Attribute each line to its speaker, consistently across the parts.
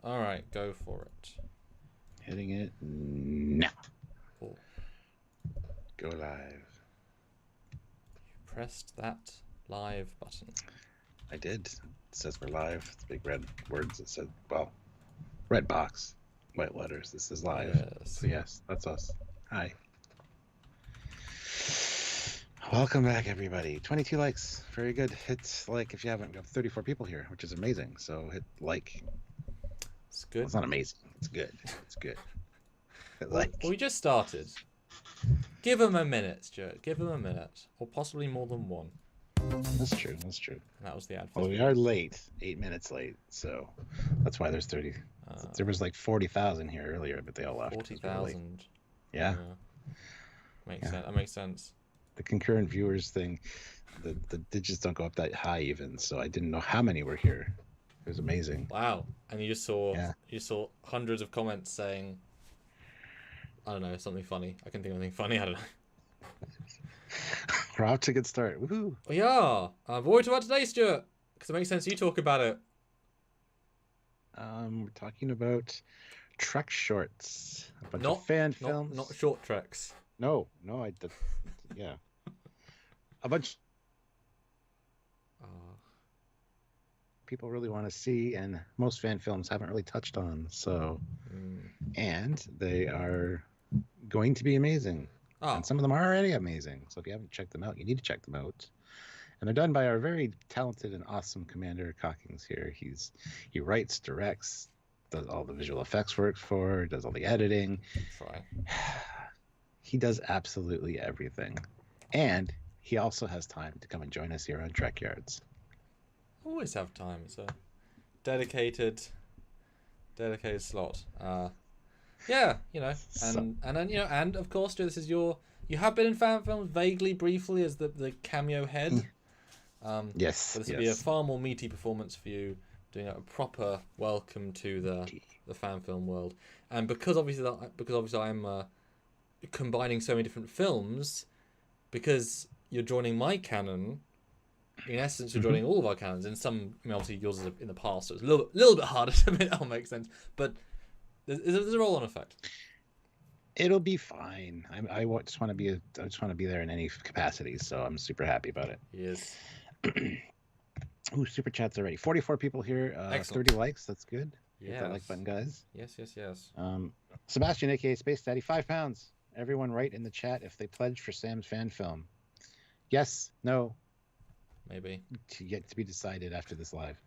Speaker 1: All right, go for it.
Speaker 2: Hitting it now.
Speaker 1: Oh.
Speaker 2: Go live.
Speaker 1: You pressed that live button.
Speaker 2: I did. It says we're live. It's big red words that said, well, red box, white letters. This is live.
Speaker 1: Yes.
Speaker 2: So yes, that's us. Hi. Welcome back, everybody. 22 likes. Very good. Hit like if you haven't. We have 34 people here, which is amazing. So hit like.
Speaker 1: It's good.
Speaker 2: Well, it's not amazing. It's good. It's good. Hit
Speaker 1: Well,
Speaker 2: like.
Speaker 1: we just started. Give them a minute, Stuart. Give them a minute. Or possibly more than one.
Speaker 2: That's true. That's true.
Speaker 1: And that was the ad.
Speaker 2: Well, we are late. 8 minutes late. So that's why there's 30. There was like 40,000 here earlier, but they all left.
Speaker 1: 40,000.
Speaker 2: Yeah.
Speaker 1: Makes sense. That makes sense.
Speaker 2: The concurrent viewers thing, the digits don't go up that high even, so I didn't know how many were here. It was amazing.
Speaker 1: Wow. And you just saw hundreds of comments saying, I don't know, something funny. I can think of anything funny. I don't know.
Speaker 2: We're off to a good start. Woohoo!
Speaker 1: Oh, yeah. What are we talking about today, Stuart? Because it makes sense you talk about it.
Speaker 2: We're talking about Trek shorts. A bunch of fan films.
Speaker 1: Not short treks.
Speaker 2: No, yeah. A bunch people really want to see, and most fan films haven't really touched on. So, and they are going to be amazing. And some of them are already amazing. So if you haven't checked them out, you need to check them out. And they're done by our very talented and awesome Commander Cockings here. He writes, directs, does all the visual effects work does all the editing.
Speaker 1: Try.
Speaker 2: He does absolutely everything. And he also has time to come and join us here on Trekyards.
Speaker 1: Always have time. It's a dedicated slot. Yeah, you know, and of course, this is you have been in fan films vaguely, briefly as the cameo head.
Speaker 2: Yes.
Speaker 1: So this will be a far more meaty performance for you, doing a proper welcome to the fan film world. And because obviously I'm combining so many different films, because you're joining my canon. In essence, you're joining all of our canons. In some, I mean, obviously yours is in the past, so it's a little bit harder to admit. That'll make sense, but there's a roll-on effect. It'll
Speaker 2: be fine. I just want to be there in any capacity, so I'm super happy about it.
Speaker 1: Yes.
Speaker 2: Ooh, super chats already. 44 people here. 30 likes. That's good.
Speaker 1: Yeah.
Speaker 2: Hit that like button, guys.
Speaker 1: Yes.
Speaker 2: Sebastian, aka Space Daddy, £5. Everyone write in the chat if they pledge for Sam's fan film. Yes. No.
Speaker 1: Maybe.
Speaker 2: Yet to be decided after this live.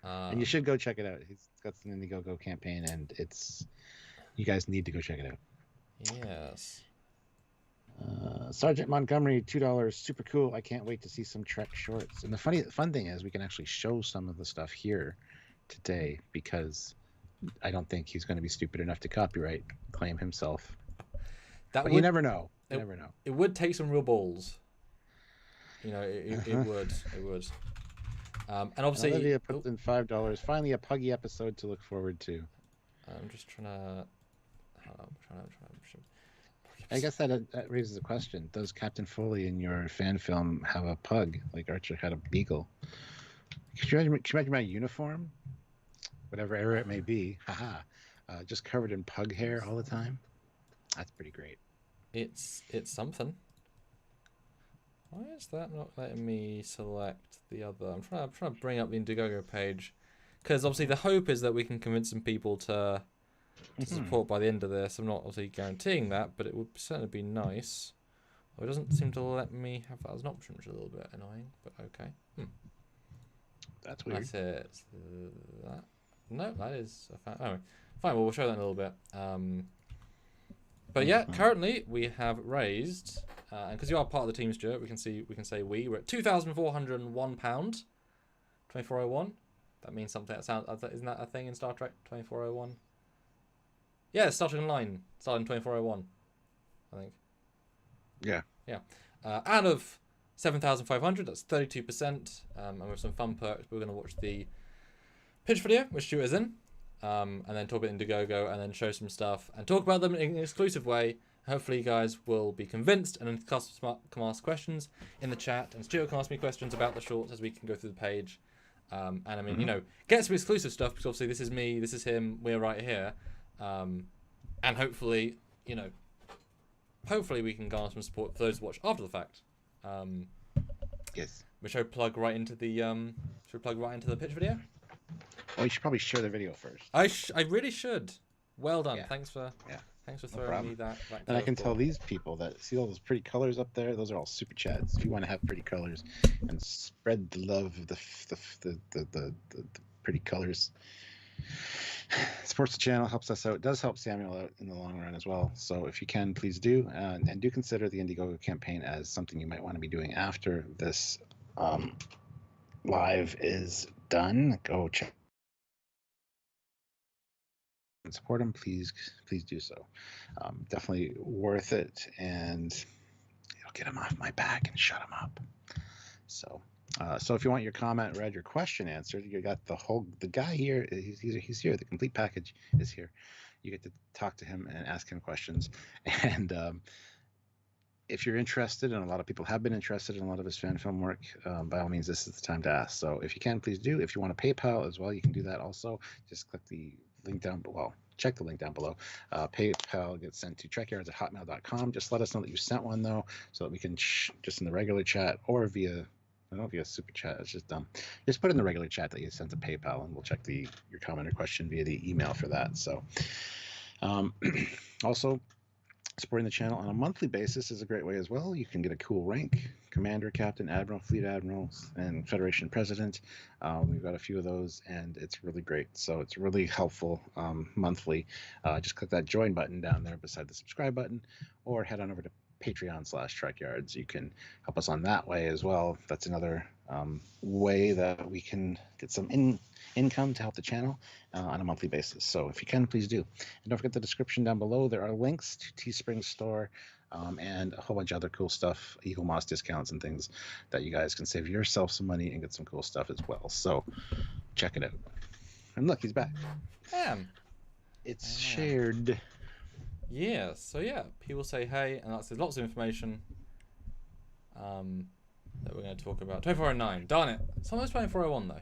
Speaker 2: And you should go check it out. He's got an Indiegogo campaign, and you guys need to go check it out.
Speaker 1: Yes.
Speaker 2: Sergeant Montgomery, $2. Super cool. I can't wait to see some Trek shorts. And the fun thing is we can actually show some of the stuff here today, because I don't think he's going to be stupid enough to copyright claim himself. You never know.
Speaker 1: It would take some real balls. You know, it would. And obviously,
Speaker 2: Olivia puts in $5. Finally, a Puggy episode to look forward to.
Speaker 1: I'm just trying to.
Speaker 2: I guess that raises a question. Does Captain Foley in your fan film have a pug like Archer had a beagle? Could you imagine my uniform, whatever era it may be, just covered in pug hair all the time? That's pretty great.
Speaker 1: It's something. Why is that not letting me select the other? I'm trying to bring up the Indiegogo page, because obviously the hope is that we can convince some people to support by the end of this. I'm not obviously guaranteeing that, but it would certainly be nice. Well, it doesn't seem to let me have that as an option, which is a little bit annoying, but okay.
Speaker 2: That's weird.
Speaker 1: That's it. No, that is a fact. Anyway, fine. Well, we'll show that in a little bit. But yeah, currently we have raised, and because you are part of the team, Stuart, we're at £2,401, 2401. That means something. Isn't that a thing in Star Trek? 2401. Yeah, starting online, starting 2401, I think.
Speaker 2: Yeah.
Speaker 1: Out of 7,500, that's 32%. And with some fun perks, we're going to watch the pitch video, which Stuart is in. And then talk about Indiegogo, and then show some stuff and talk about them in an exclusive way. Hopefully you guys will be convinced, and then can ask questions in the chat, and Stuart can ask me questions about the shorts as we can go through the page. And I mean, you know, get some exclusive stuff because obviously this is me, this is him, we're right here. And hopefully, you know, hopefully we can garner some support for those who watch after the fact.
Speaker 2: Yes.
Speaker 1: Should we plug right into the pitch video?
Speaker 2: Well, you should probably share the video first.
Speaker 1: I really should. Well done.
Speaker 2: Yeah.
Speaker 1: Thanks for throwing
Speaker 2: problem.
Speaker 1: me that.
Speaker 2: And I can tell these people that see all those pretty colors up there. Those are all super chats. If you want to have pretty colors and spread the love of the pretty colors, supports the channel, helps us out. It does help Samuel out in the long run as well. So if you can, please do, and do consider the Indiegogo campaign as something you might want to be doing after this live is done. Go check and support them, please do so. Definitely worth it, and it'll get them off my back and shut them up. So if you want your comment read, your question answered, you got the guy here. He's here. The complete package is here. You get to talk to him and ask him questions. And if you're interested, and a lot of people have been interested in a lot of his fan film work, by all means, this is the time to ask. So if you can, please do. If you want to PayPal as well, you can do that also. Just click the link down below. Check the link down below. PayPal gets sent to trekyards@hotmail.com. Just let us know that you sent one, though, so that we can just in the regular chat or via super chat. It's just dumb. Just put in the regular chat that you sent to PayPal, and we'll check your comment or question via the email for that. So also, supporting the channel on a monthly basis is a great way as well. You can get a cool rank: Commander, Captain, Admiral, Fleet Admiral, and Federation President. We've got a few of those, and it's really great. So it's really helpful monthly. Just click that join button down there beside the subscribe button, or head on over to Patreon/Trekyards. You can help us on that way as well. That's another way that we can get some income to help the channel on a monthly basis. So if you can, please do. And don't forget the description down below. There are links to Teespring store and a whole bunch of other cool stuff, Eagle Moss discounts and things that you guys can save yourself some money and get some cool stuff as well. So check it out. And look, he's back.
Speaker 1: Damn.
Speaker 2: It's shared.
Speaker 1: Yeah, so yeah, people say hey, and that's lots of information that we're going to talk about. 2409, darn it. It's almost 2401 though.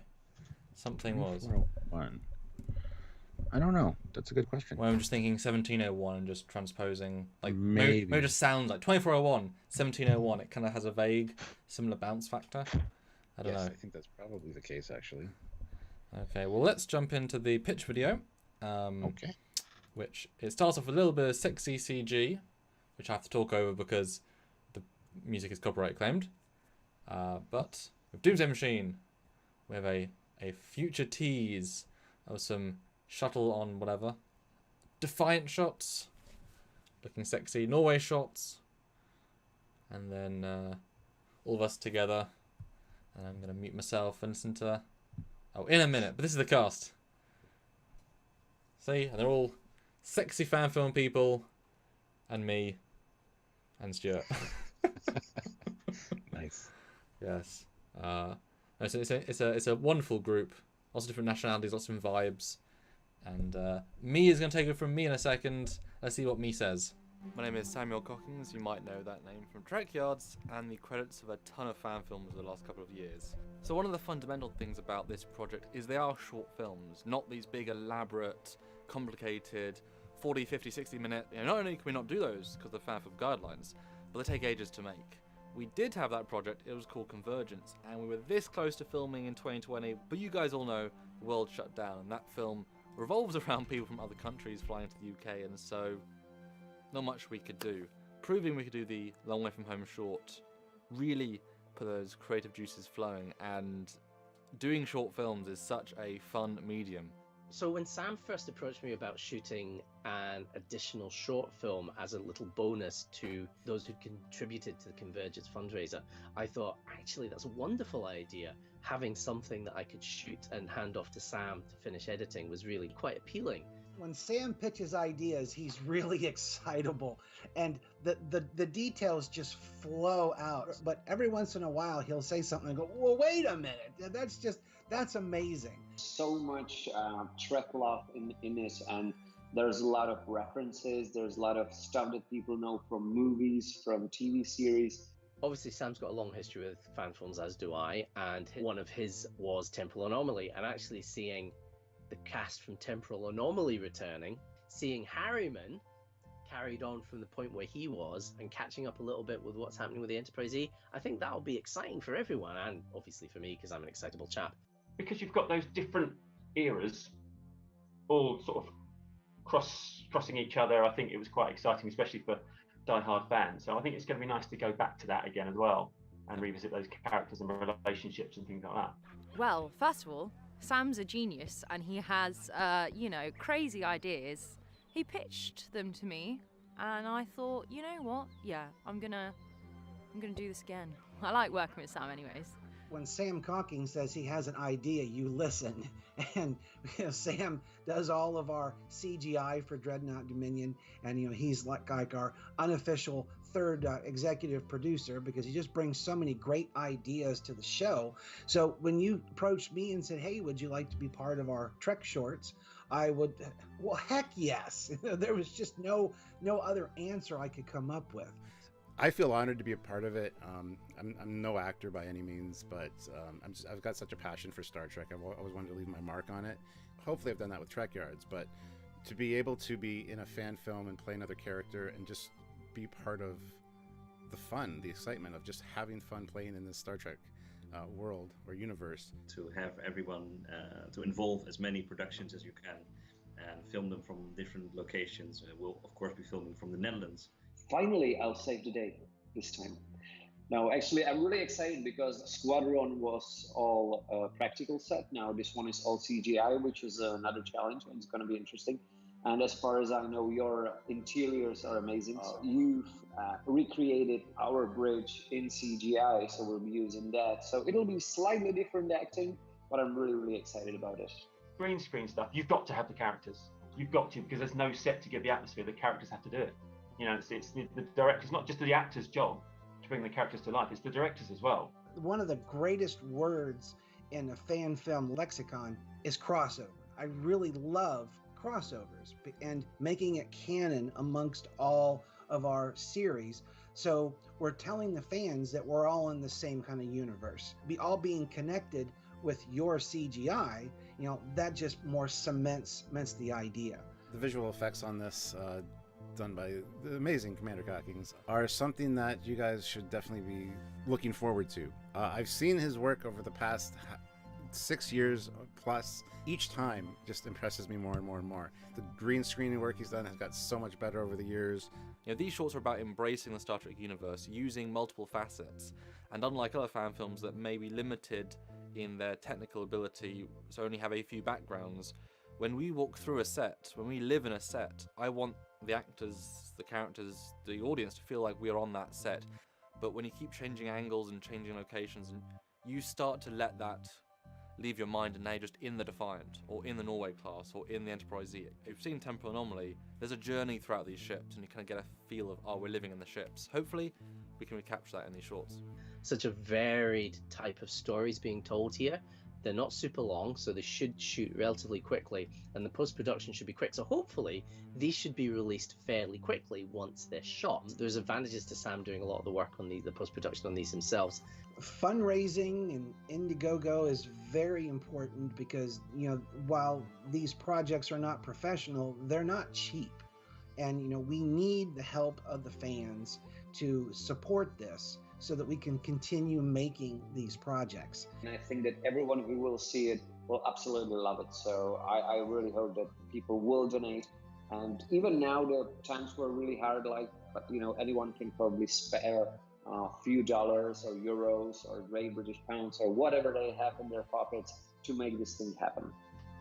Speaker 1: Something was.
Speaker 2: 2401. I don't know. That's a good question.
Speaker 1: Well, I'm just thinking 1701 and just transposing. Like
Speaker 2: maybe
Speaker 1: it just sounds like 2401, 1701. It kind of has a vague, similar bounce factor. I don't know. I
Speaker 2: think that's probably the case, actually.
Speaker 1: Okay, well, let's jump into the pitch video.
Speaker 2: Okay.
Speaker 1: Which it starts off with a little bit of sexy CG, which I have to talk over because the music is copyright claimed. But with Doomsday Machine, we have a future tease of some shuttle on whatever, Defiant shots, looking sexy, Norway shots, and then all of us together. And I'm gonna mute myself and listen to. Oh, in a minute. But this is the cast. See, and they're all sexy fan film people, and me, and Stuart.
Speaker 2: Nice.
Speaker 1: Yes. It's a wonderful group. Lots of different nationalities, lots of different vibes. And me is going to take it from me in a second. Let's see what me says. My name is Samuel Cockings. You might know that name from Trekyards and the credits of a ton of fan films over the last couple of years. So one of the fundamental things about this project is they are short films, not these big, elaborate, complicated 40, 50, 60 minute. Not only can we not do those because of the fan film guidelines, but they take ages to make. We did have that project, it was called Convergence, and we were this close to filming in 2020, but you guys all know the world shut down, and that film revolves around people from other countries flying to the UK, and so not much we could do. Proving we could do the Long Way From Home short really put those creative juices flowing, and doing short films is such a fun medium.
Speaker 3: So when Sam first approached me about shooting an additional short film as a little bonus to those who contributed to the Convergence fundraiser, I thought, actually, that's a wonderful idea. Having something that I could shoot and hand off to Sam to finish editing was really quite appealing.
Speaker 4: When Sam pitches ideas, he's really excitable, and the details just flow out. But every once in a while, he'll say something and go, well, wait a minute, that's amazing.
Speaker 5: So much Trek love in this, and there's a lot of references. There's a lot of stuff that people know from movies, from TV series.
Speaker 3: Obviously, Sam's got a long history with fan films, as do I, and one of his was Temporal Anomaly. And actually seeing the cast from Temporal Anomaly returning, seeing Harriman carried on from the point where he was and catching up a little bit with what's happening with the Enterprise E, I think that'll be exciting for everyone, and obviously for me, because I'm an excitable chap.
Speaker 6: Because you've got those different eras all sort of crossing each other, I think it was quite exciting, especially for die-hard fans. So I think it's going to be nice to go back to that again as well and revisit those characters and relationships and things like that.
Speaker 7: Well, first of all, Sam's a genius and he has, crazy ideas. He pitched them to me and I thought, you know what? Yeah, I'm gonna do this again. I like working with Sam anyways.
Speaker 4: When Sam Cocking says he has an idea, you listen. And Sam does all of our CGI for Dreadnought Dominion, and he's like our unofficial third executive producer, because he just brings so many great ideas to the show. So when you approached me and said, "Hey, would you like to be part of our Trek shorts?" I would. Well, heck yes. There was just no other answer I could come up with.
Speaker 2: I feel honored to be a part of it. I'm no actor by any means, but I've got such a passion for Star Trek. I've always wanted to leave my mark on it. Hopefully I've done that with Trekyards, but to be able to be in a fan film and play another character and just be part of the fun, the excitement of just having fun playing in this Star Trek world or universe.
Speaker 8: To have everyone to involve as many productions as you can and film them from different locations. We'll of course be filming from the Netherlands.
Speaker 5: Finally, I'll save the day this time. No, actually, I'm really excited because Squadron was all practical set. Now this one is all CGI, which is another challenge, and it's going to be interesting. And as far as I know, your interiors are amazing. So you've recreated our bridge in CGI, so we'll be using that. So it'll be slightly different acting, but I'm really, really excited about it.
Speaker 6: Green screen stuff, you've got to have the characters. You've got to, because there's no set to give the atmosphere. The characters have to do it. It's the director's, not just the actor's job to bring the characters to life, it's the director's as well.
Speaker 4: One of the greatest words in a fan film lexicon is crossover. I really love crossovers and making it canon amongst all of our series. So we're telling the fans that we're all in the same kind of universe. All being connected with your CGI, that just more cements the idea.
Speaker 2: The visual effects on this, done by the amazing Commander Cockings, are something that you guys should definitely be looking forward to. I've seen his work over the past 6 years plus. Each time just impresses me more and more and more. The green screening work he's done has got so much better over the years.
Speaker 1: These shorts are about embracing the Star Trek universe, using multiple facets, and unlike other fan films that may be limited in their technical ability, so only have a few backgrounds, when we walk through a set, when we live in a set, I want the actors, the characters, the audience to feel like we're on that set. But when you keep changing angles and changing locations, and you start to let that leave your mind, and now you're just in the Defiant, or in the Norway class, or in the Enterprise E. If you've seen Temporal Anomaly, there's a journey throughout these ships, and you kind of get a feel of, we're living in the ships. Hopefully, we can recapture that in these shorts.
Speaker 3: Such a varied type of stories being told here. They're not super long, so they should shoot relatively quickly, and the post-production should be quick. So hopefully, these should be released fairly quickly once they're shot. There's advantages to Sam doing a lot of the work on the post-production on these themselves.
Speaker 4: Fundraising and Indiegogo is very important because, while these projects are not professional, they're not cheap. And, we need the help of the fans to support this, so that we can continue making these projects.
Speaker 5: And I think that everyone who will see it will absolutely love it. So I really hope that people will donate. And even now, the times were really hard, but anyone can probably spare a few dollars or euros or Great British pounds or whatever they have in their pockets to make this thing happen.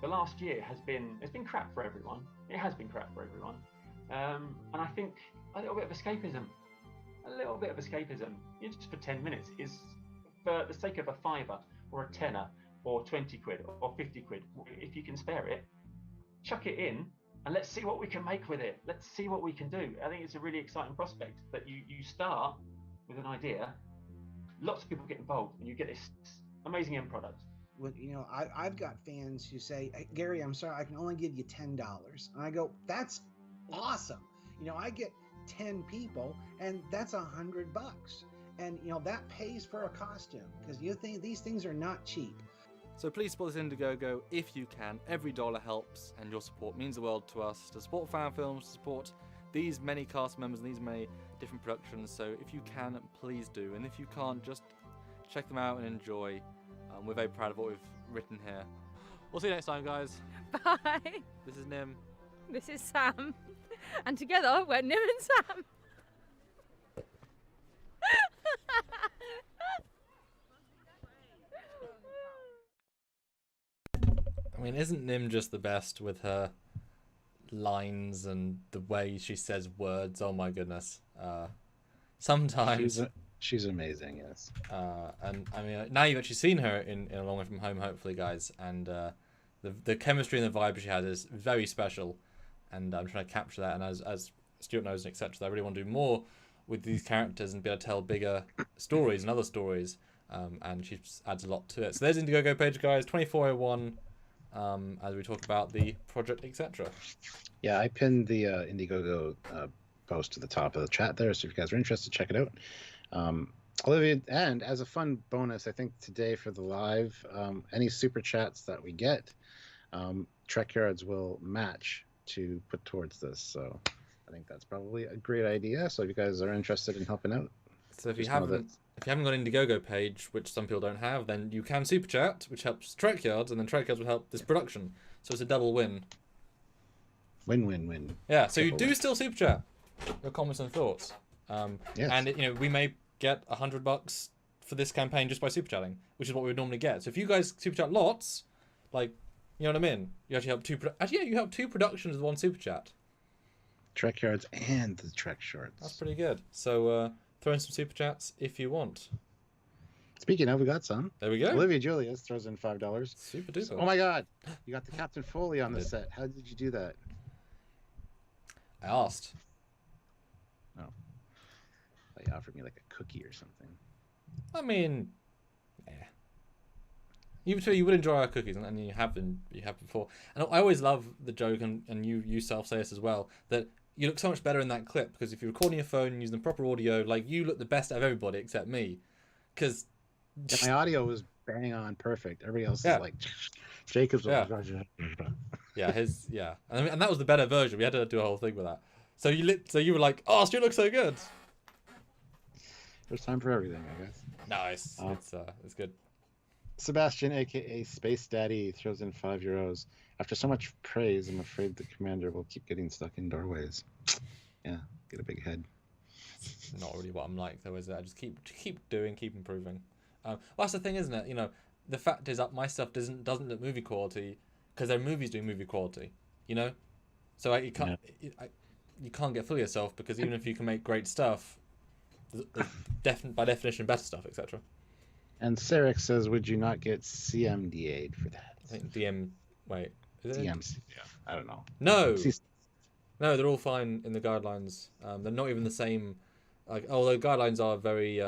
Speaker 6: The last year it's been crap for everyone. It has been crap for everyone. And I think a little bit of escapism, just for 10 minutes, is for the sake of a £5 or a tenner or 20 quid or 50 quid. If you can spare it, chuck it in and let's see what we can make with it. Let's see what we can do. I think it's a really exciting prospect that you start with an idea, lots of people get involved, and you get this amazing end product.
Speaker 4: I've got fans who say, "Hey, Gary, I'm sorry, I can only give you $10. And I go, "That's awesome. I get 10 people, and that's $100. and that pays for a costume, because you think these things are not cheap.
Speaker 1: So please support this Indiegogo if you can. Every dollar helps, and your support means the world to us. To support fan films, to support these many cast members and these many different productions. So if you can, please do. And if you can't, just check them out and enjoy. We're very proud of what we've written here. We'll see you next time, guys.
Speaker 7: Bye.
Speaker 1: This is Nim.
Speaker 7: This is Sam. And together, we're Nim and Sam.
Speaker 1: I mean, isn't Nim just the best with her lines and the way she says words? Oh my goodness. Sometimes
Speaker 2: she's amazing, yes.
Speaker 1: And I mean, now you've actually seen her in A Long Way From Home, hopefully, guys, and the chemistry and the vibe she has is very special, and I'm trying to capture that. And as Stuart knows, and etc., I really want to do more with these characters and be able to tell bigger stories and other stories, and she adds a lot to it. So there's Indiegogo page, guys, 2401. As we talk about the project, etc.
Speaker 2: Yeah, I pinned the Indiegogo post to the top of the chat there, so if you guys are interested, check it out. Olivia, and as a fun bonus, I think today for the live, any super chats that we get, Trekyards will match to put towards this. So I think that's probably a great idea. So if you guys are interested in helping out,
Speaker 1: so if you haven't got an Indiegogo page, which some people don't have, then you can super chat, which helps Trekyards, and then Trekyards will help this production. So it's a double win.
Speaker 2: Win.
Speaker 1: Yeah. So you do still super chat your comments and thoughts.
Speaker 2: Yes.
Speaker 1: And we may get $100 for this campaign just by super chatting, which is what we would normally get. So if you guys super chat lots, like, you know what I mean? You actually help you help two productions with one super chat.
Speaker 2: Trekyards and the Trek Shorts.
Speaker 1: That's pretty good. So throw in some super chats if you want.
Speaker 2: Speaking of, we got some.
Speaker 1: There we go.
Speaker 2: Olivia Julius throws in $5.
Speaker 1: Super duper.
Speaker 2: Oh my God, you got the Captain Foley on the set. How did you do that?
Speaker 1: I asked.
Speaker 2: Oh. They offered me like a cookie or something.
Speaker 1: I mean, yeah. You would enjoy our cookies, and you have before. And I always love the joke, and you self say this as well, that you look so much better in that clip, because if you're recording your phone and using the proper audio, like, you look the best out of everybody except me. Because
Speaker 2: my audio was bang on perfect. Everybody else is like, Jacob's.
Speaker 1: Yeah. And that was the better version. We had to do a whole thing with that. So you were like, oh, Stu looks so good.
Speaker 2: There's time for everything, I guess.
Speaker 1: Nice. It's good.
Speaker 2: Sebastian, aka Space Daddy, throws in €5. After so much praise, I'm afraid the commander will keep getting stuck in doorways. Yeah, get a big head.
Speaker 1: Not really what I'm like, though, is it? I just keep improving. Well, that's the thing, isn't it? The fact is that my stuff doesn't look movie quality because they're movies doing movie quality. So you can't get full of yourself, because even if you can make great stuff, by definition better stuff, etc.
Speaker 2: And Sarek says, would you not get CMDA'd for that?
Speaker 1: I think wait, is it
Speaker 2: DMC? Yeah, I don't know.
Speaker 1: No, they're all fine in the guidelines. They're not even the same. Like, although guidelines are very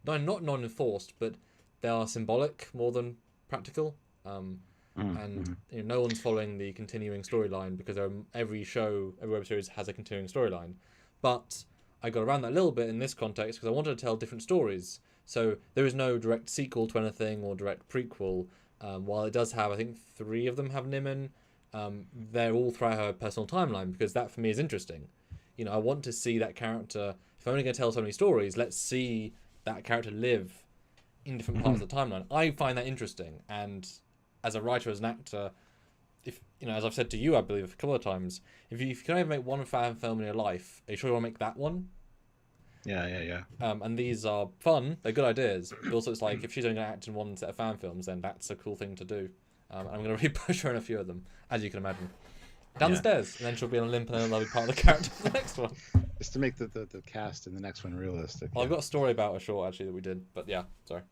Speaker 1: not non-enforced, but they are symbolic more than practical. No one's following the continuing storyline, because every web series has a continuing storyline. But I got around that a little bit in this context because I wanted to tell different stories. So there is no direct sequel to anything or direct prequel. While it does have, I think 3 of them have Nimon, they're all throughout her personal timeline, because that for me is interesting. I want to see that character. If I'm only going to tell so many stories, let's see that character live in different parts of the timeline. I find that interesting, and as a writer, as an actor, if as I've said to you, I believe a couple of times, if you can only make one fan film in your life, are you sure you want to make that one?
Speaker 2: Yeah.
Speaker 1: And these are fun; they're good ideas. But also, it's like, if she's only going to act in one set of fan films, then that's a cool thing to do. I'm going to really push her in a few of them, as you can imagine. Down the stairs, and then she'll be on a limp, and then I'll be part of the character for the next one.
Speaker 2: Just to make the cast in the next one realistic.
Speaker 1: Well, I've got a story about a short actually that we did, but yeah, sorry.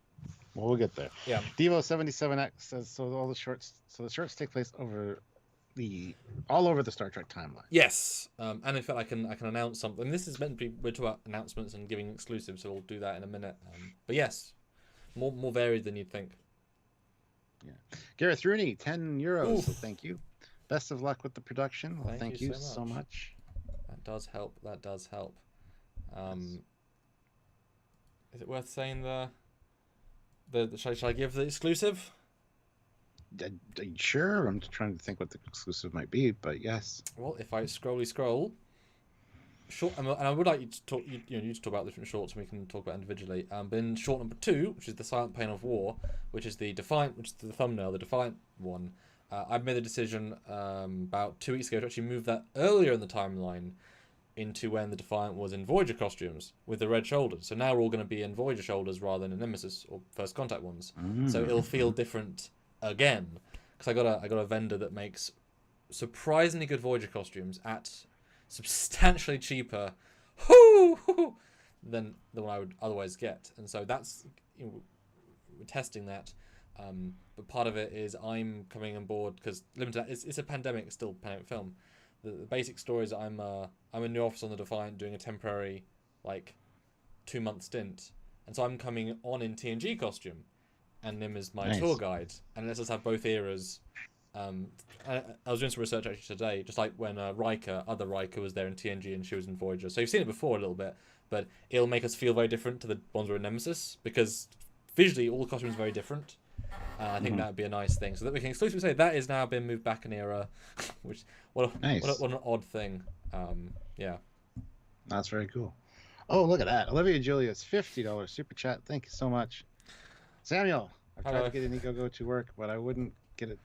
Speaker 2: Well, we'll get there.
Speaker 1: Yeah.
Speaker 2: Devo77X says, so the shorts take place all over the Star Trek timeline.
Speaker 1: Yes. And in fact, I can announce something. This is meant to be, we're talking about announcements and giving exclusives, so we'll do that in a minute. But yes, more varied than you'd think.
Speaker 2: Yeah. Gareth Rooney, €10. So thank you. Best of luck with the production. Well, thank you so much.
Speaker 1: That does help. Is it worth saying should I give the exclusive?
Speaker 2: Sure. I'm just trying to think what the exclusive might be, but yes.
Speaker 1: Well, if I scroll, short, and I would like you to talk. You to talk about different shorts, and we can talk about individually. But in short number 2, which is the Silent Pain of War, which is the Defiant, which is the thumbnail, the Defiant one. I've made the decision about 2 weeks ago to actually move that earlier in the timeline into when the Defiant was in Voyager costumes with the red shoulders. So now we're all going to be in Voyager shoulders rather than in Nemesis or First Contact ones. So it'll feel different again, because I got a vendor that makes surprisingly good Voyager costumes at substantially cheaper than the one I would otherwise get, and so that's we're testing that. But part of it is I'm coming on board because limited. It's a pandemic, it's still a pandemic film. The basic story is I'm a new officer on the Defiant doing a temporary 2-month stint, and so I'm coming on in TNG costume, and Nim is my tour guide, and let's just have both eras. I was doing some research actually today, just like when other Riker was there in TNG and she was in Voyager. So you've seen it before a little bit, but it'll make us feel very different to the ones we're in Nemesis, because visually all the costumes are very different. I think that would be a nice thing, so that we can exclusively say that is now been moved back an era, which what an odd thing. Yeah,
Speaker 2: that's very cool. Oh, look at that, Olivia Julius, $50 super chat. Thank you so much, Samuel. I've tried to get Indiegogo to work, but I wouldn't get it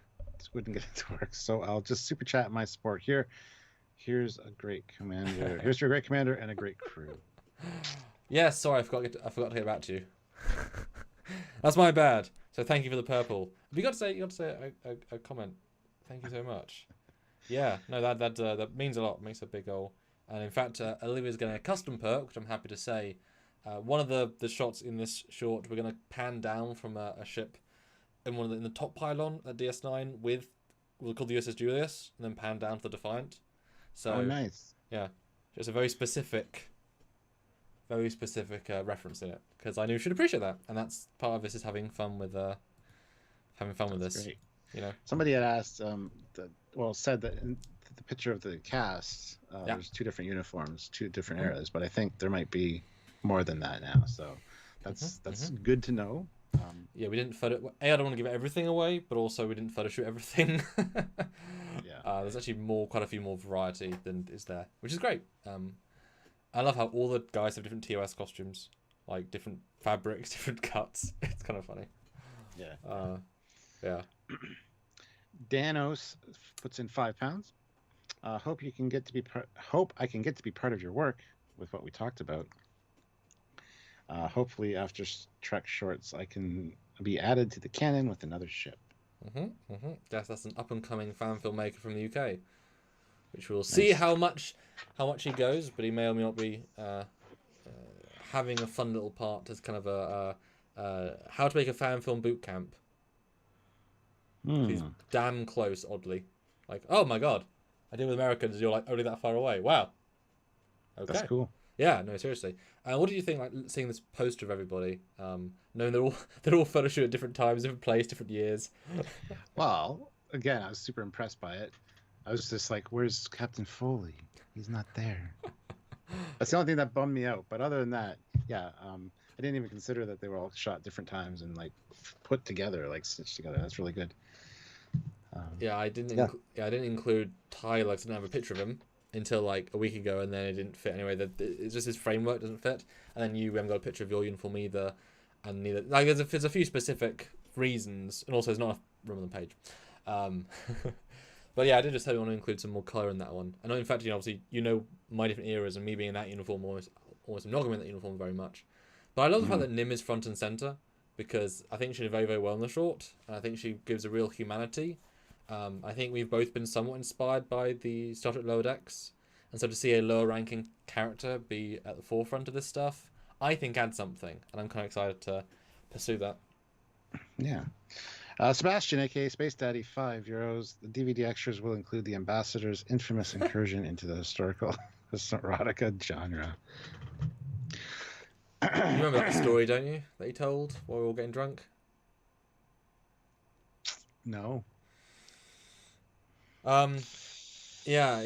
Speaker 2: to work. So I'll just super chat my support here. Here's a great commander. Here's your great commander and a great crew.
Speaker 1: Yes, sorry, I forgot to get back to you. That's my bad. So thank you for the purple. You got to say a comment. Thank you so much. Yeah, no, that means a lot. It makes a big goal. And in fact, Olivia's getting a custom perk, which I'm happy to say. One of the shots in this short, we're going to pan down from a ship in the top pylon at DS9 with we'll call the USS Julius, and then pan down to the Defiant. So
Speaker 2: nice.
Speaker 1: Yeah, it's a very specific reference in it, because I knew she'd appreciate that, and that's part of this is having fun with this.
Speaker 2: Great.
Speaker 1: You know,
Speaker 2: somebody had asked said that in the picture of the cast there's 2 different uniforms, 2 different eras, but I think there might be more than that now, so that's good to know.
Speaker 1: Yeah, we didn't photo. I don't want to give everything away, but also we didn't photo shoot everything. There's actually quite a few more variety than is there, which is great. I love how all the guys have different TOS costumes, like different fabrics, different cuts. It's kind of funny.
Speaker 2: Yeah.
Speaker 1: Yeah.
Speaker 2: Danos puts in £5. Hope I can get to be part of your work with what we talked about. Hopefully after Trek shorts, I can be added to the canon with another ship.
Speaker 1: Yes, that's an up-and-coming fan filmmaker from the UK, which we'll see how much he goes, but he may or may not be having a fun little part as kind of a how to make a fan film boot camp. He's damn close, oddly. Like, oh my god, I deal with Americans, you're like only that far away. Wow. Okay.
Speaker 2: That's cool.
Speaker 1: Yeah, no, seriously. What do you think, like seeing this poster of everybody, knowing they're all photo shoot at different times, different place, different years?
Speaker 2: Well, again, I was super impressed by it. I was just like, "Where's Captain Foley? He's not there." That's the only thing that bummed me out. But other than that, yeah, I didn't even consider that they were all shot different times and like put together, like stitched together. That's really good.
Speaker 1: I didn't include Tyler. I didn't have a picture of him until like a week ago, and then it didn't fit anyway. It's just his framework doesn't fit, and then you haven't got a picture of your uniform either, and neither like there's a few specific reasons, and also there's not enough room on the page. But yeah, I did just totally want to include some more colour in that one. I know, in fact, obviously my different eras, and me being in that uniform almost monogamy in that uniform very much. But I love the fact that Nim is front and centre, because I think she did very, very well in the short, and I think she gives a real humanity. I think we've both been somewhat inspired by the Star Trek Lower Decks, and so to see a lower ranking character be at the forefront of this stuff, I think adds something, and I'm kind of excited to pursue that.
Speaker 2: Yeah. Sebastian, aka Space Daddy, €5. The DVD extras will include the Ambassador's infamous incursion into the historical erotica genre.
Speaker 1: You remember that story, don't you? That he told while we were all getting drunk?
Speaker 2: No.
Speaker 1: Yeah,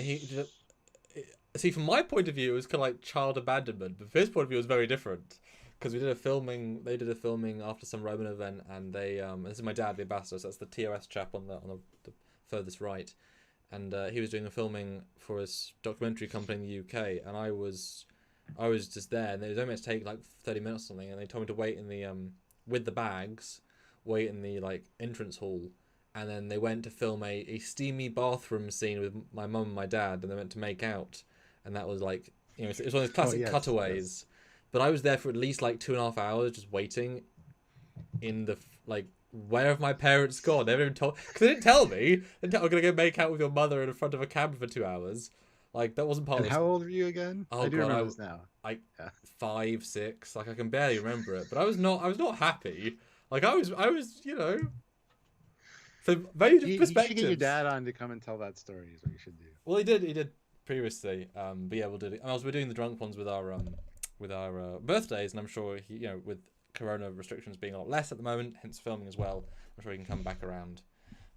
Speaker 1: see, from my point of view, it was kind of like child abandonment, but from his point of view, it was very different. Because they did a filming after some Roman event, and this is my dad, the ambassador, so that's the TOS chap on the furthest right, and he was doing a filming for his documentary company in the UK, and I was just there, and it was only meant to take like 30 minutes or something, and they told me to wait in the with the bags, wait in the like entrance hall, and then they went to film a steamy bathroom scene with my mum and my dad, and they went to make out, and that was like, you know, it was one of those classic cutaways. Yes. But I was there for at least like 2.5 hours just waiting in the, like, where have my parents gone? They never even told, because they didn't tell me. I'm going to go make out with your mother in front of a camera for 2 hours. Like, that wasn't part of
Speaker 2: it. How old were you again?
Speaker 1: Oh,
Speaker 2: I do remember this now.
Speaker 1: 5, 6. Like, I can barely remember it. But I was not happy. Like, I was, you know. So, very different perspectives.
Speaker 2: You should get your dad on to come and tell that story is what you should do.
Speaker 1: Well, he did previously. But yeah, we're doing the drunk ones with our birthdays, and I'm sure he, you know, with corona restrictions being a lot less at the moment, hence filming as well, I'm sure he can come back around.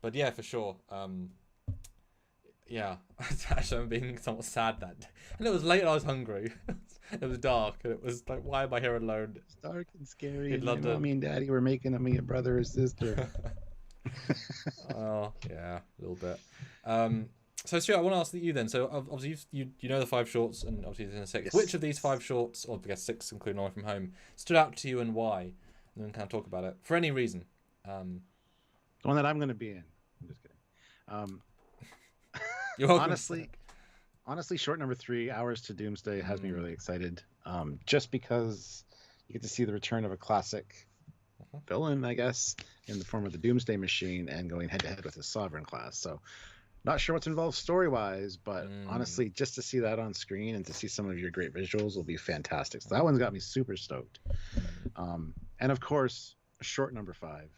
Speaker 1: But yeah, for sure. Yeah, actually I'm being somewhat sad that day. And it was late and I was hungry. It was dark, and it was like, why am I here alone?
Speaker 2: It's dark and scary.
Speaker 1: In London.
Speaker 2: Mommy and Daddy were making of me a brother or sister.
Speaker 1: Oh yeah, a little bit. So Stuart, I want to ask you then. So obviously you know the 5 shorts, and obviously there's 6. Yes. Which of these 5 shorts, or I guess 6 including Away From Home, stood out to you and why? And then kind of talk about it for any reason.
Speaker 2: The one that I'm going to be in. I'm just kidding.
Speaker 1: You're welcome.
Speaker 2: Honestly, short number 3, Hours to Doomsday, has me really excited. Just because you get to see the return of a classic villain, I guess, in the form of the Doomsday Machine, and going head to head with the Sovereign class. So. Not sure what's involved story-wise, but honestly, just to see that on screen and to see some of your great visuals will be fantastic. So that one's got me super stoked. And of course, short number 5,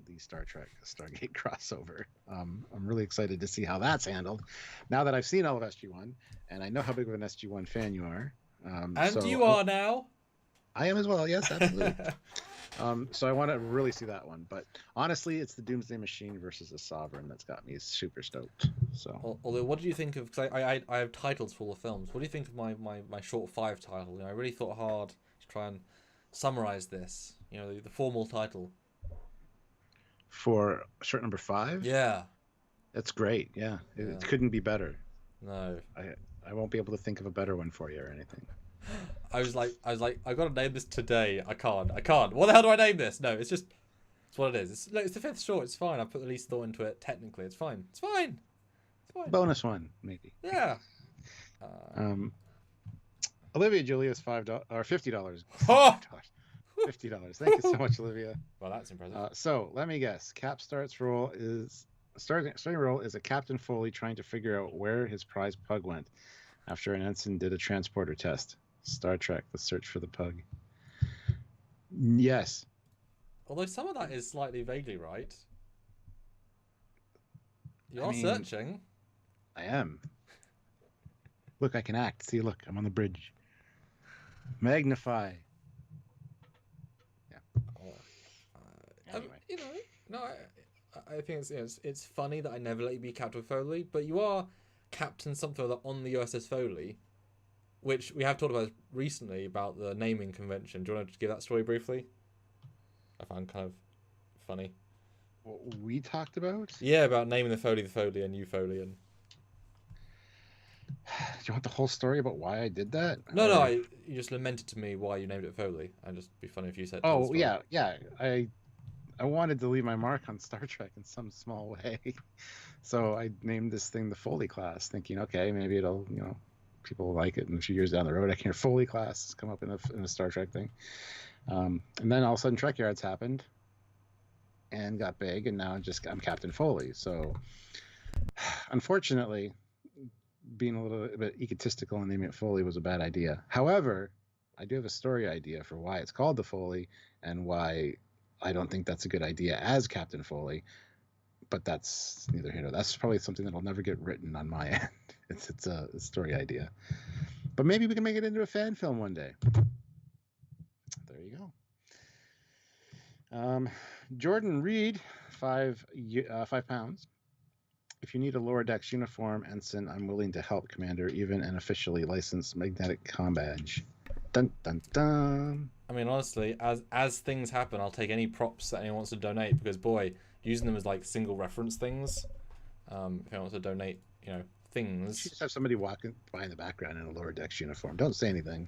Speaker 2: the Star Trek Stargate crossover. I'm really excited to see how that's handled. Now that I've seen all of SG-1, and I know how big of an SG-1 fan you are.
Speaker 1: And you are now.
Speaker 2: I am as well, yes, absolutely. So I want to really see that one, but honestly, it's the Doomsday Machine versus the Sovereign that's got me super stoked. So,
Speaker 1: although, what do you think of? Because I have titles for all the films. What do you think of my short 5 title? You know, I really thought hard to try and summarize this. You know, the formal title
Speaker 2: for short number 5.
Speaker 1: Yeah,
Speaker 2: that's great. Yeah, it couldn't be better.
Speaker 1: No,
Speaker 2: I won't be able to think of a better one for you or anything.
Speaker 1: I was like, I got to name this today. I can't. What the hell do I name this? No, it's what it is. It's the 5th short. It's fine. I put the least thought into it. Technically, it's fine. It's fine.
Speaker 2: Bonus one, maybe.
Speaker 1: Yeah.
Speaker 2: Olivia Julia's $50. Oh! $50. Thank you so much, Olivia.
Speaker 1: Well, that's impressive.
Speaker 2: So let me guess. Starting role is a Captain Foley trying to figure out where his prize pug went after an ensign did a transporter test. Star Trek: The Search for the Pug. Yes.
Speaker 1: Although some of that is slightly vaguely right. You're searching.
Speaker 2: I am. Look, I can act. See, look, I'm on the bridge. Magnify. Yeah.
Speaker 1: Anyway. You know, no, I think it's funny that I never let you be Captain Foley, but you are Captain something other on the USS Foley, which we have talked about recently about the naming convention. Do you want to give that story briefly? I found kind of funny.
Speaker 2: What we talked about?
Speaker 1: Yeah, about naming the Foley, and you Foley, and.
Speaker 2: Do you want the whole story about why I did that?
Speaker 1: No. You just lamented to me why you named it Foley, and just be funny if you said.
Speaker 2: Oh yeah. I wanted to leave my mark on Star Trek in some small way, so I named this thing the Foley class, thinking, okay, maybe it'll, people will like it, and a few years down the road, I can hear Foley class come up in a Star Trek thing. And then all of a sudden, Trekyards happened, and got big, and now I'm Captain Foley. So, unfortunately, being a little bit egotistical and naming it Foley was a bad idea. However, I do have a story idea for why it's called the Foley and why I don't think that's a good idea as Captain Foley. But that's neither here nor there. That's probably something that'll never get written on my end. It's a story idea. But maybe we can make it into a fan film one day. There you go. Jordan Reed, 5 pounds. If you need a lower decks uniform, ensign, I'm willing to help, Commander, even an officially licensed magnetic comm badge. Dun dun dun.
Speaker 1: I mean, honestly, as things happen, I'll take any props that anyone wants to donate, because boy, using them as like single reference things. If anyone wants to donate, things.
Speaker 2: You just have somebody walking by in the background in a lower decks uniform. Don't say anything.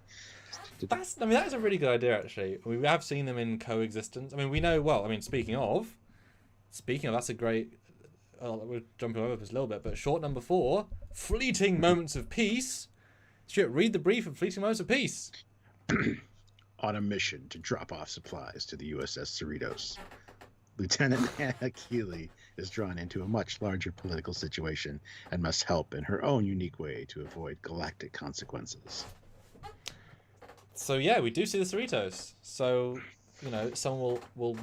Speaker 1: That is a really good idea, actually. We have seen them in coexistence. I mean, we know well. I mean, speaking of, that's a great. We're jumping over this a little bit, but short number 4, Fleeting Moments of Peace. Stuart, read the brief of Fleeting Moments of Peace.
Speaker 2: On a mission to drop off supplies to the USS Cerritos, Lieutenant Hannah Keeley is drawn into a much larger political situation and must help in her own unique way to avoid galactic consequences.
Speaker 1: So yeah, we do see the Cerritos. So, someone will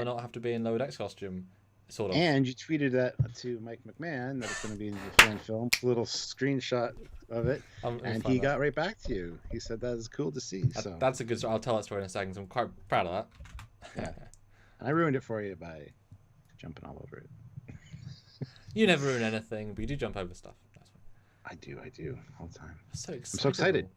Speaker 1: not have to be in lower decks costume, sort of.
Speaker 2: And you tweeted that to Mike McMahon that it's going to be in the fan film. Little screenshot of it, and he got right back to you. He said that is cool to see. So
Speaker 1: that's a good story. I'll tell that story in a second. So I'm quite proud of that.
Speaker 2: Yeah, and I ruined it for you by jumping all over it.
Speaker 1: You never ruin anything, but you do jump over stuff. That's
Speaker 2: I do all the time.
Speaker 1: So excited.
Speaker 2: I'm so excited.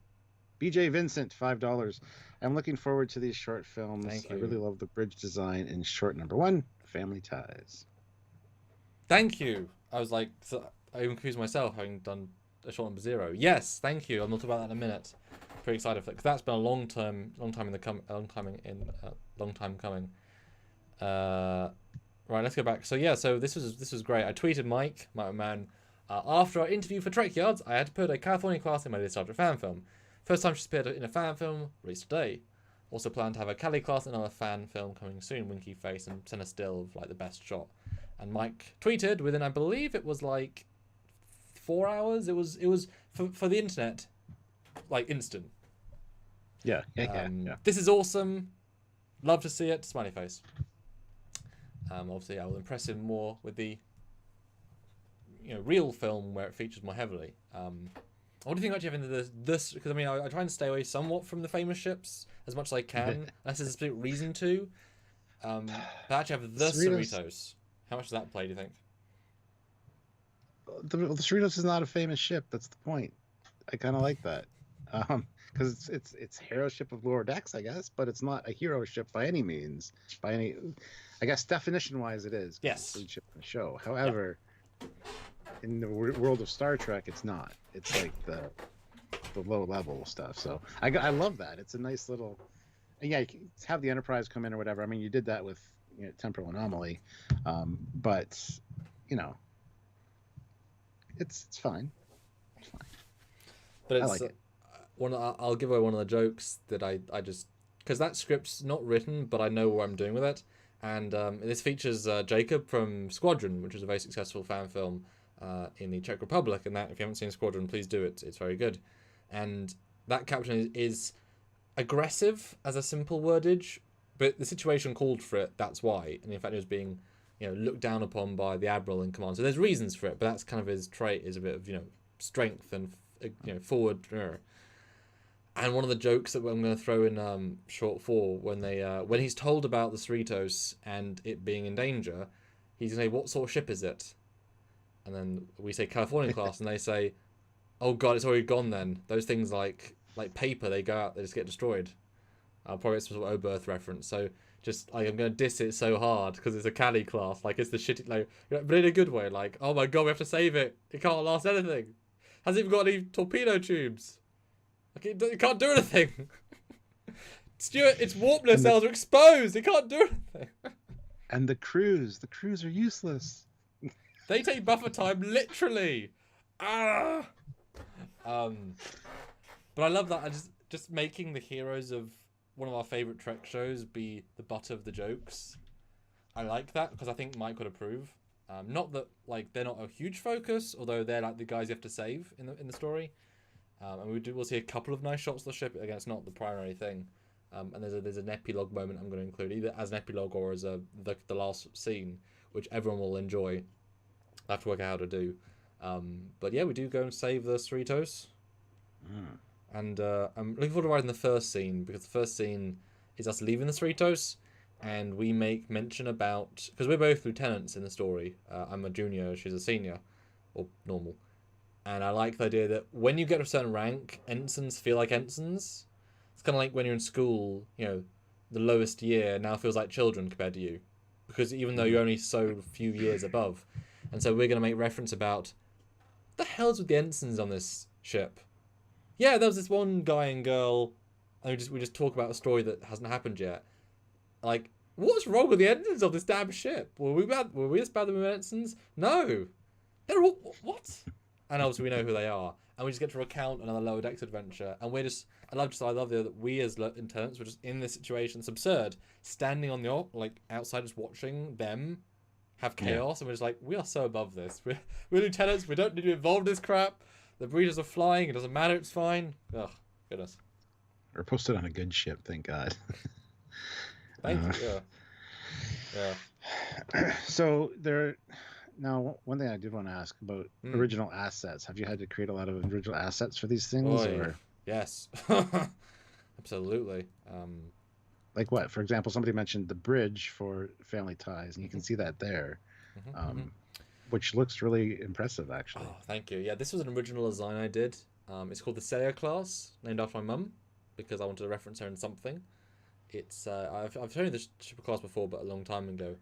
Speaker 2: BJ Vincent, $5. I'm looking forward to these short films.
Speaker 1: Thank you.
Speaker 2: I really love the bridge design in short number 1, Family Ties.
Speaker 1: Thank you. I was like, I even confused myself having done a short number 0. Yes, thank you. I'll talk about that in a minute. Pretty excited for that, because that's been a long time coming. Right, let's go back. So yeah, so this was great. I tweeted Mike McMahon, after our interview for Trekyards, I had to put a California class in my list after a fan film. First time she's appeared in a fan film, released today. Also plan to have a Cali class in another fan film coming soon, winky face, and send a still of like the best shot. And Mike tweeted within, I believe it was like 4 hours. It was for the internet, like instant.
Speaker 2: Yeah.
Speaker 1: This is awesome. Love to see it. Smiley face. Obviously, I will impress him more with the real film where it features more heavily. What do you think actually having this? Because I mean, I try and stay away somewhat from the famous ships as much as I can, unless there's a specific reason to. But actually have the Cerritos. How much does that play, do you think?
Speaker 2: The Cerritos is not a famous ship. That's the point. I kind of like that. Because it's hero ship of lower decks, I guess, but it's not a hero ship by any means. I guess definition-wise, it is.
Speaker 1: Yes.
Speaker 2: It's a ship in the show. However, in the world of Star Trek, it's not. It's like the low-level stuff. So I love that. It's a nice little. Yeah, you can have the Enterprise come in or whatever. I mean, you did that with Temporal Anomaly, but it's fine. It's fine.
Speaker 1: But
Speaker 2: I like it.
Speaker 1: I'll give away one of the jokes that I just, because that script's not written, but I know what I'm doing with it. And this features Jacob from Squadron, which was a very successful fan film in the Czech Republic. And that, if you haven't seen Squadron, please do it. It's very good. And that captain is aggressive as a simple wordage, but the situation called for it. That's why. And in fact, it was being looked down upon by the admiral in command. So there's reasons for it, but that's kind of his trait, is a bit of strength and forward. And one of the jokes that I'm going to throw in short 4, when he's told about the Cerritos and it being in danger, he's going to say, "What sort of ship is it?" And then we say California class, and they say, "Oh God, it's already gone then. Those things like paper, they go out, they just get destroyed." Probably it's some sort of O-Birth reference. So just I'm going to diss it so hard because it's a Cali class, it's the shitty, but in a good way. Like, oh my God, we have to save it. It can't last anything. Hasn't even got any torpedo tubes. It can't do anything. Stuart, its warp cells are exposed. It can't do anything.
Speaker 2: And the crews are useless.
Speaker 1: They take buffer time literally. But I love that. I just making the heroes of one of our favorite Trek shows be the butt of the jokes. I like that because I think Mike would approve. Not that they're not a huge focus, although they're the guys you have to save in the story. And we'll see a couple of nice shots of the ship. Again, it's not the primary thing. And there's an epilogue moment I'm going to include, either as an epilogue or as the last scene, which everyone will enjoy. I have to work out how to do. But yeah, we do go and save the Cerritos. And I'm looking forward to writing the first scene, because the first scene is us leaving the Cerritos, and we make mention about, because we're both lieutenants in the story. I'm a junior, she's a senior. or normal. And I like the idea that when you get to a certain rank, ensigns feel like ensigns. It's kind of like when you're in school, the lowest year now feels like children compared to you. Because even though you're only so few years above. And so we're going to make reference about, the hell's with the ensigns on this ship? Yeah, there was this one guy and girl, and we just talk about a story that hasn't happened yet. Like, what's wrong with the ensigns of this damn ship? Were we as bad as the ensigns? No. They're all, what? And obviously we know who they are. And we just get to recount another Lower Decks adventure. And I love that we as interns were just in this situation. It's absurd. Standing on the outside just watching them have chaos. And we're just like, we are so above this. We're lieutenants. We don't need to be involved in this crap. The breeders are flying. It doesn't matter. It's fine. Oh, goodness.
Speaker 2: We're posted on a good ship, thank God.
Speaker 1: Thank you. Yeah.
Speaker 2: So now, one thing I did want to ask about original assets. Have you had to create a lot of original assets for these things? Or?
Speaker 1: Yes. Absolutely.
Speaker 2: Like what? For example, somebody mentioned the bridge for Family Ties, and you can see that there, which looks really impressive, actually.
Speaker 1: Oh, thank you. Yeah, this was an original design I did. It's called the Sailor class, named after my mum, because I wanted to reference her in something. It's I've shown you the ship class before, but a long time ago.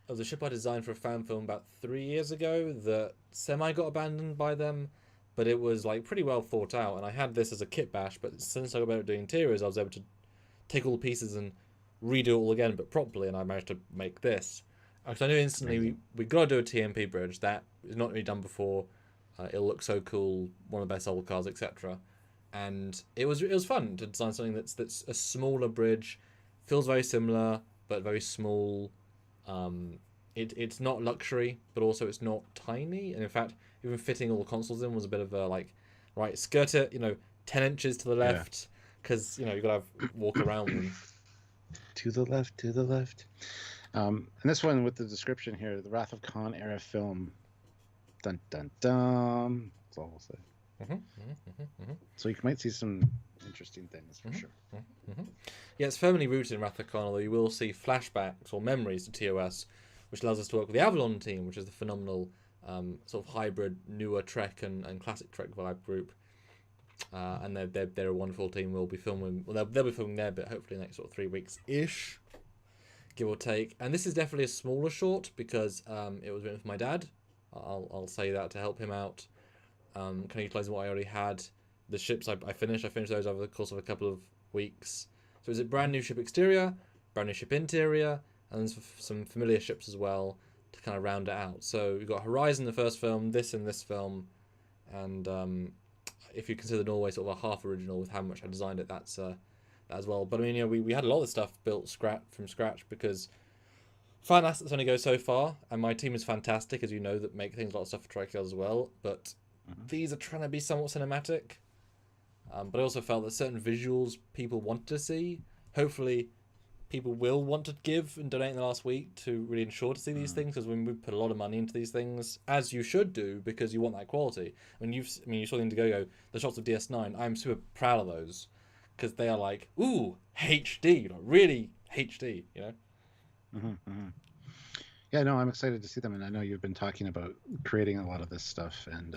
Speaker 1: It was a ship I designed for a fan film about 3 years ago that semi got abandoned by them, but it was pretty well thought out. And I had this as a kit bash, but since I got better at doing interiors, I was able to take all the pieces and redo it all again, but properly. And I managed to make this. Because I knew instantly we got to do a TMP bridge that is not really done before. It'll look so cool, one of the best old cars, etc. And it was fun to design something that's a smaller bridge, feels very similar but very small. It's not luxury, but also it's not tiny. And in fact, even fitting all the consoles in was a bit of a right, skirt it, 10 inches to the left, because you gotta walk around them.
Speaker 2: To the left. And this one with the description here, the Wrath of Khan era film. Dun dun dun. That's all we'll say. So you might see some interesting things for sure.
Speaker 1: Yeah, it's firmly rooted in Wrath of Khan, although you will see flashbacks or memories to TOS, which allows us to work with the Avalon team, which is the phenomenal sort of hybrid newer Trek and classic Trek vibe group. And they're a wonderful team. We'll be filming. Well, they'll be filming their bit hopefully in the next sort of 3 weeks ish, give or take. And this is definitely a smaller short because it was written for my dad. I'll say that to help him out. Kind of utilising what I already had. The ships I finished those over the course of a couple of weeks. So it's a brand new ship exterior, brand new ship interior, and some familiar ships as well to kind of round it out. So we've got Horizon, the first film, this in this film, and if you consider Norway sort of a half original with how much I designed it, that's that as well. But I mean, we had a lot of stuff built from scratch because fan assets only go so far, and my team is fantastic, as you know, that make things a lot of stuff for Trekyards as well. But these are trying to be somewhat cinematic. But I also felt that certain visuals people want to see, hopefully people will want to give and donate in the last week to really ensure to see these things, because we put a lot of money into these things, as you should do, because you want that quality. You saw the Indiegogo, the shots of DS9. I'm super proud of those because they are ooh, HD, really HD,
Speaker 2: Yeah, no, I'm excited to see them, and I know you've been talking about creating a lot of this stuff, and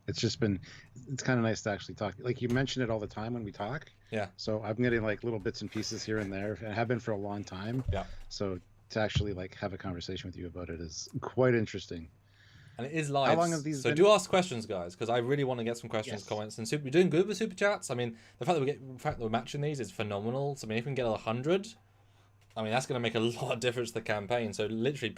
Speaker 2: it's kind of nice to actually talk. You mention it all the time when we talk.
Speaker 1: Yeah.
Speaker 2: So I'm getting little bits and pieces here and there, and have been for a long time.
Speaker 1: Yeah.
Speaker 2: So to actually have a conversation with you about it is quite interesting.
Speaker 1: And it is live.
Speaker 2: How long have these been?
Speaker 1: Do ask questions, guys, because I really want to get some questions, comments, and we're doing good with super chats. I mean, the fact that we're matching these is phenomenal. So I mean, if we can get 100. I mean, that's going to make a lot of difference to the campaign. So literally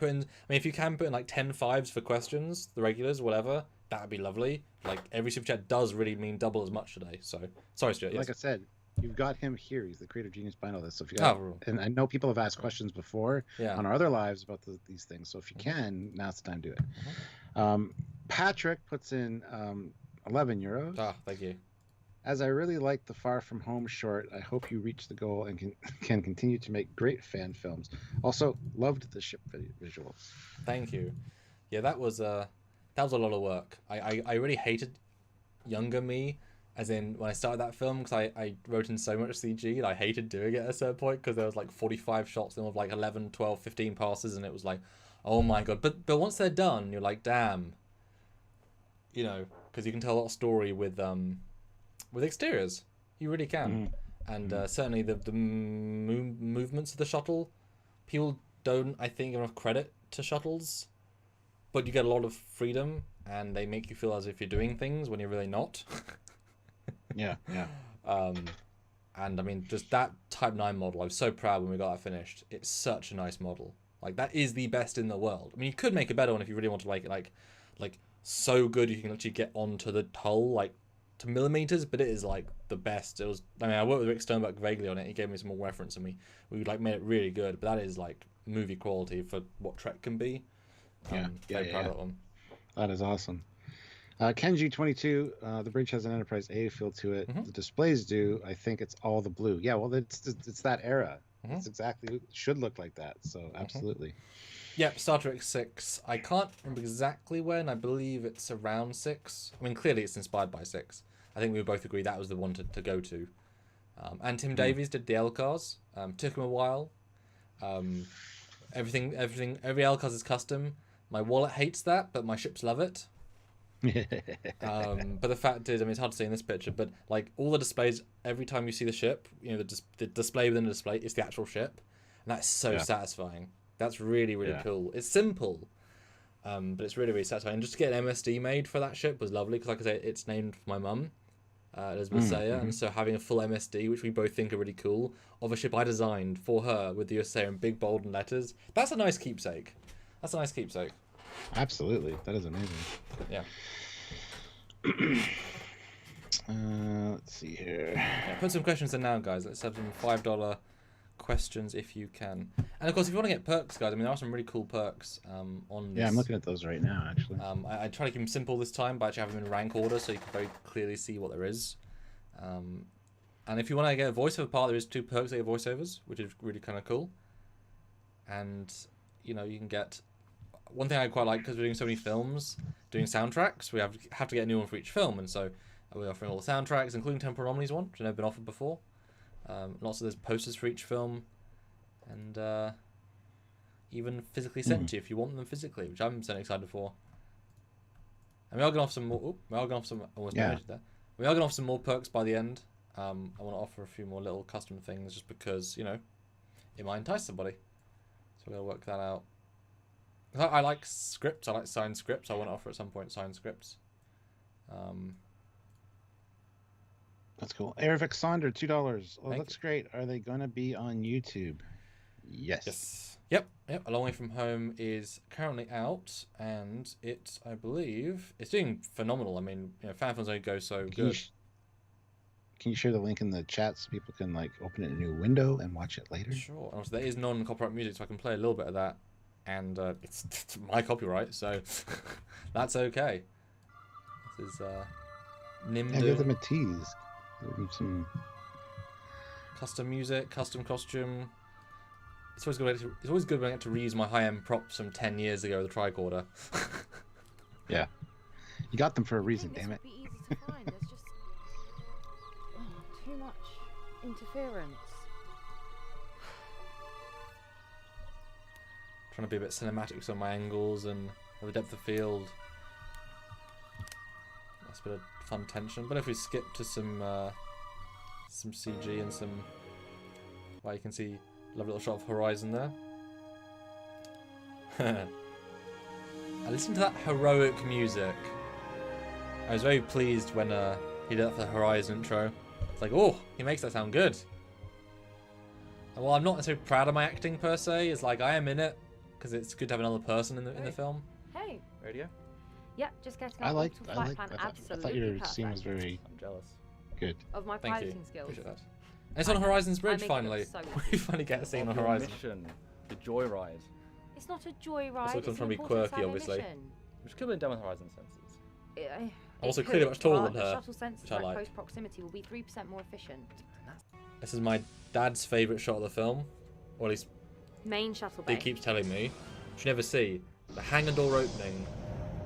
Speaker 1: if you can put in 10 5s for questions, the regulars, whatever, that would be lovely. Every super chat does really mean double as much today. So sorry, Stuart.
Speaker 2: Like I said, you've got him here. He's the creative genius behind all this. So if you got, and I know people have asked questions before on our other lives about these things. So if you can, now's the time to do it. Patrick puts in €11.
Speaker 1: Ah, thank you.
Speaker 2: As I really like the Far From Home short, I hope you reach the goal and can continue to make great fan films. Also, loved the ship visuals.
Speaker 1: Thank you. Yeah, that was a lot of work. I really hated younger me, as in when I started that film, because I wrote in so much CG, and I hated doing it at a certain point, because there was 45 shots and 11, 12, 15 passes, and it was oh my god. But once they're done, you're damn. you know, because you can tell a lot of story with exteriors. You really can. And certainly the movements of the shuttle, people don't, I think, give enough credit to shuttles, but you get a lot of freedom, and they make you feel as if you're doing things when you're really not.
Speaker 2: Yeah.
Speaker 1: And I mean, just that Type 9 model, I was so proud when we got that finished. It's such a nice model. Like, that is the best in the world. I mean, you could make a better one if you really want to make it like so good you can actually get onto the hull, like, to millimeters, but it is like the best. It was, I mean, I worked with Rick Sternberg vaguely on it. He gave me some more reference, and we like made it really good. But that is like movie quality for what Trek can be. Very proud of that one.
Speaker 2: That is awesome. Kenji22, the bridge has an Enterprise A feel to it. The displays do. I think it's all the blue. Yeah, well, it's that era. It's exactly, it should look like that. So absolutely.
Speaker 1: Yep, Star Trek 6. I can't remember exactly when. I believe it's around 6. I mean, clearly it's inspired by 6. I think we both agree that was the one to go to. And Tim Davies did the LCARs. Took him a while. Every LCARs is custom. My wallet hates that, but my ships love it. But the fact is, I mean, it's hard to see in this picture, but like all the displays, every time you see the ship, you know, the display within the display is the actual ship, and that's so satisfying. That's really cool. It's simple, but it's really, really satisfying. And just to get an MSD made for that ship was lovely, because like I say, it's named for my mum, Elizabeth Sayer, and so having a full MSD, which we both think are really cool, of a ship I designed for her with the USA in big bold and letters, that's a nice keepsake.
Speaker 2: Absolutely, that is amazing.
Speaker 1: Yeah.
Speaker 2: Let's see here.
Speaker 1: Yeah, put some questions in now, guys. Let's have some $5 questions if you can. And of course, if you want to get perks, guys, I mean, there are some really cool perks on this.
Speaker 2: Yeah, I'm looking at those right now, actually.
Speaker 1: I try to keep them simple this time, but actually have them in rank order so you can very clearly see what there is. And if you want to get a voiceover part, there is 2 perks that get voiceovers, which is really kind of cool. And, you know, you can get... One thing I quite like, because we're doing so many films, doing soundtracks, we have to get a new one for each film, and so we're offering all the soundtracks, including Temporal Anomalies one, which has never been offered before. And also there's posters for each film, and even physically sent to you if you want them physically, which I'm so excited for. And we are going to offer some more. We are going to offer some more perks by the end. I want to offer a few more little custom things, just because, you know, it might entice somebody. So we're going to work that out. I like scripts. I like signed scripts. I want to offer at some point signed scripts.
Speaker 2: That's cool. Eric Sonder, $2. Oh, looks great. Are they going to be on YouTube? Yes.
Speaker 1: Yep. A Long Way From Home is currently out, and it, I believe, it's doing phenomenal. I mean, you know, fan films only go so good.
Speaker 2: Can you share the link in the chat so people can like open it in a new window and watch it later?
Speaker 1: Sure. And also, there is non-copyright music, so I can play a little bit of that. And it's my copyright, so that's okay. This is Nimdu.
Speaker 2: And give them a tease. Give them some
Speaker 1: custom music, custom costume. It's always good when I get to reuse my high-end props from 10 years ago with the tricorder.
Speaker 2: Yeah, you got them for a reason, damn it.
Speaker 7: This would be easy to find. There's just too much interference.
Speaker 1: Trying to be a bit cinematic with some of my angles and the depth of field. That's a bit of fun tension. But if we skip to some CG and some... Well, you can see a lovely little shot of horizon there. I listened to that heroic music. I was very pleased when he did that for the Horizon intro. It's like, oh, he makes that sound good. And while I'm not necessarily proud of my acting per se, it's like I am in it. Because it's good to have another person in the film.
Speaker 7: Hey.
Speaker 1: Radio?
Speaker 7: Yep, just getting
Speaker 2: I thought your scene was very
Speaker 1: I'm jealous.
Speaker 2: Good.
Speaker 7: Of my
Speaker 1: Thank
Speaker 7: piloting
Speaker 1: you.
Speaker 7: skills.
Speaker 1: Appreciate that. And it's on Horizon's Bridge finally.
Speaker 7: So
Speaker 1: We finally get a scene on Horizon.
Speaker 9: Mission, the joyride.
Speaker 7: It's not a joyride.
Speaker 1: Also, I'm trying to be quirky, obviously.
Speaker 9: Which could have been done with Horizon sensors.
Speaker 1: Also clearly much taller than her,
Speaker 7: Shuttle sensors
Speaker 1: which I like.
Speaker 7: close proximity will be 3% more efficient.
Speaker 1: This is my dad's favourite shot of the film, or at least
Speaker 7: Main shuttle bay.
Speaker 1: he keeps telling me. Which you never see. The hangar door opening,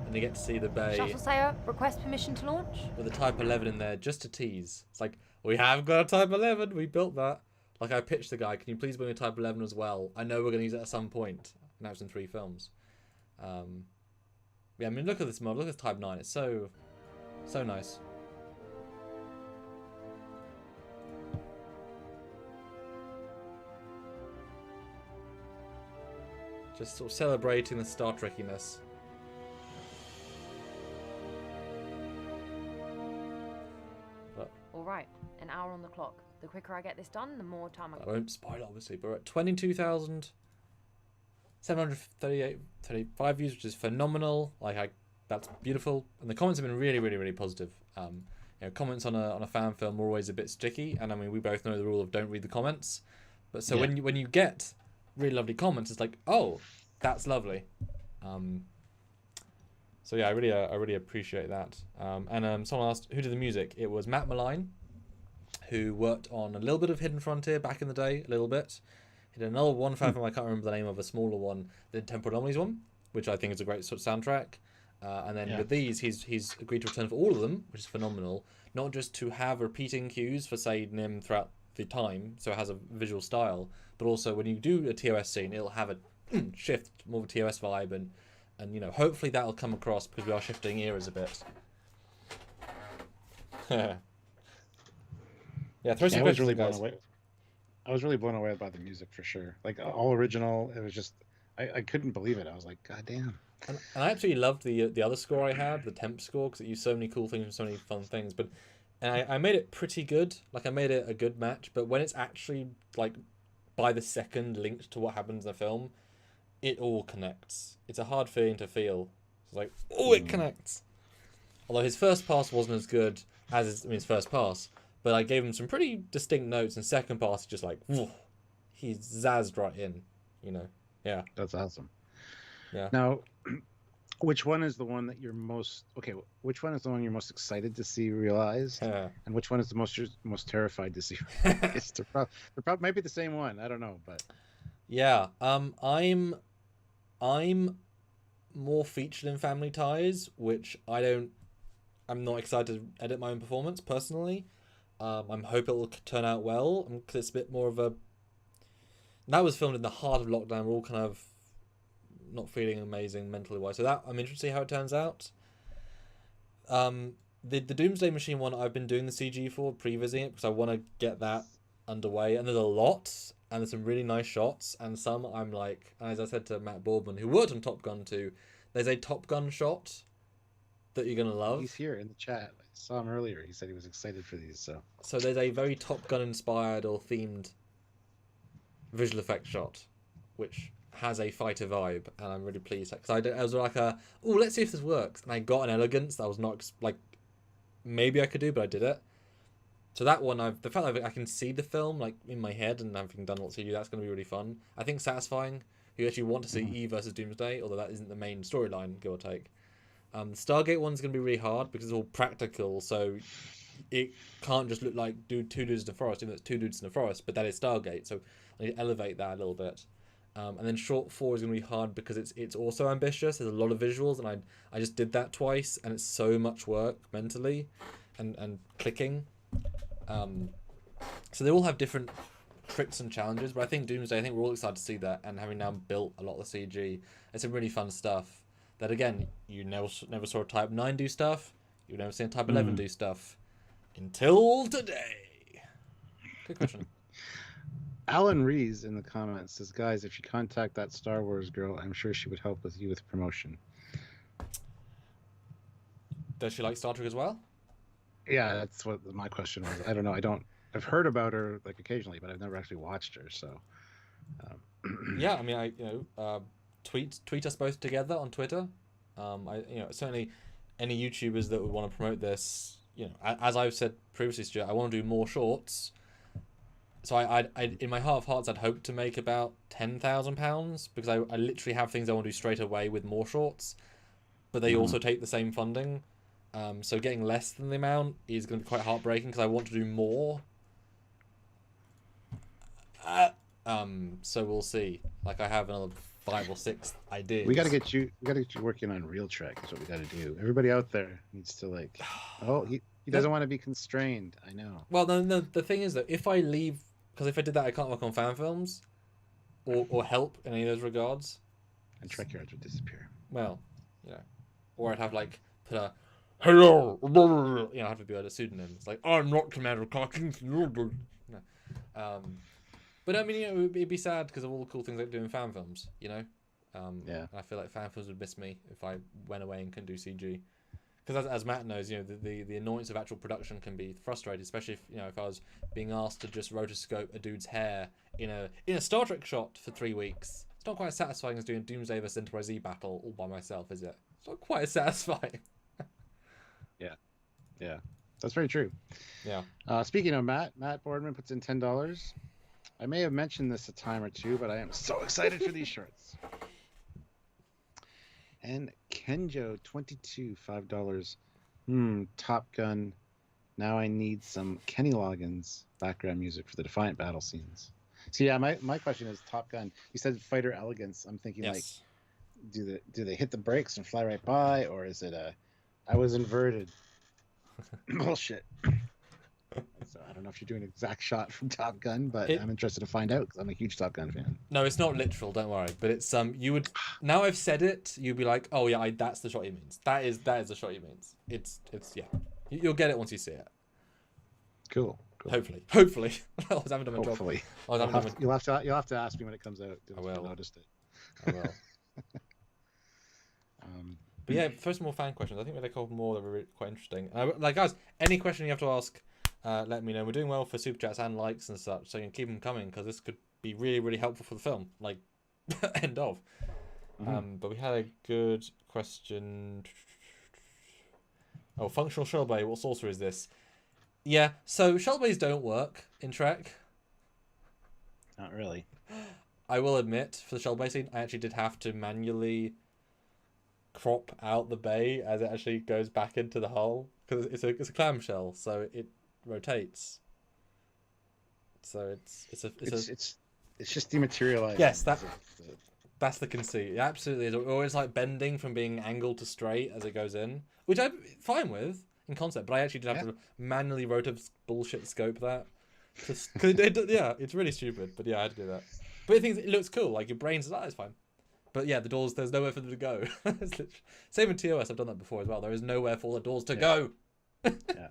Speaker 1: and you get to see the bay.
Speaker 7: Shuttle Sayer, request permission to launch.
Speaker 1: With a Type 11 in there, just to tease. It's like, we have got a Type 11, we built that. Like, I pitched the guy, can you please bring a Type 11 as well? I know we're going to use it at some point. Now it's in 3 films. Yeah, I mean, look at this mod. Look at Type 9. It's so nice. Just sort of celebrating the Star Trekkiness.
Speaker 10: All right, an hour on the clock. The quicker I get this done, the more time I
Speaker 1: won't spoil, obviously, but we're at 22,735 views, which is phenomenal. That's beautiful, and the comments have been really, really, really positive. Comments on a fan film are always a bit sticky, and I mean, we both know the rule of don't read the comments. But so when you get really lovely comments, it's like, oh, that's lovely. So yeah, I really appreciate that. And someone asked who did the music. It was Matt Malign, who worked on a little bit of Hidden Frontier back in the day, a little bit. He did another one fan film I can't remember the name of, a smaller one, the Temporal Anomalies one, which I think is a great sort of soundtrack. And then with these, he's agreed to return for all of them, which is phenomenal. Not just to have repeating cues for say Nim throughout the time, so it has a visual style, but also when you do a TOS scene, it'll have a shift, more of a TOS vibe, and hopefully that'll come across because we are shifting eras a bit. Throw some questions, guys.
Speaker 2: I was really blown away by the music for sure. Like all original. It was just I couldn't believe it. I was like, God damn.
Speaker 1: And I absolutely loved the other score I had, the temp score, because it used so many cool things and so many fun things. But I made it pretty good. Like I made it a good match. But when it's actually like by the second linked to what happens in the film, it all connects. It's a hard feeling to feel. It's like, oh, it connects. Although his first pass wasn't as good as his first pass, but I gave him some pretty distinct notes, and second pass just like, whew, he's zazzed right in, Yeah.
Speaker 2: That's awesome.
Speaker 1: Yeah.
Speaker 2: Now, which one is the one that you're most excited to see realized, and which one is the most terrified to see realized? They're probably might be the same one. I don't know, but
Speaker 1: yeah, I'm more featured in Family Ties, which I'm not excited to edit my own performance personally. I'm hoping it will turn out well, because it's a bit more of a. That was filmed in the heart of lockdown. We're all kind of not feeling amazing mentally wise, so that I'm interested to see how it turns out. The Doomsday Machine one, I've been doing the CG for, pre-visiting it, because I want to get that underway, and there's a lot, and there's some really nice shots, and some I'm like, as I said to Matt Boardman, who worked on Top Gun 2, there's a Top Gun shot that you're gonna love.
Speaker 2: He's here in the chat. I saw him earlier. He said he was excited for these. So
Speaker 1: there's a very Top Gun inspired or themed visual effect shot, which has a fighter vibe, and I'm really pleased because I was like, let's see if this works, and I got an elegance that I was not like, maybe I could do, but I did it. So that one, the fact that I can see the film like in my head and having done lots of CG, that's going to be really fun. I think satisfying. You actually want to see Eve versus Doomsday, although that isn't the main storyline, give or take. The Stargate one's going to be really hard because it's all practical, so it can't just look like two dudes in a forest, even though it's two dudes in a forest, but that is Stargate, so I need to elevate that a little bit. And then Short 4 is going to be hard because it's also ambitious. There's a lot of visuals, and I just did that twice, and it's so much work mentally and clicking. So they all have different tricks and challenges, but I think Doomsday, I think we're all excited to see that, and having now built a lot of the CG, it's some really fun stuff that, again, you never saw a Type 9 do stuff, you've never seen a Type 11 do stuff, until today. Good question.
Speaker 2: Alan Rees in the comments says, guys, if you contact that Star Wars girl, I'm sure she would help with you with promotion.
Speaker 1: Does she like Star Trek as well?
Speaker 2: Yeah, that's what my question was. I don't know. I've heard about her like occasionally, but I've never actually watched her. So,
Speaker 1: yeah, I mean, tweet us both together on Twitter. Certainly any YouTubers that would want to promote this, as I've said previously, Stuart, I want to do more shorts. So I in my heart of hearts, I'd hope to make about £10,000 because I literally have things I want to do straight away with more shorts, but they also take the same funding. So getting less than the amount is going to be quite heartbreaking because I want to do more. So we'll see. Like I have another 5 or 6 ideas.
Speaker 2: We got to get you working on Real Trek. Is what we got to do. Everybody out there needs to like. Oh, he doesn't want to be constrained. I know.
Speaker 1: Well, no. The thing is that if I leave, because if I did that, I can't work on fan films, or help in any of those regards.
Speaker 2: And Trekyards would disappear.
Speaker 1: Well, or I'd have like put a hello, you know, I have to be a pseudonym. It's like I'm not Commander Clarkins. No. But I mean, you know, it'd be sad because of all the cool things I do in fan films, you know. I feel like fan films would miss me if I went away and couldn't do CG. Because as Matt knows, you know, the annoyance of actual production can be frustrating, especially if, you know, if I was being asked to just rotoscope a dude's hair in a Star Trek shot for 3 weeks. It's not quite as satisfying as doing Doomsday vs Enterprise Z battle all by myself, is it? It's not quite as satisfying.
Speaker 2: Yeah, that's very true.
Speaker 1: Yeah.
Speaker 2: Speaking of Matt Boardman puts in $10. I may have mentioned this a time or two, but I am so excited for these shorts. And Kenjo 22, $5. Top Gun. Now I need some Kenny Loggins background music for the Defiant battle scenes. So yeah, my question is Top Gun. You said fighter elegance. I'm thinking like, do they hit the brakes and fly right by, or is it I was inverted? Bullshit. So I don't know if you're doing an exact shot from Top Gun, but I'm interested to find out because I'm a huge Top Gun fan.
Speaker 1: No, it's not literal. Don't worry. But it's you would now I've said it. You'd be like, oh yeah, that's the shot he means. That is the shot he means. It's yeah. You'll get it once you see it.
Speaker 2: Cool.
Speaker 1: Hopefully. I was having done my job.
Speaker 2: Hopefully. You'll have to ask me when it comes out.
Speaker 1: I will.
Speaker 2: I noticed it.
Speaker 1: I will. But yeah, first more fan questions. I think we had a couple more that were quite interesting. Like guys, any question you have to ask, let me know. We're doing well for super chats and likes and such, so you can keep them coming because this could be really, really helpful for the film. Like, end of. But we had a good question. Oh, functional shuttle bay. What sorcerer is this? Yeah, so shuttle bays don't work in Trek.
Speaker 2: Not really.
Speaker 1: I will admit, for the shuttle bay scene, I actually did have to manually crop out the bay as it actually goes back into the hull because it's a clamshell, so it rotates. So it's
Speaker 2: just dematerialized.
Speaker 1: Yes, that's the conceit. It absolutely is. Or it's like bending from being angled to straight as it goes in, which I'm fine with in concept, but I actually did have to manually rotate bullshit scope that. Cause it's really stupid, but yeah, I had to do that. But it looks cool. Like your brain says, it's fine. But yeah, the doors, there's nowhere for them to go. Same in TOS, I've done that before as well. There is nowhere for the doors to go.
Speaker 2: Yeah.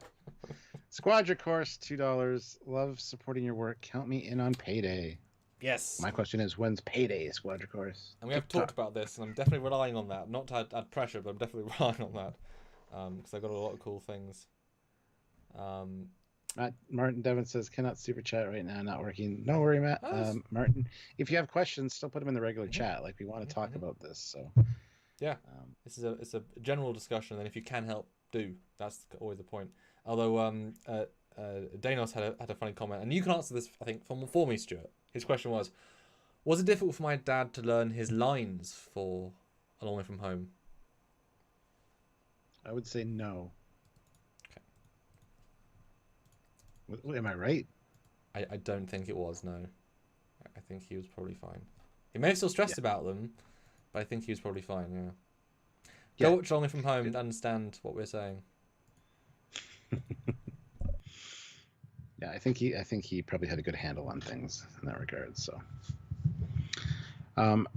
Speaker 2: Squadra Course, $2. Love supporting your work. Count me in on payday.
Speaker 1: Yes.
Speaker 2: My question is, when's payday, Squadra Course?
Speaker 1: And we have talked about this, and I'm definitely relying on that. Not to add pressure, but I'm definitely relying on that. Because I've got a lot of cool things.
Speaker 2: Martin Devon says, cannot super chat right now, not working. No worry, Matt. Martin, if you have questions, still put them in the regular chat. Like, we want to talk about this. So,
Speaker 1: yeah, it's a general discussion, and if you can help, do. That's always the point. Although Danos had a funny comment, and you can answer this, I think, for me, Stuart. His question was it difficult for my dad to learn his lines for A Long Way From Home?
Speaker 2: I would say no. Am I right?
Speaker 1: I don't think it was, no. I think he was probably fine. He may have still stressed about them, but I think he was probably fine, yeah. Go watch Long Way From Home and understand what we're saying.
Speaker 2: Yeah, I think he probably had a good handle on things in that regard. So,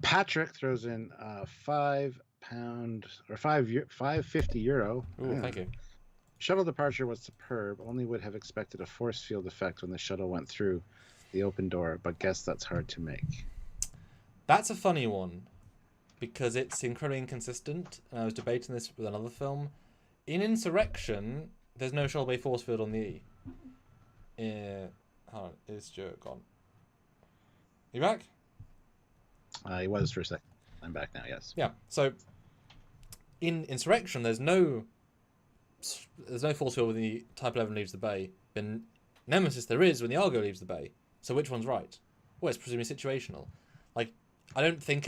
Speaker 2: Patrick throws in €5 or €5.50.
Speaker 1: Ooh, thank you.
Speaker 2: Shuttle departure was superb. Only would have expected a force field effect when the shuttle went through the open door, but guess that's hard to make.
Speaker 1: That's a funny one because it's incredibly inconsistent. And I was debating this with another film. In Insurrection, there's no shuttle bay force field on the E. Hold on, is Stuart gone? You back?
Speaker 2: He was for a second. I'm back now, yes.
Speaker 1: Yeah, so in Insurrection, there's no force field when the Type 11 leaves the bay. In Nemesis, there is when the Argo leaves the bay. So which one's right? Well, it's presumably situational. Like, I don't think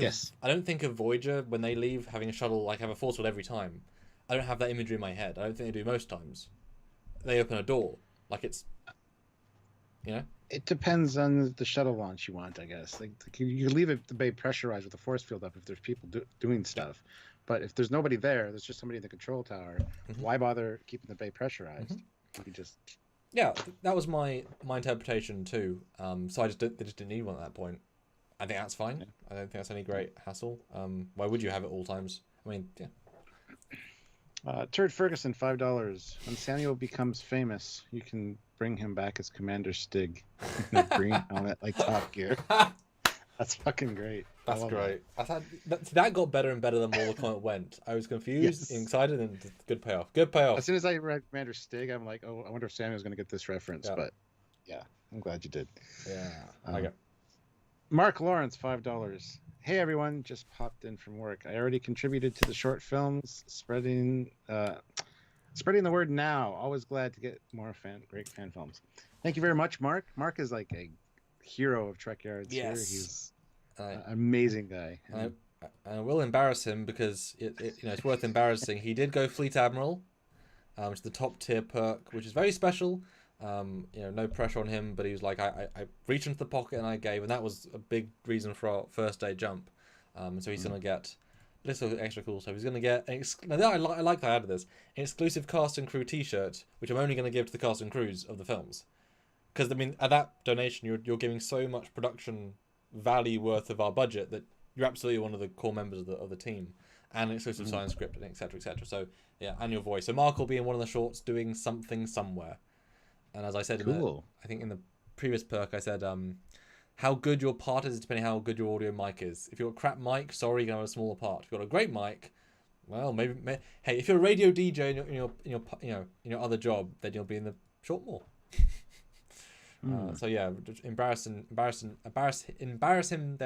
Speaker 1: of Voyager when they leave having a shuttle have a force field every time. I don't have that imagery in my head. I don't think they do most times. They open a door, like it's, you know.
Speaker 2: It depends on the shuttle launch you want, I guess. Like you leave the bay pressurized with the force field up if there's people doing stuff. But if there's nobody there, there's just somebody in the control tower. Why bother keeping the bay pressurized? You could just...
Speaker 1: Yeah, that was my interpretation too. So they just didn't need one at that point. I think that's fine. I don't think that's any great hassle. Why would you have it all times? I mean, yeah.
Speaker 2: Turd Ferguson, $5. When Samuel becomes famous, you can bring him back as Commander Stig in a green helmet like Top Gear. That's fucking great.
Speaker 1: That's great. That got better and better the more the comment went. I was confused and excited, and good payoff. Good payoff.
Speaker 2: As soon as I read Commander Stig, I'm like, oh, I wonder if Samuel's going to get this reference. Yeah. But yeah, I'm glad you did.
Speaker 1: Yeah. Okay.
Speaker 2: Mark Lawrence, $5. Hey everyone, just popped in from work. I already contributed to the short films, spreading the word now. Always glad to get more great fan films. Thank you very much, Mark. Mark is like a hero of Trekyards.
Speaker 1: Yes.
Speaker 2: Here. He's an amazing guy.
Speaker 1: I will embarrass him because it's worth embarrassing. He did go Fleet Admiral, which is the top tier perk, which is very special. No pressure on him, but he was like, I reached into the pocket and I gave, and that was a big reason for our first day jump. So he's going to get little extra cool stuff. He's going to get I like that I added this, an exclusive cast and crew t-shirt, which I'm only going to give to the cast and crews of the films. Because, I mean, at that donation, you're giving so much production value worth of our budget that you're absolutely one of the core members of the team. And an exclusive sign script, and etc., etc. So, yeah, and your voice. So Mark will be in one of the shorts doing something somewhere. And as I said, I think in the previous perk, I said, how good your part is depending on how good your audio mic is. If you're a crap mic, sorry, you're going to have a smaller part. If you've got a great mic, well, maybe hey, if you're a radio DJ in your other job, then you'll be in the short more. So yeah, embarrass him there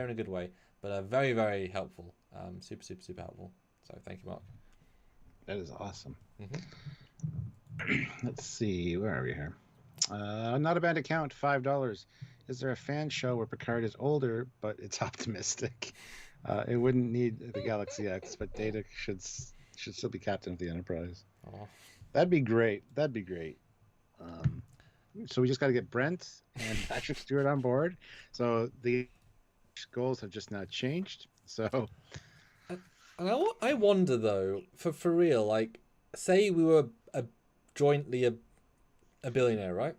Speaker 1: in a good way, but very, very helpful. Super, super, super helpful. So thank you, Mark.
Speaker 2: That is awesome. Let's see, where are we here? Not a bad account, $5. Is there a fan show where Picard is older, but it's optimistic? It wouldn't need the Galaxy X, but Data should still be captain of the Enterprise.
Speaker 1: Oh.
Speaker 2: That'd be great. So we just got to get Brent and Patrick Stewart on board. So the goals have just now changed. So,
Speaker 1: I wonder though, for real, like, say we were jointly a billionaire, right?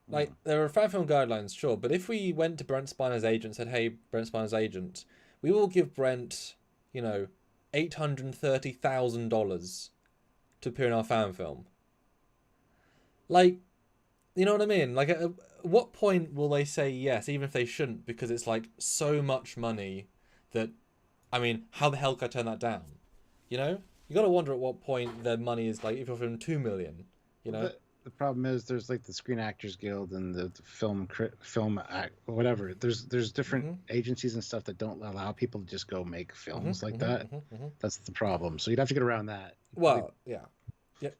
Speaker 1: Like, there are fan film guidelines, sure, but if we went to Brent Spiner's agent and said, hey, Brent Spiner's agent, we will give Brent, $830,000 to appear in our fan film. Like, you know what I mean? Like, at what point will they say yes, even if they shouldn't, because it's, like, so much money that, I mean, how the hell can I turn that down? You know? You got to wonder at what point their money is, like, if you're from $2 million,
Speaker 2: The problem is there's like the Screen Actors Guild and the film whatever. There's different agencies and stuff that don't allow people to just go make films like that. That's the problem. So you'd have to get around that.
Speaker 1: Well, yeah,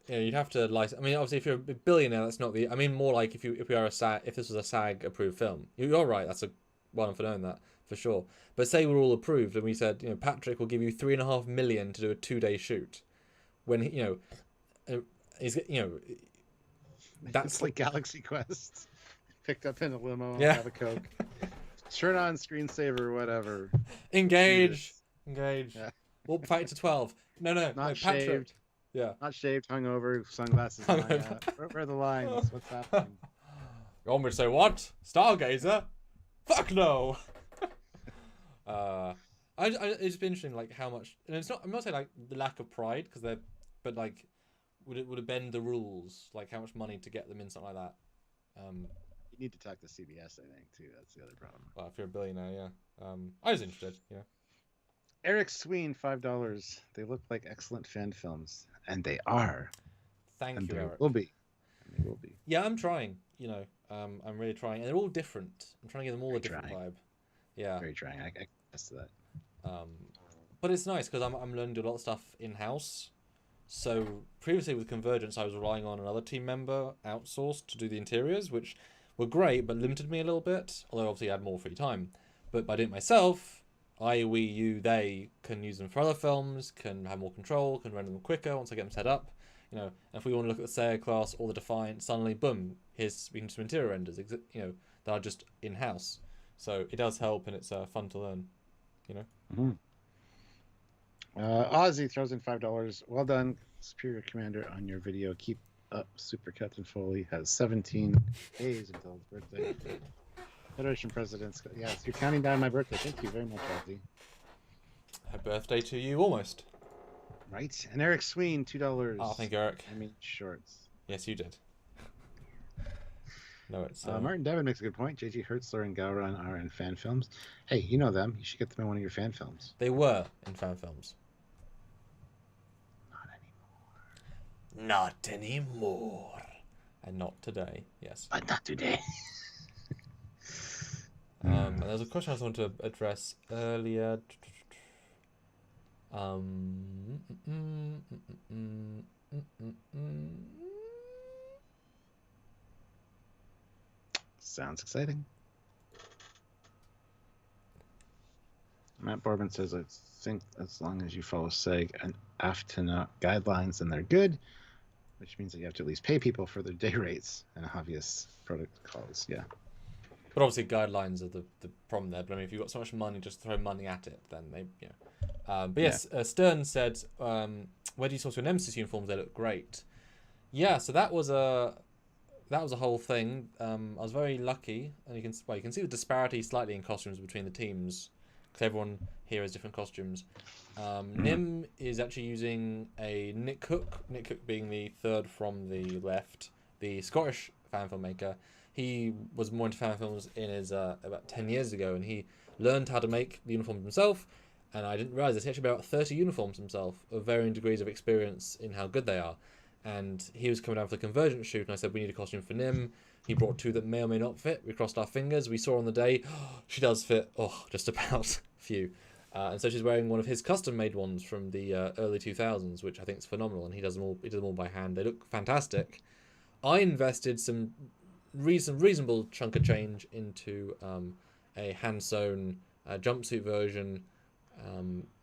Speaker 1: you'd have to license. I mean, obviously, if you're a billionaire, that's not the. I mean, more like if we are if this was a SAG approved film, you're right. That's for knowing that for sure. But say we're all approved and we said, Patrick will give you $3.5 million to do a 2-day shoot, when he's
Speaker 2: That's like Galaxy Quest. Picked up in a limo, have a Coke. Turn on screensaver, whatever.
Speaker 1: Engage. Yeah. We'll fight to 12. No,
Speaker 2: not
Speaker 1: Patrick.
Speaker 2: Shaved.
Speaker 1: Yeah.
Speaker 2: Not shaved, hungover, sunglasses on. Where are the lines? What's happening?
Speaker 1: You want me to say what? Stargazer? Fuck no. It's been interesting, like how much, and it's not. I'm not saying like the lack of pride, but like. Would it bend the rules? Like how much money to get them in, something like that?
Speaker 2: You need to talk to CBS, I think, too. That's the other problem.
Speaker 1: Well, if you're a billionaire, yeah. I was interested,
Speaker 2: Eric Sween, $5. They look like excellent fan films, and they are.
Speaker 1: Thank you, Eric.
Speaker 2: They will be.
Speaker 1: Yeah, I'm trying. I'm really trying, and they're all different. I'm trying to give them all a different vibe. Yeah.
Speaker 2: Very trying. I can attest to that.
Speaker 1: But it's nice because I'm learning to do a lot of stuff in house. So previously with Convergence, I was relying on another team member outsourced to do the interiors, which were great, but limited me a little bit, although obviously I had more free time. But by doing it myself, they can use them for other films, can have more control, can render them quicker once I get them set up. And if we want to look at the Sayer class or the Defiant, suddenly, boom, we can do some interior renders, that are just in-house. So it does help, and it's fun to learn,
Speaker 2: Ozzy throws in $5. Well done, Superior Commander, on your video. Keep up. Super Captain Foley has 17 days until his birthday. Federation Presidents. Yes, you're counting down my birthday. Thank you very much, Ozzy.
Speaker 1: Happy birthday to you, almost.
Speaker 2: Right. And Eric Sween, $2.
Speaker 1: Oh, thank you, Eric.
Speaker 2: I mean, shorts.
Speaker 1: Yes, you did. No, it's
Speaker 2: Martin Devon makes a good point. J.G. Hertzler and Gowron are in fan films. Hey, you know them. You should get them in one of your fan films.
Speaker 1: They were in fan films. Not anymore. And not today. Yes.
Speaker 2: But not today.
Speaker 1: And there's a question I was wanted to address earlier.
Speaker 2: Sounds exciting. Matt Borbin says, I think as long as you follow SEG and AFTNA guidelines, then they're good, which means that you have to at least pay people for their day rates and obvious protocols. Yeah.
Speaker 1: But obviously guidelines are the problem there. But I mean, if you've got so much money, just throw money at it, then they, you know. But yes, Stern said, where do you source your Nemesis uniforms? They look great. Yeah, so that was a whole thing. I was very lucky, and you can see the disparity slightly in costumes between the teams, because everyone here has different costumes. Nim is actually using a Nick Cook being the third from the left, the Scottish fan filmmaker. He was more into fan films in his about 10 years ago, and he learned how to make the uniforms himself. And I didn't realize this. He actually made about 30 uniforms himself, of varying degrees of experience in how good they are. And he was coming down for the convergence shoot, and I said, we need a costume for Nim. He brought two that may or may not fit. We crossed our fingers. We saw on the day, she does fit. Oh, just about. Few. And so she's wearing one of his custom-made ones from the early 2000s, which I think is phenomenal. And he does them all by hand. They look fantastic. I invested some reasonable chunk of change into a hand-sewn jumpsuit version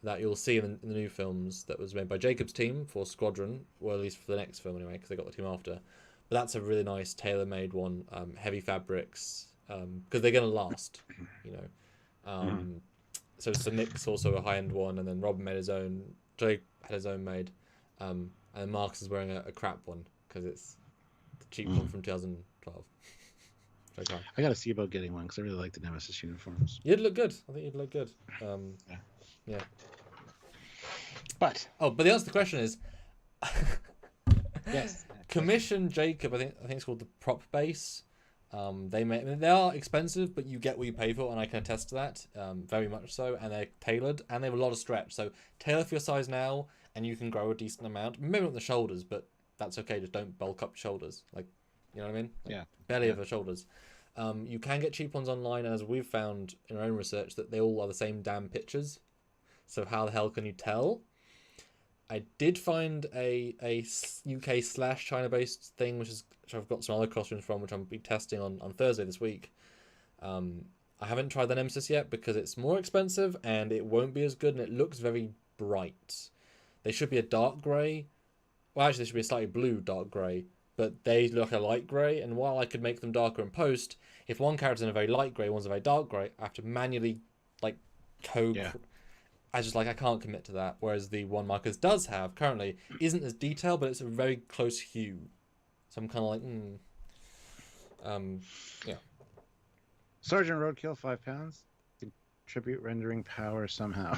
Speaker 1: that you'll see in the new films that was made by Jacob's team for Squadron, or at least for the next film anyway, because they got the team after. But that's a really nice tailor-made one, heavy fabrics, because they're going to last, you know. So Nick's also a high-end one, and then Robin made his own, Jake had his own made, and Marcus is wearing a crap one, because it's the cheap one from 2012.
Speaker 2: I got to see about getting one, because I really like the Nemesis uniforms.
Speaker 1: You'd look good. I think you'd look good. Yeah.
Speaker 2: But
Speaker 1: the answer to the question is
Speaker 2: yes.
Speaker 1: Commission Jacob. I think it's called the prop base. They are expensive, but you get what you pay for, and I can attest to that. Very much so, and they're tailored, and they have a lot of stretch. So tailor for your size now, and you can grow a decent amount. Maybe not the shoulders, but that's okay. Just don't bulk up shoulders. Like, you know what I mean?
Speaker 2: Yeah.
Speaker 1: Belly over shoulders. You can get cheap ones online, and as we've found in our own research, that they all are the same damn pictures. So how the hell can you tell? I did find a UK/China based thing, which I've got some other costumes from, which I'll be testing on Thursday this week. I haven't tried the Nemesis yet because it's more expensive and it won't be as good, and it looks very bright. They should be a dark grey. Well, actually, they should be a slightly blue dark grey, but they look a light grey. And while I could make them darker in post, if one character's in a very light grey, one's a very dark grey, I have to manually code.
Speaker 2: Yeah.
Speaker 1: I can't commit to that. Whereas the one Marcus does have currently isn't as detailed, but it's a very close hue. So I'm kind of like, yeah.
Speaker 2: Sergeant Roadkill, £5. Contribute rendering power somehow.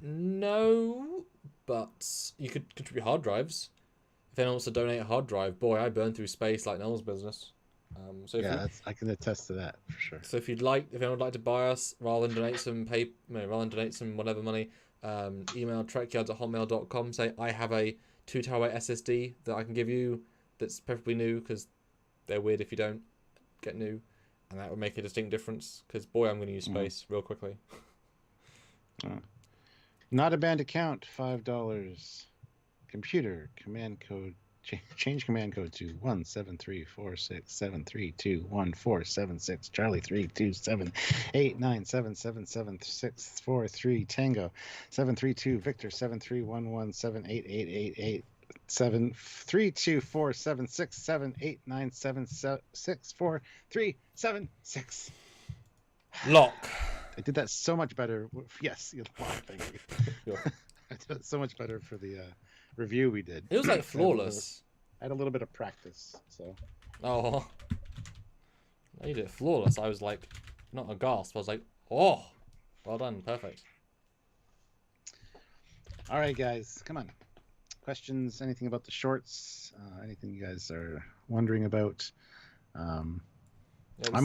Speaker 1: No, but you could contribute hard drives. If anyone wants to donate a hard drive, boy, I burn through space like no one's business.
Speaker 2: I can attest to that for sure.
Speaker 1: So if anyone would like to buy us, rather than donate some whatever money, email trekyards@hotmail.com. Say I have a 2 terabyte SSD that I can give you that's preferably new, because they're weird if you don't get new, and that would make a distinct difference. Because boy, I'm going to use space real quickly.
Speaker 2: Not a banned account, $5. Computer command code. Change command code to 1734673214676 Charlie 32789777643 Tango 732 Victor 7311788888 732476789764376.
Speaker 1: Lock.
Speaker 2: I did that so much better. Yes, thank you. I did it so much better for the review we did.
Speaker 1: It was like flawless.
Speaker 2: I had a little bit of practice, so.
Speaker 1: Oh, you did it flawless. I was like, not a gasp. I was like, oh, well done, perfect.
Speaker 2: All right, guys, come on. Questions? Anything about the shorts? Anything you guys are wondering about? I'm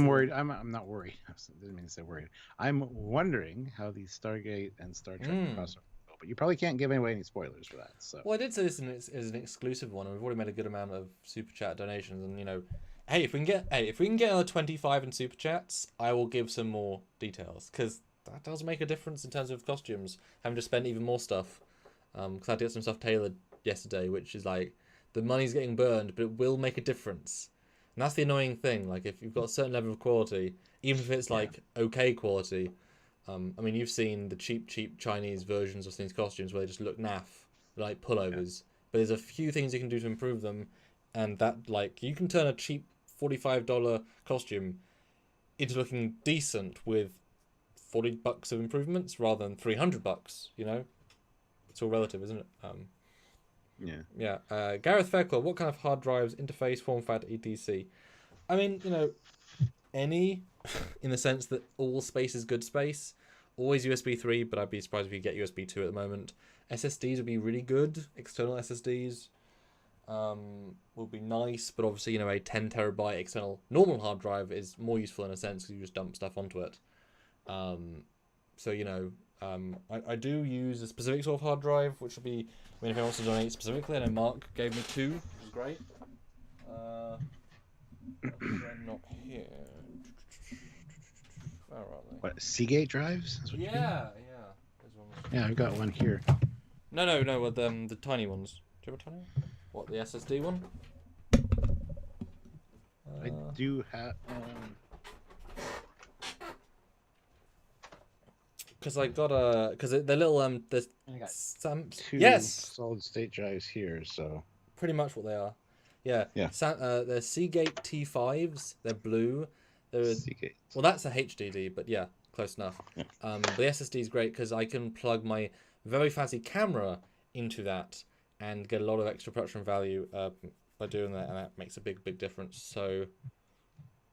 Speaker 2: worried. I'm not worried. I didn't mean to say worried. I'm wondering how the Stargate and Star Trek crossover go, but you probably can't give away any spoilers for that. So.
Speaker 1: Well, I did say this is an exclusive one, and we've already made a good amount of super chat donations, and hey, if we can get another 25 in super chats, I will give some more details, because that does make a difference in terms of costumes. Having to spend even more stuff, because I did some stuff tailored yesterday, which is like the money's getting burned, but it will make a difference. And that's the annoying thing. Like, if you've got a certain level of quality, even if it's like okay quality, I mean, you've seen the cheap Chinese versions of these costumes where they just look naff, like pullovers. But there's a few things you can do to improve them, and that, like, you can turn a cheap $45 costume into looking decent with $40 of improvements rather than $300. You know, it's all relative, isn't it? Gareth Fairclough, what kind of hard drives, interface, form factor, etc? I mean, any, in the sense that all space is good space. Always USB 3, but I'd be surprised if you get USB 2 at the moment. SSDs would be really good. External SSDs would be nice, but obviously, a 10 terabyte external normal hard drive is more useful in a sense because you just dump stuff onto it. I do use a specific sort of hard drive, which will be, if anyone wants to donate specifically, I know Mark gave me 2, which is great. They're not here. Where are they?
Speaker 2: What, Seagate drives? That's what
Speaker 1: yeah.
Speaker 2: Yeah, I've got one here.
Speaker 1: No, the tiny ones. Do you have a tiny one? What, the SSD one?
Speaker 2: I do have...
Speaker 1: Because I got a... Because they're little... There's some...
Speaker 2: 2 solid-state drives here, so...
Speaker 1: Pretty much what they are. Yeah. They're Seagate T5s. They're blue.
Speaker 2: Seagate.
Speaker 1: Well, that's a HDD, but yeah, close enough. The SSD is great because I can plug my very fancy camera into that and get a lot of extra production value by doing that, and that makes a big difference. So,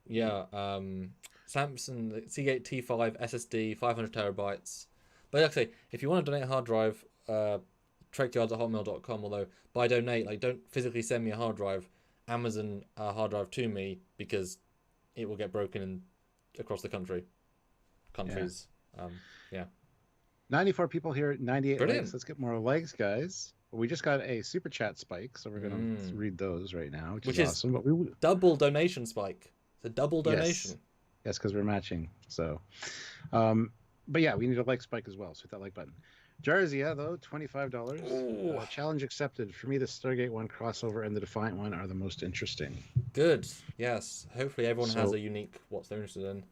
Speaker 1: yeah, Samsung Seagate T5 SSD, 500 terabytes. But like I say, if you want to donate a hard drive, trekyards@hotmail.com. Although by donate, don't physically send me a hard drive, Amazon a hard drive to me, because it will get broken across the countries.
Speaker 2: 94 people here, 98
Speaker 1: Brilliant.
Speaker 2: likes. Let's get more likes, guys. We just got a super chat spike, so we're going to read those right now, which is awesome. But
Speaker 1: double donation spike. It's a double donation.
Speaker 2: Yes, because we're matching. So, but yeah, we need a like spike as well. So hit that like button. Jarzia, though, $25. Challenge accepted. For me, the Stargate one crossover and the Defiant one are the most interesting.
Speaker 1: Good. Yes. Hopefully everyone has a unique what they're interested in.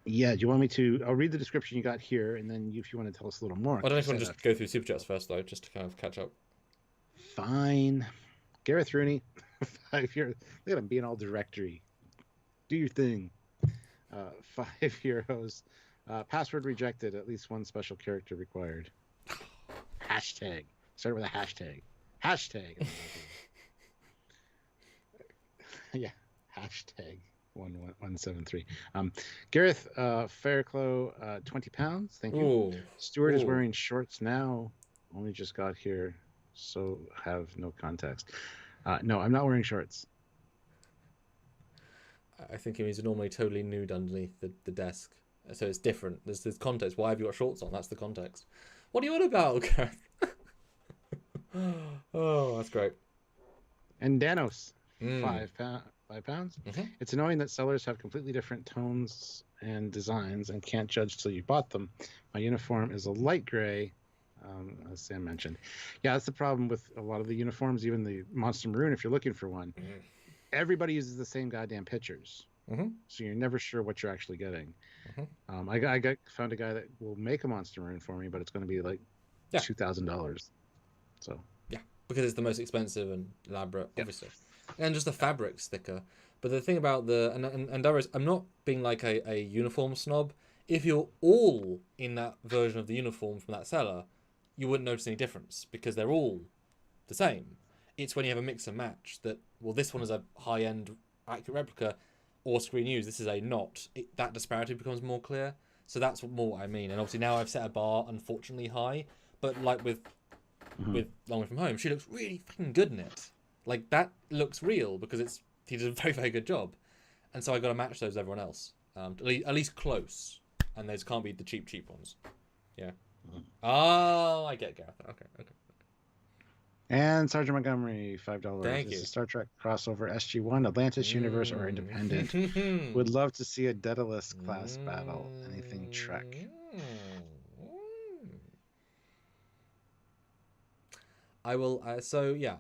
Speaker 2: Yeah. Do you want me to? I'll read the description you got here, and then if you want to tell us a little more.
Speaker 1: I don't know if you want to just go through super chats first, though, just to kind of catch up.
Speaker 2: Fine. Gareth Rooney, 5 years. Look at him being all directory. Do your thing. 5 euros. Password rejected. At least one special character required. Hashtag. Start with a hashtag. Hashtag. Yeah. Hashtag 1173. Gareth Fairclough, £20. Thank you.
Speaker 1: Ooh.
Speaker 2: Stuart is wearing shorts now. Only just got here, so have no context. No, I'm not wearing shorts.
Speaker 1: I think he means normally totally nude underneath the desk. So it's different. There's context. Why have you got shorts on? That's the context. What are you on about, Gareth? Oh, that's great.
Speaker 2: And Danos, £5. Mm-hmm. It's annoying that sellers have completely different tones and designs and can't judge till you bought them. My uniform is a light gray, as Sam mentioned. Yeah, that's the problem with a lot of the uniforms, even the Monster Maroon, if you're looking for one. Mm-hmm. Everybody uses the same goddamn pictures. Mm-hmm. So you're never sure what you're actually getting. Mm-hmm. I found a guy that will make a Monster Maroon for me, but it's going to be like $2,000. So
Speaker 1: yeah, because it's the most expensive and elaborate, obviously, and just the fabric's thicker. But the thing about and there is, I'm not being like a uniform snob. If you're all in that version of the uniform from that seller, you wouldn't notice any difference because they're all the same. It's when you have a mix and match that, well, this one is a high-end accurate replica, or screen use, this is a not. That disparity becomes more clear. So that's more what I mean. And obviously now I've set a bar, unfortunately, high. but like with Long Way From Home, she looks really fucking good in it. Like that looks real because he did a very, very good job, and so I got to match those with everyone else, at least close, and those can't be the cheap ones. Yeah. Oh, I get Gareth. Okay.
Speaker 2: And Sergeant Montgomery, $5.
Speaker 1: Thank you.
Speaker 2: It's a Star Trek crossover, SG-1, Atlantis Universe, or Independent. Would love to see a Daedalus class battle. Anything Trek.
Speaker 1: I will. So yeah.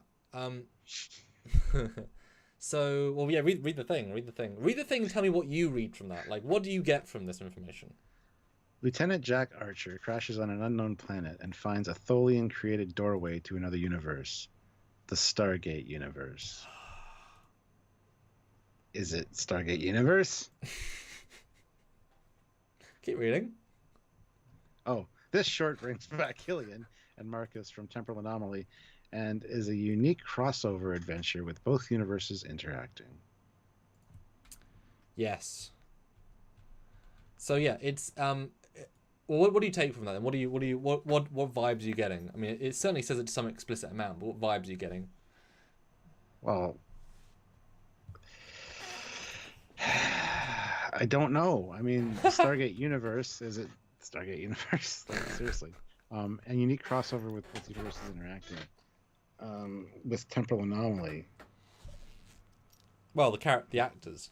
Speaker 1: So well, yeah. Read the thing. Read the thing. And tell me what you read from that. Like, what do you get from this information?
Speaker 2: Lieutenant Jack Archer crashes on an unknown planet and finds a Tholian-created doorway to another universe, the Stargate universe. Is it Stargate universe?
Speaker 1: Keep reading.
Speaker 2: Oh, this short brings back Killian and Marcus from Temporal Anomaly and is a unique crossover adventure with both universes interacting.
Speaker 1: Yes. So yeah, it's well, what do you take from that? And what vibes are you getting? I mean, it certainly says it to some explicit amount, but what vibes are you getting?
Speaker 2: Well, I don't know. I mean, Stargate Universe, is it Stargate Universe? Like, seriously. And unique crossover with both universes interacting. With Temporal Anomaly.
Speaker 1: Well, the actors.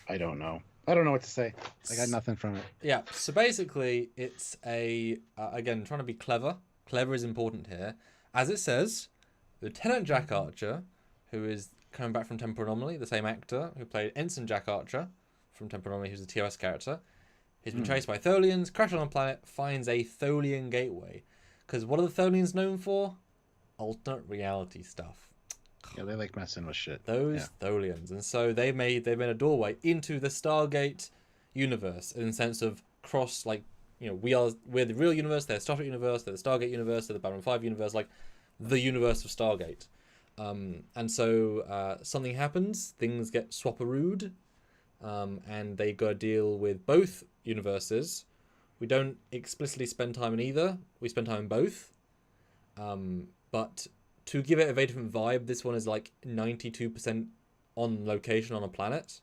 Speaker 2: I don't know. I don't know what to say. I got nothing from it.
Speaker 1: Yeah, so basically, it's again, trying to be clever. Clever is important here. As it says, Lieutenant Jack Archer, who is coming back from Temporal Anomaly, the same actor who played Ensign Jack Archer from Temporal Anomaly, who's a TOS character, he's been chased by Tholians, crashed on a planet, finds a Tholian gateway. Because what are the Tholians known for? Alternate reality stuff.
Speaker 2: Yeah, they like messing with shit.
Speaker 1: Those Tholians. And so they've made a doorway into the Stargate universe in the sense of cross, like, you know, we're the real universe, they're the Star Trek universe, they're the Stargate universe, they're the Babylon 5 universe, like the universe of Stargate. And so something happens, things get swap-a-rooed, and they got to deal with both universes. We don't explicitly spend time in either, we spend time in both. But to give it a very different vibe, this one is like 92% on location on a planet,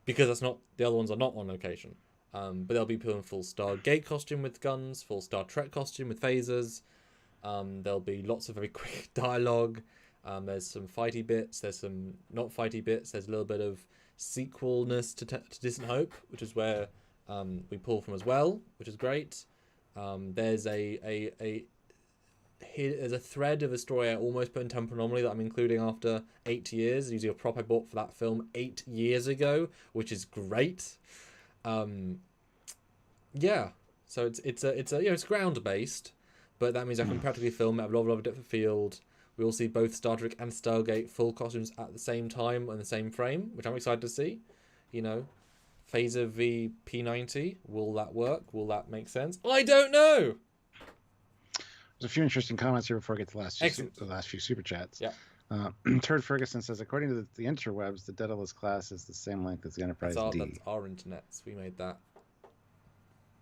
Speaker 1: because that's not, the other ones are not on location. But there'll be people in full Stargate costume with guns, full Star Trek costume with phasers. There'll be lots of very quick dialogue. There's some fighty bits, there's some not fighty bits, there's a little bit of sequelness to Distant Hope, which is where we pull from as well, which is great. There's there's a thread of a story I almost put in Temporal Anomaly that I'm including after 8 years, using a prop I bought for that film 8 years ago, which is great. Yeah, so it's ground based, but that means I can practically film at a lot of depth of field. We will see both Star Trek and Stargate full costumes at the same time in the same frame, which I'm excited to see. You know, Phaser v P90, will that work? Will that make sense? I don't know.
Speaker 2: There's a few interesting comments here before I get to the last few super chats.
Speaker 1: Yeah.
Speaker 2: Turd Ferguson says, according to the interwebs, the Daedalus class is the same length as the Enterprise D.
Speaker 1: That's our internets. We made that.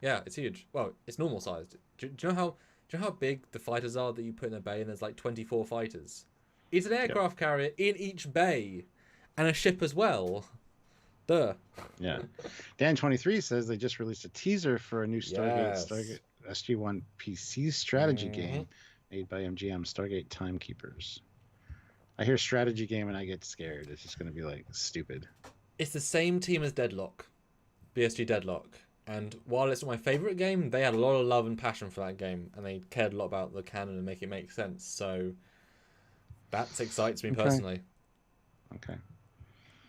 Speaker 1: Yeah, it's huge. Well, it's normal sized. Do you know how big the fighters are that you put in a bay, and there's like 24 fighters? It's an aircraft carrier in each bay, and a ship as well. Duh.
Speaker 2: Yeah. Dan23 says they just released a teaser for a new Stargate SG-1 PC strategy game made by MGM, Stargate Timekeepers. I hear strategy game and I get scared. It's just going to be like stupid.
Speaker 1: It's the same team as Deadlock, BSG Deadlock. And while it's not my favourite game, they had a lot of love and passion for that game, and they cared a lot about the canon and make it make sense. So that excites me personally.
Speaker 2: Okay.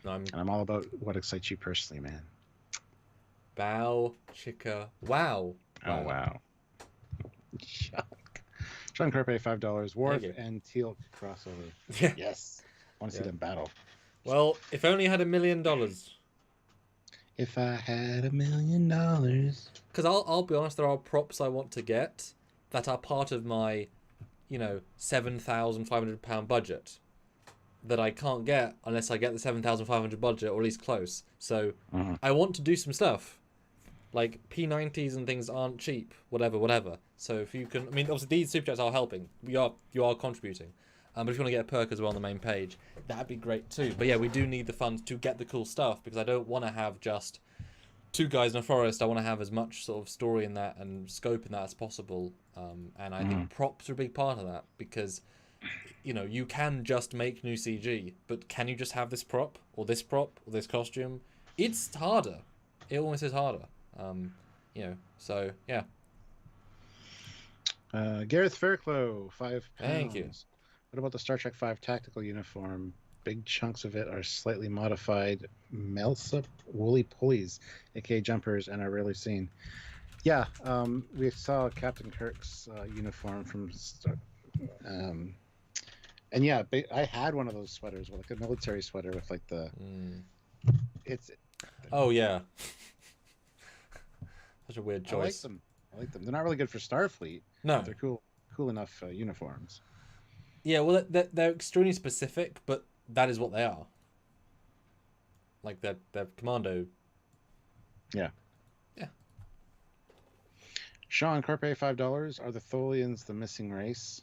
Speaker 2: And I'm all about what excites you personally, man.
Speaker 1: Bow, chicka, wow.
Speaker 2: Oh, wow. Sean Carpe, $5. Worf and Teal crossover.
Speaker 1: Yeah.
Speaker 2: Yes. I want to see them battle.
Speaker 1: Well, if only I had $1 million.
Speaker 2: If I had $1 million.
Speaker 1: Because I'll be honest, there are props I want to get that are part of my, £7,500 budget that I can't get unless I get the $7,500 budget, or at least close. So I want to do some stuff. Like P90s and things aren't cheap, whatever. So if you can, I mean, obviously these super chats are helping. You are contributing. But if you want to get a perk as well on the main page, that'd be great too. But yeah, we do need the funds to get the cool stuff, because I don't want to have just 2 guys in a forest. I want to have as much sort of story in that and scope in that as possible. And I think props are a big part of that, because you can just make new CG, but can you just have this prop or this costume? It's harder. It almost is harder. So yeah.
Speaker 2: Gareth Fairclough, £5.
Speaker 1: Thank you.
Speaker 2: What about the Star Trek V tactical uniform? Big chunks of it are slightly modified Melsup woolly pulleys, aka jumpers, and are rarely seen. Yeah, we saw Captain Kirk's uniform from and yeah, I had one of those sweaters, like a military sweater with like the it's
Speaker 1: oh yeah. Such a weird choice.
Speaker 2: I like them. They're not really good for Starfleet.
Speaker 1: No,
Speaker 2: they're cool enough uniforms.
Speaker 1: Yeah, well, they're extremely specific, but that is what they are. Like they're commando.
Speaker 2: Yeah.
Speaker 1: Yeah.
Speaker 2: Sean Corpe, $5. Are the Tholians the missing race?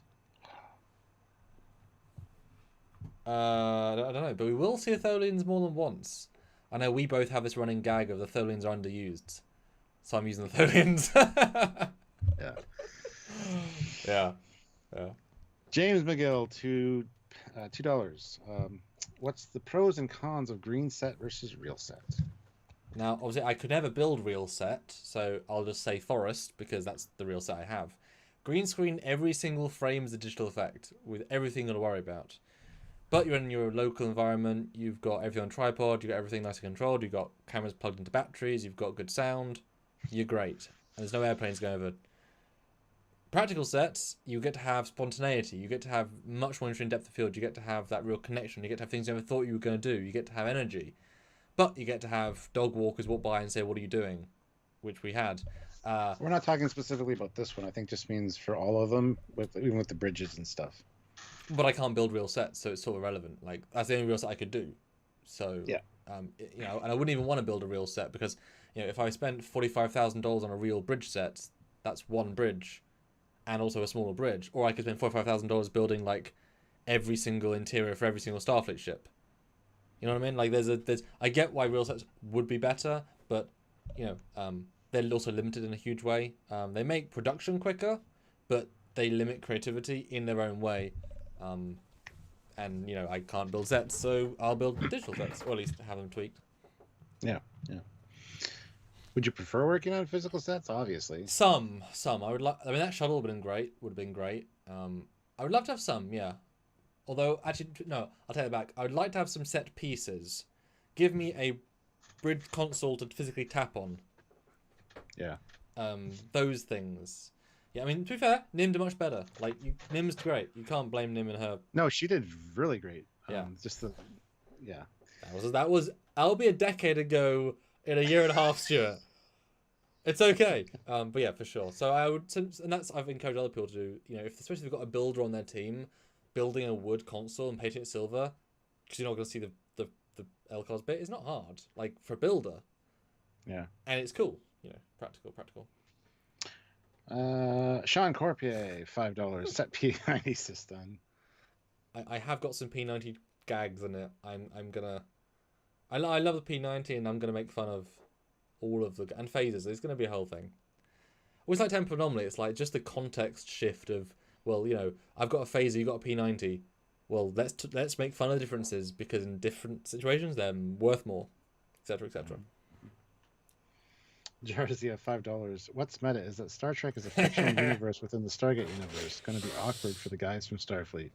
Speaker 1: I don't know, but we will see the Tholians more than once. I know we both have this running gag of the Tholians are underused, so I'm using the Tholians. Yeah.
Speaker 2: James McGill, $2. What's the pros and cons of green set versus real set?
Speaker 1: Now, obviously, I could never build real set, so I'll just say forest, because that's the real set I have. Green screen, every single frame is a digital effect, with everything you'll worry about. But you're in your local environment, you've got everything on tripod, you've got everything nicely controlled, you've got cameras plugged into batteries, you've got good sound, you're great. And there's no airplanes going over. Practical sets, you get to have spontaneity, you get to have much more interesting depth of field, you get to have that real connection, you get to have things you never thought you were going to do, you get to have energy. But you get to have dog walkers walk by and say, what are you doing? Which we had.
Speaker 2: We're not talking specifically about this one. I think just means for all of them, even with the bridges and stuff.
Speaker 1: But I can't build real sets, so it's sort of irrelevant. Like, that's the only real set I could do. So,
Speaker 2: yeah.
Speaker 1: And I wouldn't even want to build a real set, because, if I spent $45,000 on a real bridge set, that's one bridge, and also a smaller bridge. Or I could spend $45,000 building, like, every single interior for every single Starfleet ship. You know what I mean? Like, I get why real sets would be better, but, they're also limited in a huge way. They make production quicker, but they limit creativity in their own way. And I can't build sets, so I'll build digital sets, or at least have them tweaked.
Speaker 2: Yeah. Would you prefer working on physical sets? Obviously.
Speaker 1: Some. I would like. I mean, that shuttle would have been great. I would love to have some. Yeah. Although, actually, no. I'll take it back. I would like to have some set pieces. Give me a bridge console to physically tap on.
Speaker 2: Yeah.
Speaker 1: Those things. Yeah, I mean, to be fair, Nim did much better. Like, Nim's great. You can't blame Nim and her.
Speaker 2: No, she did really great.
Speaker 1: Yeah.
Speaker 2: That was
Speaker 1: I'll be a decade ago in a year and a half, Stuart. It's okay. But yeah, for sure. So I would, and that's, I've encouraged other people to do, especially if they've got a builder on their team, building a wood console and painting it silver, because you're not going to see the LCOS bit, is not hard. Like, for a builder.
Speaker 2: Yeah.
Speaker 1: And it's cool. Practical.
Speaker 2: Sean Corpier, $5. Set P90 system.
Speaker 1: I have got some P90 gags in it. I'm gonna. I love the P90, and I'm gonna make fun of all of the and phasers. It's gonna be a whole thing. It's like Temporal Anomaly. It's like just the context shift of, well, I've got a phaser, you got a P90. Well, let's make fun of the differences, because in different situations they're worth more, etc., etc.
Speaker 2: Jarzia, $5. What's meta is that Star Trek is a fictional universe within the Stargate universe. Going to be awkward for the guys from Starfleet.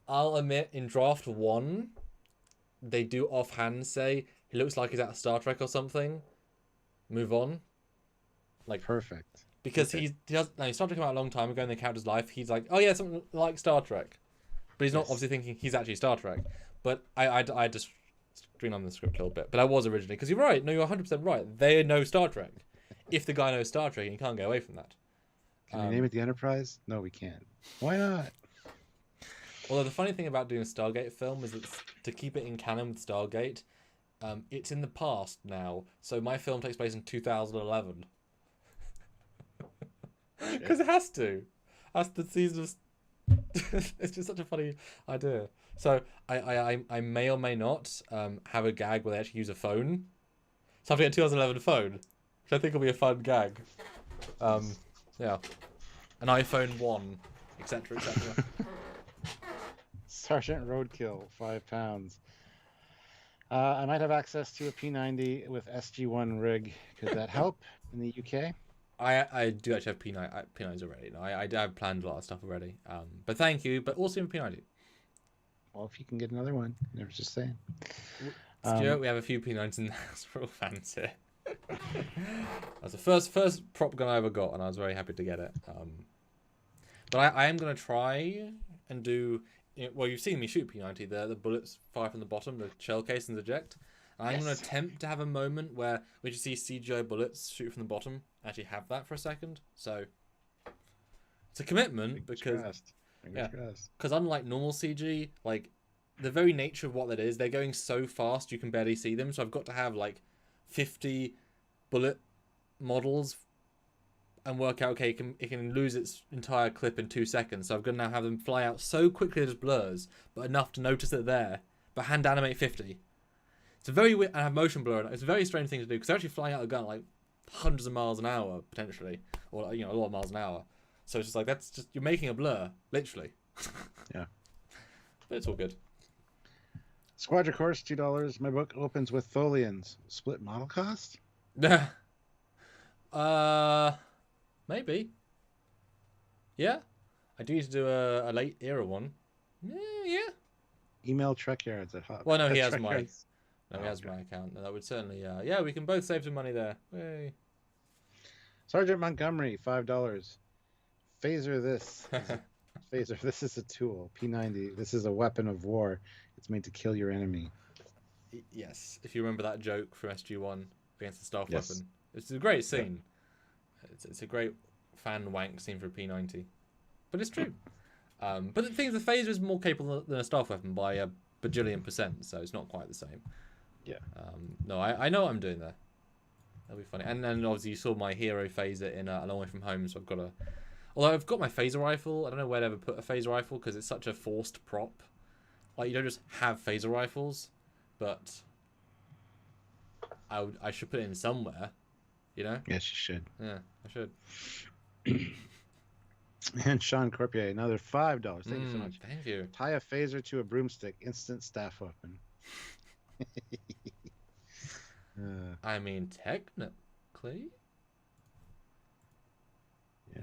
Speaker 1: I'll admit, in draft 1, they do offhand say he looks like he's out of Star Trek or something. Move on. Like,
Speaker 2: perfect.
Speaker 1: Because he does. No, Star Trek came out a long time ago in the character's life. He's like, oh yeah, something like Star Trek, but he's not obviously thinking he's actually Star Trek. But I just screen on the script a little bit, but I was originally, because you're right. No, you're 100% right. They know Star Trek. If the guy knows Star Trek, and you can't get away from that.
Speaker 2: Can we name it the Enterprise? No, we can't. Why not?
Speaker 1: Although the funny thing about doing a Stargate film is that to keep it in canon with Stargate, It's in the past now, so my film takes place in 2011. Because it has to. That's the season of... It's just such a funny idea. So I may or may not have a gag where they actually use a phone. So I have to get a 2011 phone, which I think will be a fun gag. Yeah. An iPhone 1, etc., etc.
Speaker 2: Sergeant Roadkill, £5. I might have access to a P90 with SG1 rig. Could that help in the UK?
Speaker 1: I do actually have P90s already. No, I have planned a lot of stuff already. But thank you. But also in P90.
Speaker 2: Well, if you can get another one, never just saying.
Speaker 1: Stuart, we have a few P90s in the house. We're all fans here. That's the first prop gun I ever got, and I was very happy to get it. But I am going to try and do... well, you've seen me shoot P90 there. The bullets fire from the bottom, the shell casings eject. And I'm going to attempt to have a moment where we just see CGI bullets shoot from the bottom. Actually have that for a second. So it's a commitment because unlike normal CG, like the very nature of what that is, they're going so fast you can barely see them. So I've got to have like 50 bullet models and work out, okay, it can lose its entire clip in 2 seconds. So I'm going to now have them fly out so quickly it just blurs, but enough to notice that they're there, but hand animate 50. It's a very weird, and have motion blur. It's a very strange thing to do because they're actually flying out of the gun like hundreds of miles an hour potentially, or a lot of miles an hour. So it's just like that's just you're making a blur, literally.
Speaker 2: Yeah,
Speaker 1: but it's all good.
Speaker 2: Squadra Course, $2. My book opens with Tholians. Split model cost?
Speaker 1: Maybe. Yeah, I do need to do a late era one. Yeah.
Speaker 2: Email Trekyards at Hot.
Speaker 1: Well, no, he has my. No, he has my account. That would certainly... yeah, we can both save some money there. Yay.
Speaker 2: Sergeant Montgomery, $5. Phaser this. Phaser, this is a tool. P90, this is a weapon of war. It's made to kill your enemy.
Speaker 1: Yes, if you remember that joke from SG1 against the staff weapon. It's a great scene. Yeah. It's a great fan wank scene for a P90. But it's true. But the thing is, the phaser is more capable than a staff weapon by a bajillion %, so it's not quite the same.
Speaker 2: Yeah.
Speaker 1: No, I know what I'm doing there. That'll be funny. And then obviously you saw my hero phaser in A Long Way From Home, so I've got a... Although I've got my phaser rifle, I don't know where to ever put a phaser rifle because it's such a forced prop. Like, you don't just have phaser rifles, but I should put it in somewhere, you know?
Speaker 2: Yes, you should.
Speaker 1: Yeah, I should.
Speaker 2: And Sean Corpier, another $5. Thank you so much.
Speaker 1: Thank you.
Speaker 2: Tie a phaser to a broomstick, instant staff weapon.
Speaker 1: I mean, technically.
Speaker 2: Yeah.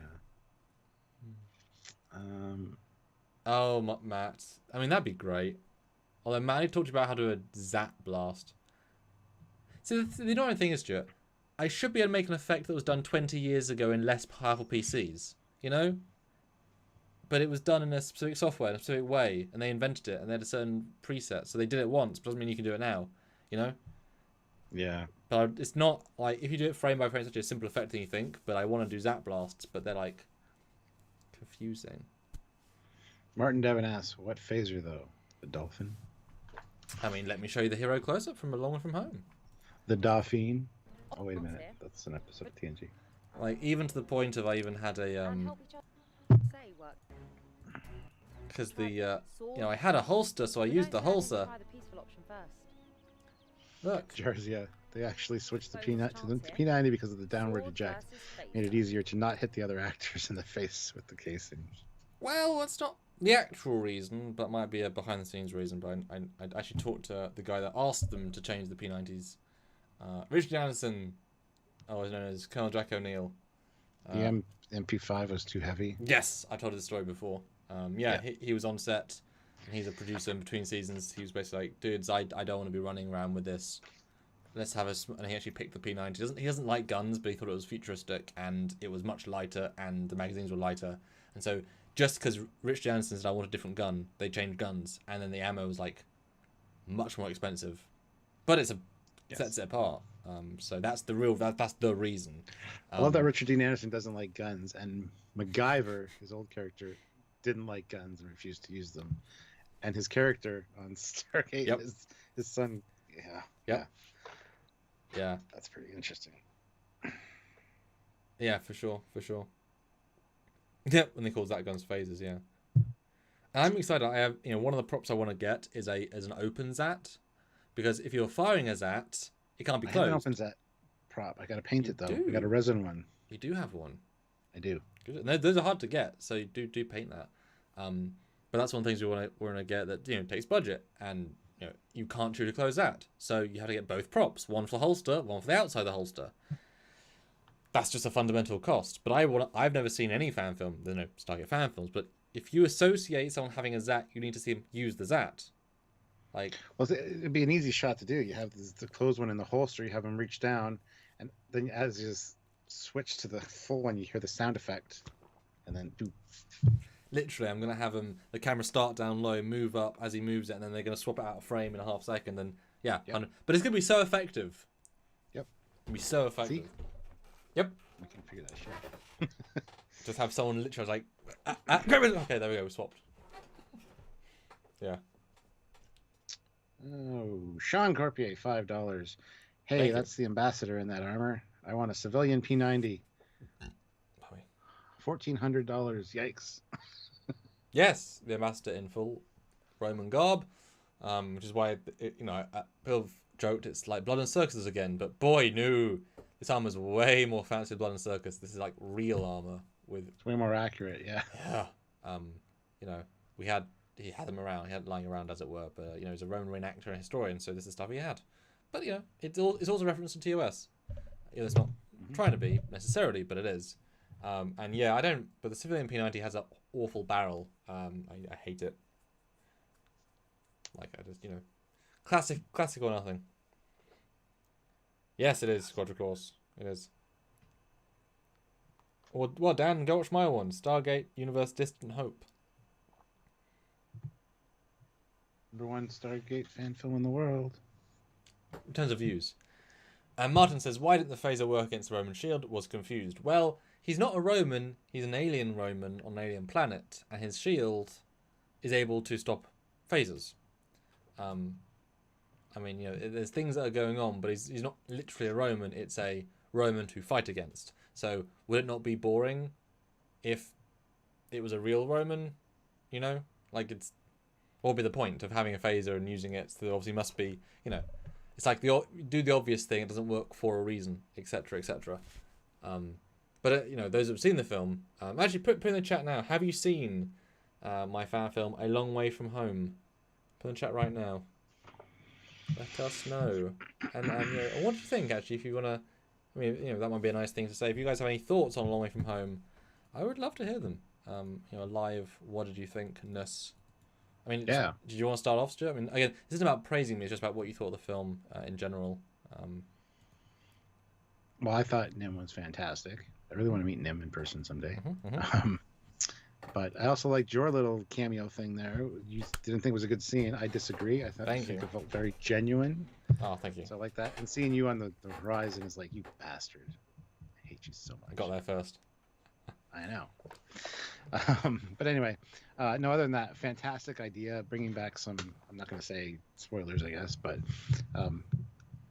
Speaker 1: Oh, Matt. I mean, that'd be great. Although Matt, I talked about how to do a zap blast. See, the annoying thing is, Stuart, I should be able to make an effect that was done 20 years ago in less powerful PCs. You know? But it was done in a specific software, in a specific way, and they invented it, and they had a certain preset. So they did it once, but doesn't mean you can do it now. You know?
Speaker 2: Yeah.
Speaker 1: But it's not like, if you do it frame by frame, it's actually a simple effect than you think, but I want to do zap blasts, but they're like confusing.
Speaker 2: Martin Devon asks, what phaser though? The Dolphin?
Speaker 1: I mean, let me show you the hero close-up from A Long Way From Home.
Speaker 2: The Dauphine? Oh, wait a minute. That's an episode of TNG.
Speaker 1: Like, even to the point of I even had a, because the, you know, I had a holster, so I used the holster. Look.
Speaker 2: Jersey, yeah. They actually switched the P90 to the P90 because of the downward eject. Made it easier to not hit the other actors in the face with the casings.
Speaker 1: Well, that's not the actual reason, but might be a behind-the-scenes reason. But I actually talked to the guy that asked them to change the P90s. Richard Anderson, otherwise known as Colonel Jack O'Neill.
Speaker 2: The MP5 was too heavy.
Speaker 1: Yes, I told you the story before. Yeah. He was on set, and he's a producer in between seasons. He was basically like, dudes, I don't want to be running around with this. Let's have a... And he actually picked the P90. He doesn't like guns, but he thought it was futuristic, and it was much lighter, and the magazines were lighter. And so, just because Richard Anderson said I want a different gun, they changed guns, and then the ammo was like much more expensive. But it sets it apart. So that's the real... That's the reason.
Speaker 2: I love that Richard Dean Anderson doesn't like guns, and MacGyver, his old character, didn't like guns and refused to use them. And his character on Stargate, his son Yeah.
Speaker 1: Yep. Yeah.
Speaker 2: That's pretty interesting.
Speaker 1: Yeah, for sure. Yep, when they call that guns phasers, yeah. And I'm excited. I have, one of the props I want to get is an open Zat, because if you're firing a Zat, it can't be closed.
Speaker 2: I have an open Zat prop. I got to paint it though.
Speaker 1: Do.
Speaker 2: I got a resin one.
Speaker 1: You do have one.
Speaker 2: I do.
Speaker 1: Good. And those are hard to get, so you do paint that. But that's one of the things we want to get that takes budget, and you can't shoot a closed Zat, so you have to get both props, one for the holster, one for the outside of the holster. That's just a fundamental cost. But I've never seen any fan film. There's no Stargate fan films, but if you associate someone having a Zat, you need to see them use the Zat. Well,
Speaker 2: it'd be an easy shot to do. You have the closed one in the holster. You have them reach down, and then as you just switch to the full one, you hear the sound effect, and then boop.
Speaker 1: Literally, I'm gonna have the camera start down low, move up as he moves it, and then they're gonna swap it out of frame in a half second. And yeah, yep. But it's gonna be so effective.
Speaker 2: Yep,
Speaker 1: it'll be so effective.
Speaker 2: See?
Speaker 1: Yep.
Speaker 2: We can figure that shit.
Speaker 1: Just have someone literally okay, there we go, we swapped. Yeah.
Speaker 2: Oh, Sean Corpier, $5. Hey, that's the ambassador in that armor. I want a civilian P90. $1,400. Yikes.
Speaker 1: Yes, the ambassador in full Roman garb, which is why people have joked it's like Blood and Circuses again. But boy, no, this armor's way more fancy than Blood and Circus. This is like real armor with.
Speaker 2: It's way more accurate. Yeah.
Speaker 1: Yeah. He had them around. He had lying around, as it were. But he's a Roman Reign actor and historian, so this is stuff he had. But it's also referenced to TOS. It's not trying to be necessarily, but it is. And yeah, but the civilian P90 has an awful barrel. I hate it. Like, I just, classic or nothing. Yes, it is, Quadricourse. It is. Or, well, Dan, go watch my one. Stargate Universe Distant Hope.
Speaker 2: #1 Stargate fan film in the world.
Speaker 1: In terms of views. And Martin says, why didn't the phaser work against the Roman shield? Was confused. Well, he's not a Roman. He's an alien Roman on an alien planet. And his shield is able to stop phasers. There's things that are going on, but he's not literally a Roman. It's a Roman to fight against. So would it not be boring if it was a real Roman? What would be the point of having a phaser and using it? So there obviously must be, it's like do the obvious thing. It doesn't work for a reason, etc., etc. But those who've seen the film, actually put in the chat now. Have you seen my fan film A Long Way From Home? Put in the chat right now. Let us know. And what do you think, actually, if you want to... that might be a nice thing to say. If you guys have any thoughts on A Long Way From Home, I would love to hear them. Live, what did you think-ness?
Speaker 2: Yeah.
Speaker 1: Did you want to start off, Stuart? Again, this isn't about praising me, it's just about what you thought of the film in general.
Speaker 2: Well, I thought Nim was fantastic. I really want to meet Nim in person someday. But I also liked your little cameo thing there. You didn't think it was a good scene. I disagree. I think it felt very genuine.
Speaker 1: Oh, thank you.
Speaker 2: So I like that. And seeing you on the horizon is like, you bastard. I hate you so much.
Speaker 1: I got there first.
Speaker 2: I know. But anyway, no, other than that, fantastic idea. Bringing back some, I'm not going to say spoilers, I guess, but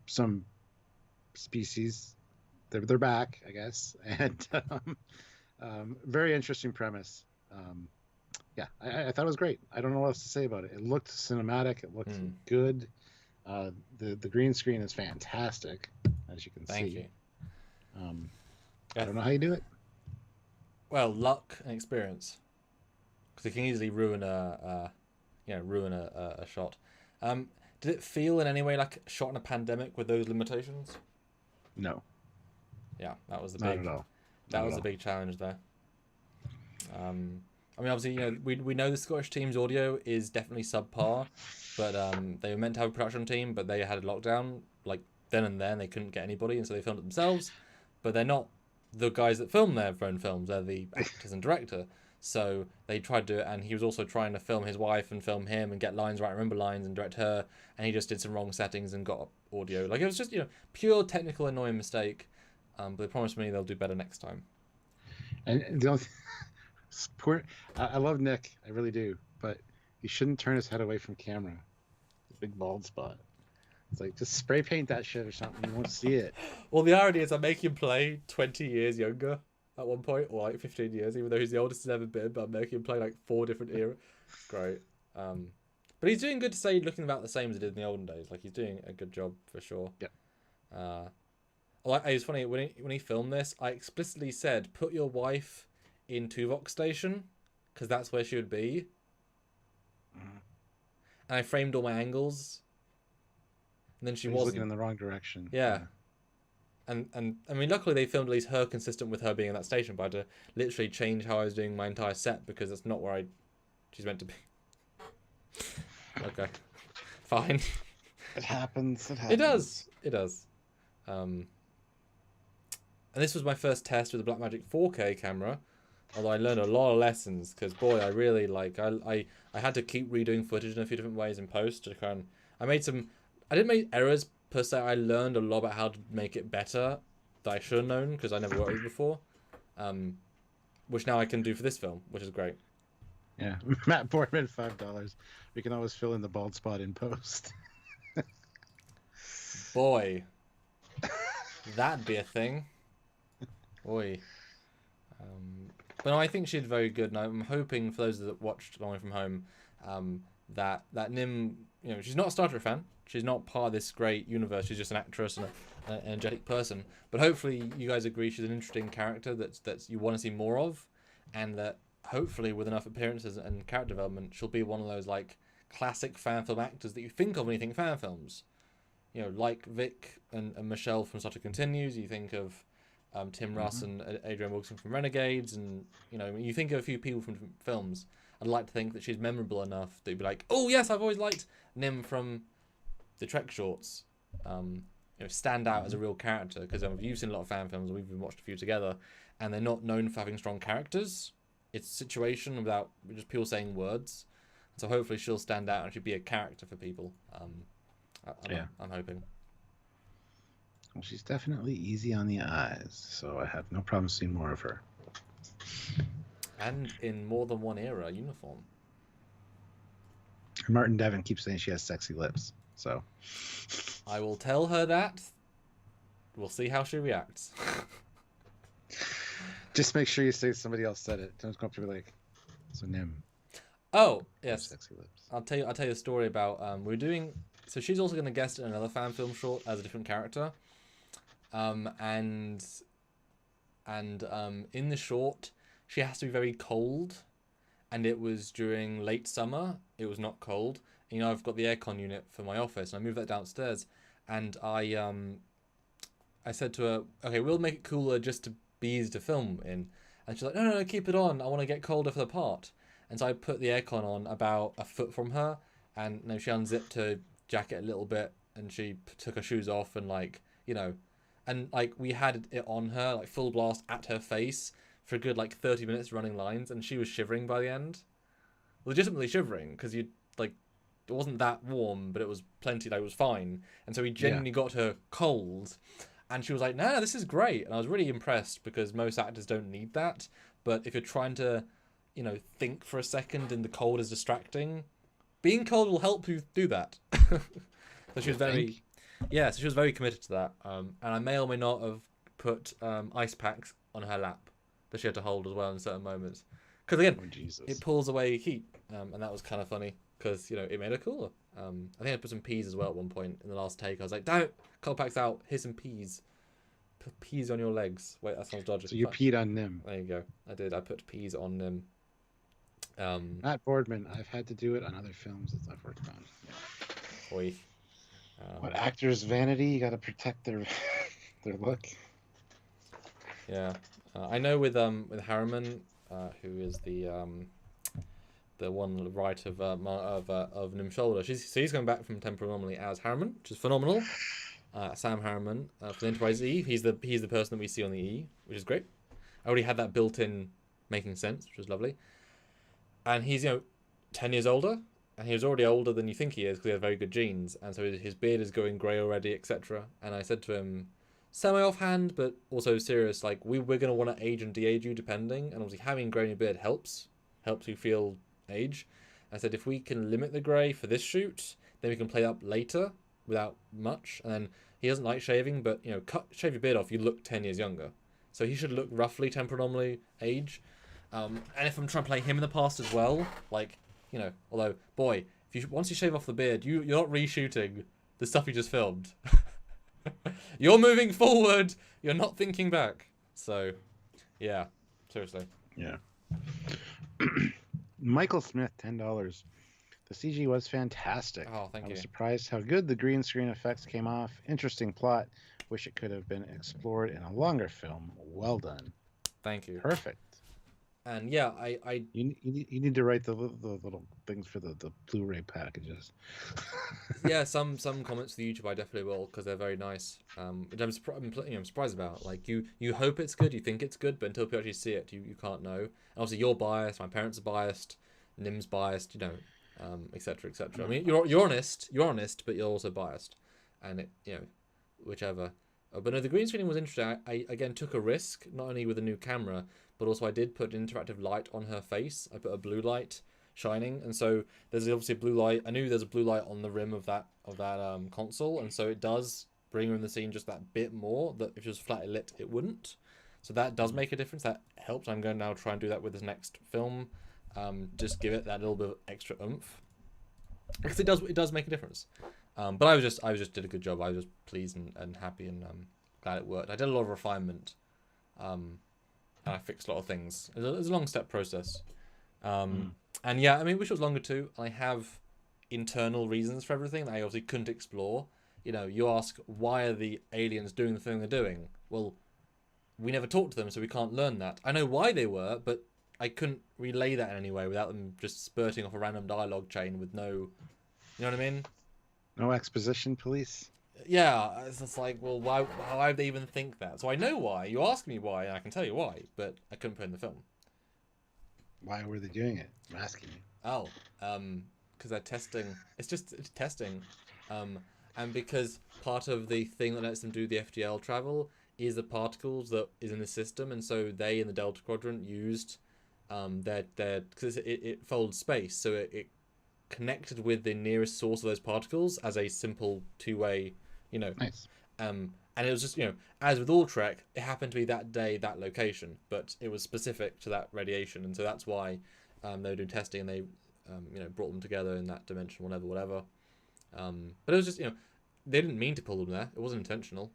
Speaker 2: some species. They're back, I guess. And very interesting premise. I thought it was great. I don't know what else to say about it. It looked cinematic. It looked good. The green screen is fantastic, as you can see.
Speaker 1: Thank you.
Speaker 2: I don't know how you do it.
Speaker 1: Well, luck and experience, because it can easily ruin a shot. Did it feel in any way like a shot in a pandemic with those limitations?
Speaker 2: No.
Speaker 1: Yeah, that was the
Speaker 2: Not at all.
Speaker 1: That was the big challenge there. Obviously, we know the Scottish team's audio is definitely subpar, but they were meant to have a production team, but they had a lockdown like then and there, and they couldn't get anybody, and so they filmed it themselves. But they're not the guys that film their own films; they're the actors and director. So they tried to, and he was also trying to film his wife and film him and get lines right, remember lines, and direct her, and he just did some wrong settings and got audio. Like, it was just pure technical annoying mistake. But they promised me they'll do better next time.
Speaker 2: And the only I love Nick, I really do, but he shouldn't turn his head away from camera. The big bald spot. It's like, just spray paint that shit or something. You won't see it.
Speaker 1: Well, the irony is I make him play 20 years younger at one point, or like 15 years, even though he's the oldest he's ever been, but I'm making him play like 4 different eras. It's great. But he's doing good to say, looking about the same as he did in the olden days. Like, he's doing a good job for sure.
Speaker 2: Yeah.
Speaker 1: It was funny, when he filmed this, I explicitly said, put your wife in Tuvok Station, because that's where she would be.
Speaker 2: Mm-hmm.
Speaker 1: And I framed all my angles. And then she
Speaker 2: He's
Speaker 1: wasn't.
Speaker 2: looking in the wrong direction.
Speaker 1: Yeah. And I mean, luckily they filmed at least her consistent with her being in that station, but I had to literally change how I was doing my entire set because that's not where she's meant to be. Okay. Fine.
Speaker 2: It happens.
Speaker 1: It does. And this was my first test with the Blackmagic 4K camera, although I learned a lot of lessons because, boy, I really I had to keep redoing footage in a few different ways in post to kind of, I didn't make errors per se. I learned a lot about how to make it better that I should have known because I never worked with it before, which now I can do for this film, which is great.
Speaker 2: Yeah, Matt Boardman, $5. We can always fill in the bald spot in post.
Speaker 1: Boy, that'd be a thing. Boy. But no, I think she did very good, and I'm hoping for those that watched Long Way From Home, that Nim, she's not a Star Trek fan. She's not part of this great universe. She's just an actress and an energetic person. But hopefully, you guys agree she's an interesting character that's you want to see more of, and that hopefully with enough appearances and character development, she'll be one of those like classic fan film actors that you think of when you think fan films. Like Vic and Michelle from Star Trek Continues. You think of Tim Russ and Adrian Wilson from Renegades, and you think of a few people from films. I'd like to think that she's memorable enough that you'd be like, oh yes, I've always liked Nim from the Trek shorts. Stand out as a real character, because you've seen a lot of fan films, we've watched a few together, and they're not known for having strong characters. It's a situation without just people saying words. So hopefully she'll stand out and she'll be a character for people. I'm hoping.
Speaker 2: Well, she's definitely easy on the eyes, so I have no problem seeing more of her.
Speaker 1: And in more than one era uniform.
Speaker 2: Martin Devon keeps saying she has sexy lips, so
Speaker 1: I will tell her that. We'll see how she reacts.
Speaker 2: Just make sure you say somebody else said it. Don't go up to her like, so Nim.
Speaker 1: Oh yes,
Speaker 2: sexy lips.
Speaker 1: I'll tell you a story about we're doing. So she's also going to guest in another fan film short as a different character. And in the short, she has to be very cold, and it was during late summer. It was not cold. I've got the aircon unit for my office, and I moved that downstairs. And I said to her, okay, we'll make it cooler just to be easy to film in. And she's like, no, keep it on. I want to get colder for the part. And so I put the aircon on about a foot from her, and she unzipped her jacket a little bit, and she took her shoes off, and and we had it on her like full blast at her face for a good 30 minutes running lines, and she was shivering by the end, legitimately shivering, because it wasn't that warm, but it was plenty, it was fine. And so we genuinely got her cold, and she was like, no, this is great. And I was really impressed, because most actors don't need that, but if you're trying to think for a second and the cold is distracting, being cold will help you do that. So she was very committed to that. And I may or may not have put ice packs on her lap that she had to hold as well in certain moments. Because again, it pulls away heat, and that was kind of funny because it made her cooler. I think I put some peas as well at one point in the last take. I was like, "Damn it, cold packs out. Here's some peas. Put peas on your legs." Wait, that sounds dodgy.
Speaker 2: So you peed on Nim.
Speaker 1: There you go. I did. I put peas on Nim.
Speaker 2: Matt Boardman. I've had to do it on other films that I've worked on. Yeah.
Speaker 1: Oi.
Speaker 2: What actors' vanity? You got to protect their look.
Speaker 1: Yeah, I know with Harriman, who is the one right of Nim Shoulder. He's going back from Temporal Anomaly as Harriman, which is phenomenal. Sam Harriman for the Enterprise E. He's the person that we see on the E, which is great. I already had that built in, making sense, which was lovely. And he's 10 years older, and he was already older than you think he is because he has very good genes, and so his beard is going grey already, etc. And I said to him, semi-offhand, but also serious, we're going to want to age and de-age you depending, and obviously having grey in your beard helps you feel age. I said, if we can limit the grey for this shoot, then we can play up later without much, and then he doesn't like shaving, but shave your beard off, you look 10 years younger. So he should look roughly temporal anomaly age. And if I'm trying to play him in the past as well, like, although, boy, once you shave off the beard, you're not reshooting the stuff you just filmed. You're moving forward. You're not thinking back. So, yeah, seriously.
Speaker 2: Yeah. Michael Smith, $10. The CG was fantastic.
Speaker 1: Oh, thank you.
Speaker 2: I was surprised how good the green screen effects came off. Interesting plot. Wish it could have been explored in a longer film. Well done.
Speaker 1: Thank you.
Speaker 2: Perfect.
Speaker 1: And yeah,
Speaker 2: you need to write the little things for the Blu-ray packages.
Speaker 1: Yeah, some comments for YouTube I definitely will, because they're very nice. Which I'm surprised about. Like you hope it's good, you think it's good, but until people actually see it, you can't know. And obviously you're biased, my parents are biased, Nim's biased, etc. etc. I mean, you're honest, but you're also biased, and it whichever. But no, the green screening was interesting. I again took a risk, not only with a new camera, but also I did put interactive light on her face. I put a blue light shining, and so there's obviously a blue light. I knew there's a blue light on the rim of that console, and so it does bring her in the scene just that bit more. That if it was flatly lit, it wouldn't. So that does make a difference. That helps. I'm going to now try and do that with this next film. Just give it that little bit of extra oomph, because it does make a difference. But I was just did a good job. I was just pleased and happy and glad it worked. I did a lot of refinement, and I fixed a lot of things. It was a long step process, and yeah, I mean, wish it was longer too. I have internal reasons for everything that I obviously couldn't explore. You ask, why are the aliens doing the thing they're doing? Well, we never talked to them, so we can't learn that. I know why they were, but I couldn't relay that in any way without them just spurting off a random dialogue chain with no, you know what I mean?
Speaker 2: No exposition, police.
Speaker 1: Yeah, it's just like, well, why would they even think that? So I know why. You ask me why, and I can tell you why, but I couldn't put it in the film.
Speaker 2: Why were they doing it? I'm asking you.
Speaker 1: Oh, because they're testing. It's testing. And because part of the thing that lets them do the FTL travel is the particles that is in the system, and so they in the Delta Quadrant used their because it folds space, so it connected with the nearest source of those particles as a simple two-way,
Speaker 2: Nice.
Speaker 1: And it was just, as with all Trek, it happened to be that day, that location, but it was specific to that radiation, and so that's why they were doing testing, and they brought them together in that dimension, whatever. But it was just, they didn't mean to pull them there. It wasn't intentional,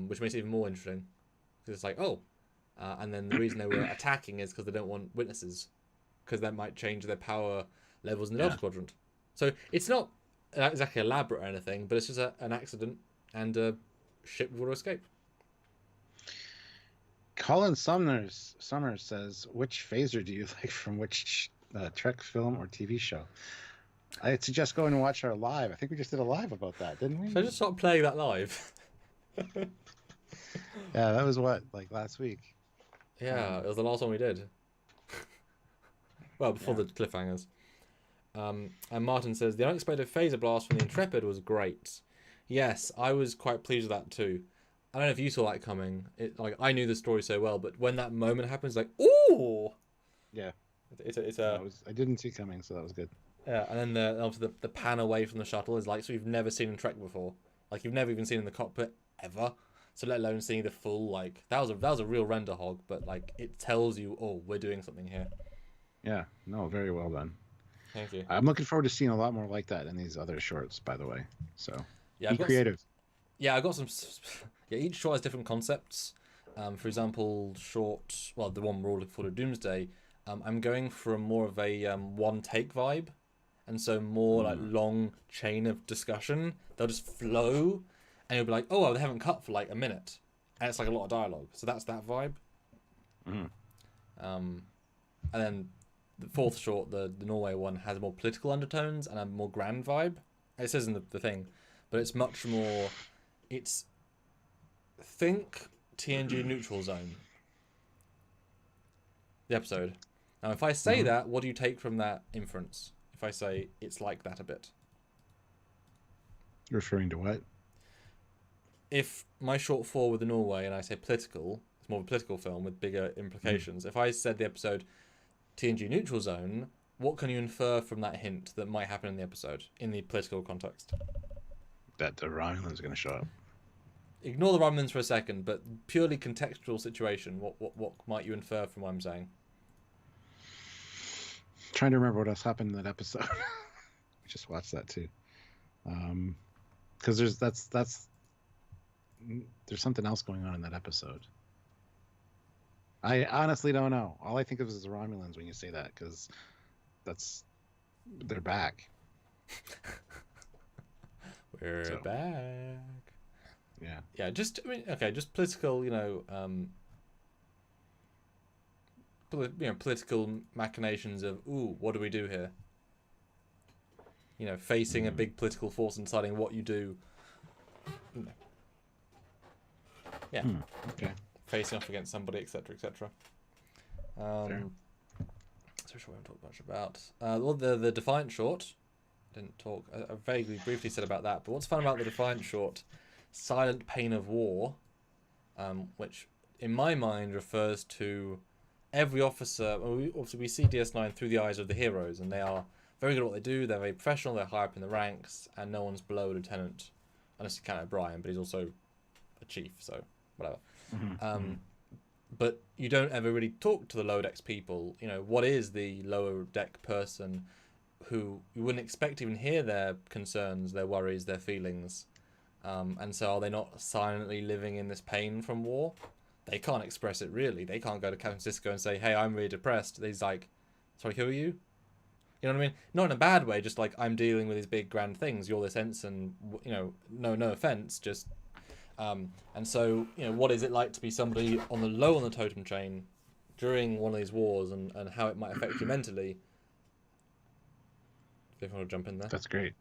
Speaker 1: which makes it even more interesting, because it's like, and then the reason they were attacking is because they don't want witnesses, because that might change their power levels in the Delta Quadrant. So it's not exactly elaborate or anything, but it's just an accident, and a ship will escape.
Speaker 2: Colin Summers says, which phaser do you like from which Trek film or TV show? I'd suggest going and watch our live. I think we just did a live about that, didn't we?
Speaker 1: Should I just start playing that live?
Speaker 2: Yeah, that was last week.
Speaker 1: Yeah, it was the last one we did. Well, before the cliffhangers. And Martin says, the unexpected phaser blast from the Intrepid was great. Yes, I was quite pleased with that too. I don't know if you saw that coming. I knew the story so well, but when that moment happens, ooh!
Speaker 2: Yeah.
Speaker 1: I
Speaker 2: didn't see coming, so that was good.
Speaker 1: Yeah, and then obviously the pan away from the shuttle is so you've never seen in Trek before. You've never even seen in the cockpit ever. So let alone seeing the full that was a real render hog, but it tells you, oh, we're doing something here.
Speaker 2: Yeah, no, very well done.
Speaker 1: Thank you.
Speaker 2: I'm looking forward to seeing a lot more like that in these other shorts, by the way. So
Speaker 1: yeah,
Speaker 2: be creative.
Speaker 1: I've got some. Yeah, each short has different concepts. For example, the one we're all looking forward to, Doomsday. I'm going for more of a one take vibe, and so more long chain of discussion. They'll just flow, and you'll be like, oh, well, they haven't cut for a minute, and it's a lot of dialogue. So that's that vibe. And then the fourth short, the Norway one, has more political undertones and a more grand vibe. It says in the thing, but it's much more. Think TNG Neutral Zone. The episode. Now, if I say that, what do you take from that inference? If I say it's like that a bit.
Speaker 2: Referring to what?
Speaker 1: If my short 4 with the Norway and I say political, it's more of a political film with bigger implications. If I said the episode TNG Neutral Zone, what can you infer from that hint that might happen in the episode, in the political context?
Speaker 2: that the Romulans are going to show up.
Speaker 1: Ignore the Romulans for a second, but purely contextual situation. What might you infer from what I'm saying?
Speaker 2: Trying to remember what else happened in that episode. We just watched that too. Because there's something else going on in that episode. I honestly don't know. All I think of is the Romulans when you say that, because they're back.
Speaker 1: We're back.
Speaker 2: Yeah.
Speaker 1: Yeah. Just political. Political machinations of what do we do here? Facing a big political force and deciding what you do. Yeah.
Speaker 2: Okay.
Speaker 1: Facing off against somebody, etc., etc. So sure we haven't talked much about. The Defiant short. Didn't talk. I vaguely, briefly said about that. But what's fun about the Defiant short? Silent Pain of War, which in my mind refers to every officer. We see DS9 through the eyes of the heroes, and they are very good at what they do. They're very professional. They're high up in the ranks, and no one's below a lieutenant, unless you count O'Brien, but he's also a chief, so whatever. But you don't ever really talk to the lower decks people. What is the lower deck person who you wouldn't expect to even hear their concerns, their worries, their feelings? And so are they not silently living in this pain from war? They can't express it, really. They can't go to Captain Sisko and say, hey, I'm really depressed. He's like, sorry, who are you? You know what I mean? Not in a bad way, just like, I'm dealing with these big grand things. You're this ensign, no offense, just... and so, what is it like to be somebody on the totem chain during one of these wars, and how it might affect you mentally? If you want to jump in there.
Speaker 2: That's great.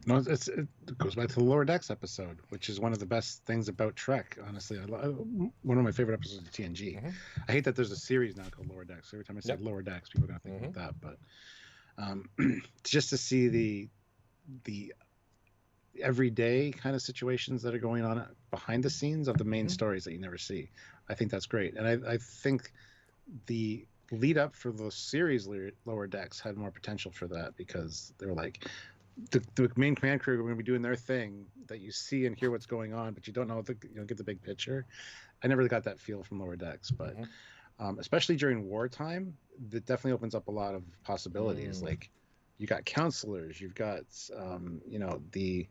Speaker 2: No, it goes back to the Lower Decks episode, which is one of the best things about Trek. Honestly, one of my favorite episodes of TNG.
Speaker 1: Mm-hmm.
Speaker 2: I hate that there's a series now called Lower Decks. Every time I say Lower Decks, people are gonna think about that. But just to see the everyday kind of situations that are going on behind the scenes of the main stories that you never see, I think that's great. And I think the lead up for those series Lower Decks had more potential for that, because they were like, the main command crew are going to be doing their thing, that you see and hear what's going on, but you don't know get the big picture. I never got that feel from Lower Decks, but especially during wartime, that definitely opens up a lot of possibilities. Like, you got counselors, you've got the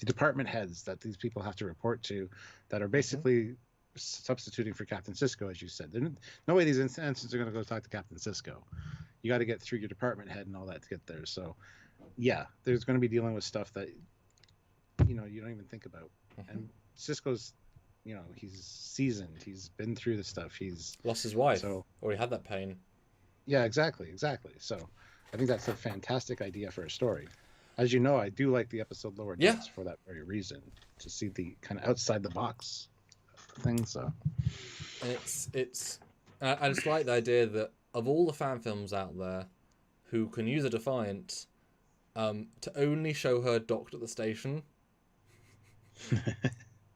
Speaker 2: department heads that these people have to report to, that are basically substituting for Captain Sisko, as you said. No way these ensigns are going to go talk to Captain Sisko. You got to get through your department head and all that to get there. So yeah, there's going to be dealing with stuff that you don't even think about. And Sisko's, he's seasoned. He's been through the stuff. He's
Speaker 1: lost his wife. So already had that pain.
Speaker 2: Yeah, exactly. So I think that's a fantastic idea for a story. As you know, I do like the episode Lower Decks for that very reason, to see the kind of outside the box thing. So
Speaker 1: and I just like the idea that of all the fan films out there who can use a Defiant, to only show her docked at the station.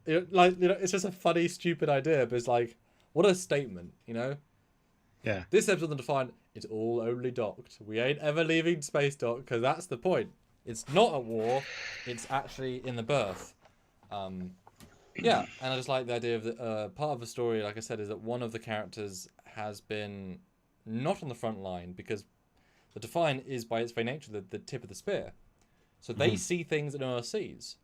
Speaker 1: It's just a funny, stupid idea, but it's like, what a statement, Yeah. This episode of the Defiant, it's all only docked. We ain't ever leaving space dock, because that's the point. It's not at war. It's actually in the berth. Yeah, and I just like the idea of that part of the story, like I said, is that one of the characters has been not on the front line, because the Defiant is, by its very nature, the tip of the spear. So they see things that no one else sees.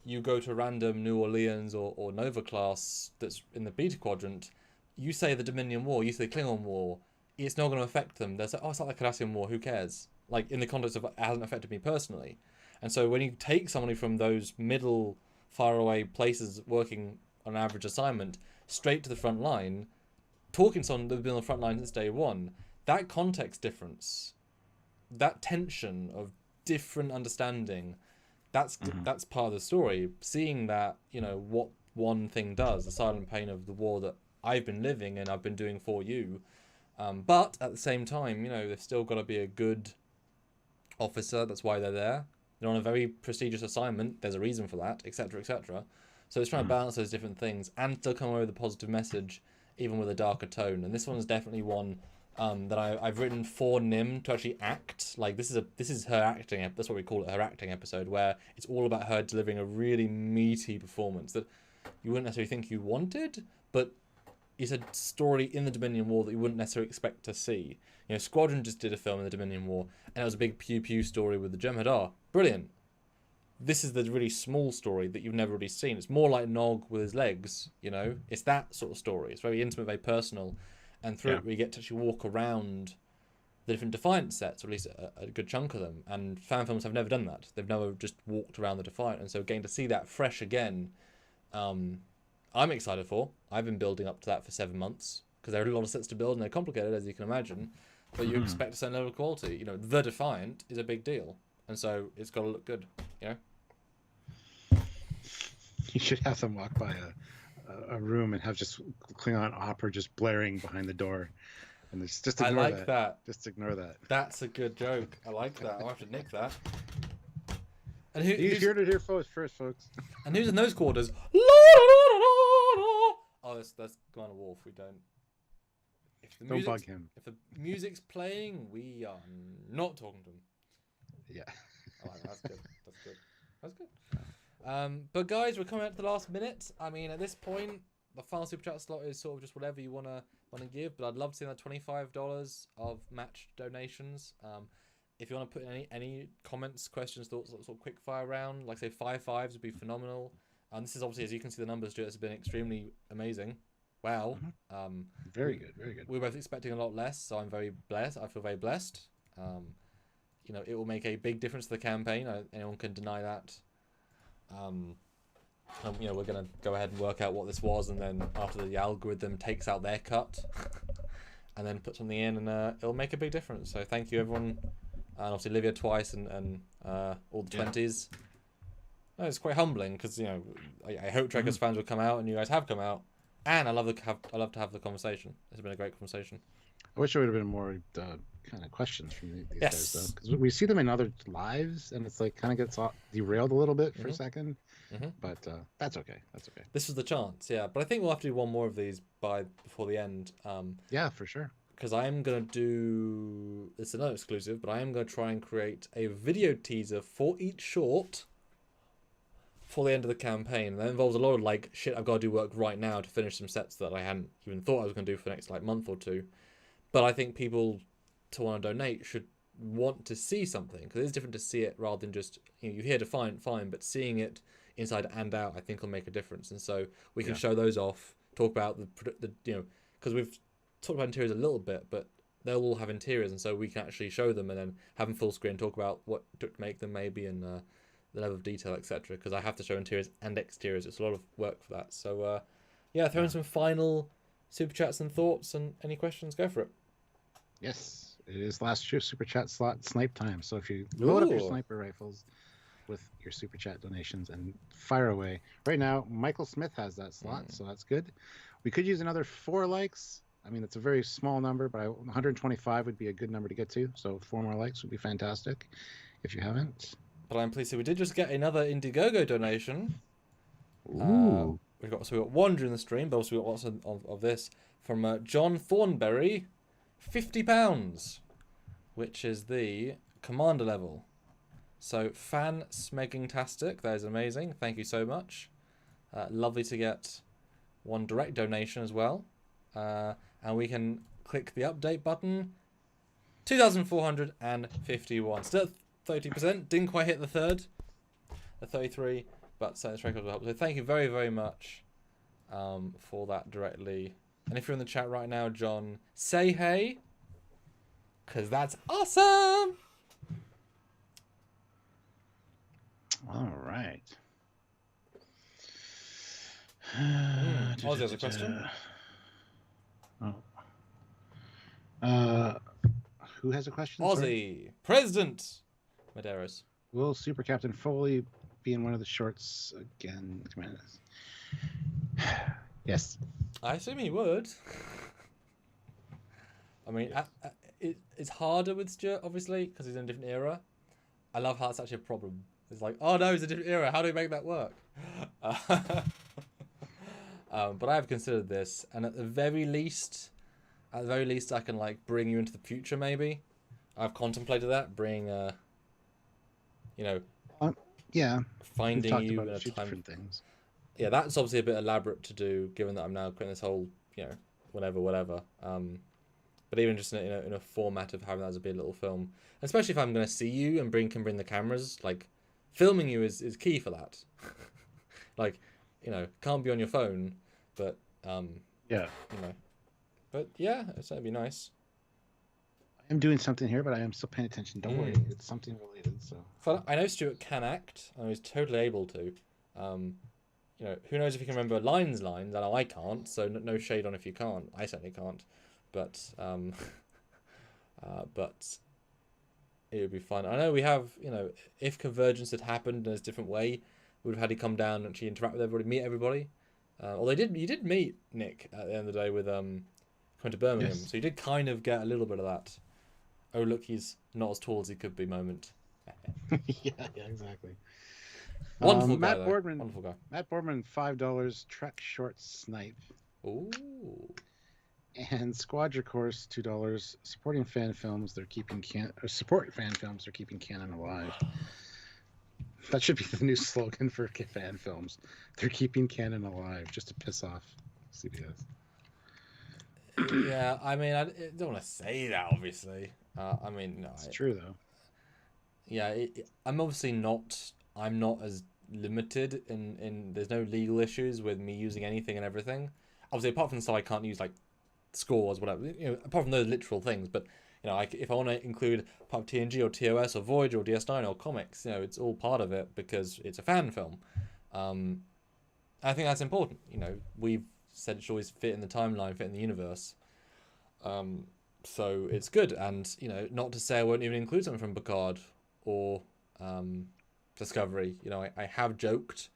Speaker 1: You go to a random New Orleans or Nova class that's in the Beta Quadrant, you say the Dominion War, you say the Klingon War, it's not going to affect them. They'll say, it's not the Cardassian War, who cares? Like, in the context of it hasn't affected me personally. And so when you take somebody from those middle, faraway places working on an average assignment straight to the front line, talking to someone that's been on the front line since day one, that context difference, that tension of different understanding, that's part of the story. Seeing that, what one thing does, the silent pain of the war that I've been living and I've been doing for you. But at the same time, they've still got to be a good officer. That's why they're there. They're on a very prestigious assignment. There's a reason for that, etc., etc. So it's trying to balance those different things and still come away with a positive message, even with a darker tone. And this one is definitely one that I've written for Nim to actually act. Like this is her acting. That's what we call it, her acting episode, where it's all about her delivering a really meaty performance that you wouldn't necessarily think you wanted, but it's a story in the Dominion War that you wouldn't necessarily expect to see. You know, Squadron just did a film in the Dominion War, and it was a big pew pew story with the Jem'Hadar. Brilliant. This is the really small story that you've never really seen. It's more like Nog with his legs, you know? It's that sort of story. It's very intimate, very personal. And through it, we get to actually walk around the different Defiant sets, or at least a good chunk of them. And fan films have never done that. They've never just walked around the Defiant. And so getting to see that fresh again, I'm excited for. I've been building up to that for 7 months, because there are a lot of sets to build, and they're complicated, as you can imagine. But you expect a certain level of quality. You know, the Defiant is a big deal. And so it's got to look good, you know?
Speaker 2: You should have them walk by a room and have just Klingon opera just blaring behind the door, and just ignore
Speaker 1: I like that.
Speaker 2: Just ignore that.
Speaker 1: That's a good joke. I like that. I'll have to nick that. And
Speaker 2: you heard it here first, folks.
Speaker 1: And who's in those quarters? Oh, that's Glenn Wolf. We don't.
Speaker 2: Don't bug him.
Speaker 1: If the music's playing, we are not talking to him.
Speaker 2: Yeah.
Speaker 1: Oh, that's good. That's good. But guys, we're coming out to the last minute. I mean, at this point, the final super chat slot is sort of just whatever you wanna give. But I'd love to see that $25 of matched donations. If you want to put in any comments, questions, thoughts, sort of quick fire round, like say 5 5s would be phenomenal. This is obviously, as you can see, the numbers, Stuart, has been extremely amazing. Wow.
Speaker 2: Very good, very good.
Speaker 1: We were both expecting a lot less, so I'm very blessed. I feel very blessed. You know, it will make a big difference to the campaign. Anyone can deny that. You know, we're going to go ahead and work out what this was, and then after the algorithm takes out their cut, and then put something in, and it'll make a big difference. So thank you, everyone. And obviously Livia twice, and all the 20s. No, it's quite humbling, because, you know, I hope Trekyards fans will come out, and you guys have come out. And I love to have the conversation. It's been a great conversation.
Speaker 2: I wish there would have been more kind of questions from these guys, though, because we see them in other lives, and it's like kind of gets derailed a little bit for a second. But that's okay. That's okay.
Speaker 1: This was the chance, yeah. But I think we'll have to do one more of these before the end.
Speaker 2: Yeah, for sure.
Speaker 1: Because I am gonna do, it's another exclusive, but I am gonna try and create a video teaser for each short for the end of the campaign. And that involves a lot of like shit I've got to do work right now to finish some sets that I hadn't even thought I was gonna do for the next like month or two. But I think people to want to donate should want to see something, because it's different to see it rather than just, you know, you hear Defiant fine, but seeing it inside and out I think will make a difference. And so we can show those off, talk about the you know, because we've talked about interiors a little bit, but they'll all have interiors, and so we can actually show them and then have them full screen, talk about what took to make them maybe, and the level of detail, etc. Because I have to show interiors and exteriors. It's a lot of work for that. So yeah, throw in some final super chats and thoughts, and any questions, go for it.
Speaker 2: Yes, it is last super chat slot snipe time. So if you load up your sniper rifles with your super chat donations and fire away. Right now, Michael Smith has that slot, so that's good. We could use another 4 likes. I mean, it's a very small number, but 125 would be a good number to get to. So 4 more likes would be fantastic if you haven't.
Speaker 1: But I'm pleased that we did just get another Indiegogo donation.
Speaker 2: Ooh.
Speaker 1: We got one during the stream, but also we got lots of this from John Thornberry, £50, which is the commander level. So fan smegging-tastic. That is amazing. Thank you so much. Lovely to get one direct donation as well. And we can click the update button. 2,451. Still 30%. Didn't quite hit the 33. But so this record will help. So thank you very, very much for that directly. And if you're in the chat right now, John, say hey, because that's awesome.
Speaker 2: All right.
Speaker 1: Ozzy has a question.
Speaker 2: Who has a question?
Speaker 1: Ozzy,
Speaker 2: sorry?
Speaker 1: President Medeiros.
Speaker 2: Will Super Captain Foley be in one of the shorts again? Yes.
Speaker 1: I assume he would. I mean, it's harder with Stuart, obviously, because he's in a different era. I love how it's actually a problem. It's like, oh no, it's a different era. How do we make that work? But I have considered this, and at the very least, at the very least, I can like bring you into the future. Maybe I've contemplated that, bring
Speaker 2: yeah,
Speaker 1: finding you
Speaker 2: about
Speaker 1: in
Speaker 2: a
Speaker 1: a
Speaker 2: few
Speaker 1: time.
Speaker 2: different things.
Speaker 1: Yeah, that's obviously a bit elaborate to do, given that I'm now creating this whole, whatever. But even just in a format of having that as a big little film, especially if I'm going to see you and can bring the cameras, like filming you is key for that. Like, can't be on your phone, but but yeah, it's gonna be nice.
Speaker 2: I am doing something here, but I am still paying attention. Don't worry, it's something related.
Speaker 1: So I know Stuart can act, and he's totally able to. Who knows if he can remember lines? I know I can't, so no shade on if you can't. I certainly can't, but it would be fun. I know we have, if Convergence had happened in a different way, we would have had you come down and actually interact with everybody, meet everybody. Although you did meet Nick at the end of the day with coming to Birmingham,
Speaker 2: Yes.
Speaker 1: so you did kind of get a little bit of that. Oh look, he's not as tall as he could be moment.
Speaker 2: yeah, exactly.
Speaker 1: Wonderful
Speaker 2: Matt
Speaker 1: guy,
Speaker 2: Boardman.
Speaker 1: Wonderful guy.
Speaker 2: Matt Boardman, $5. Trek Short Snipe.
Speaker 1: Ooh.
Speaker 2: And Squadra Course, $2. Supporting fan films, they're keeping support fan films, they're keeping canon alive. That should be the new slogan for fan films. They're keeping canon alive, just to piss off CBS.
Speaker 1: Yeah, I mean, I don't want to say that, obviously. I mean, no.
Speaker 2: It's true, though.
Speaker 1: Yeah, I'm obviously not... I'm not as limited in... There's no legal issues with me using anything and everything. Obviously, apart from I can't use, like, scores, whatever. Apart from those literal things. But, if I want to include part of TNG or TOS or Voyager or DS9 or comics, it's all part of it because it's a fan film. I think that's important. We've said it should always fit in the timeline, fit in the universe. So it's good. And, not to say I won't even include something from Picard or Discovery. I have joked.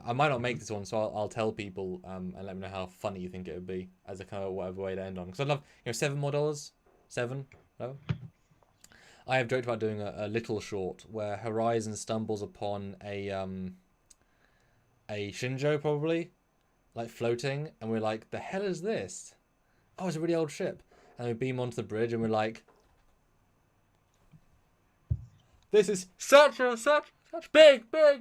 Speaker 1: I might not make this one, so I'll tell people and let me know how funny you think it would be as a kind of whatever way to end on. Because I'd love, $7 more. 7? No? I have joked about doing a little short where Horizon stumbles upon a Shinjo probably, like floating, and we're like, the hell is this? Oh, it's a really old ship. And we beam onto the bridge and we're like, this is such big bridge.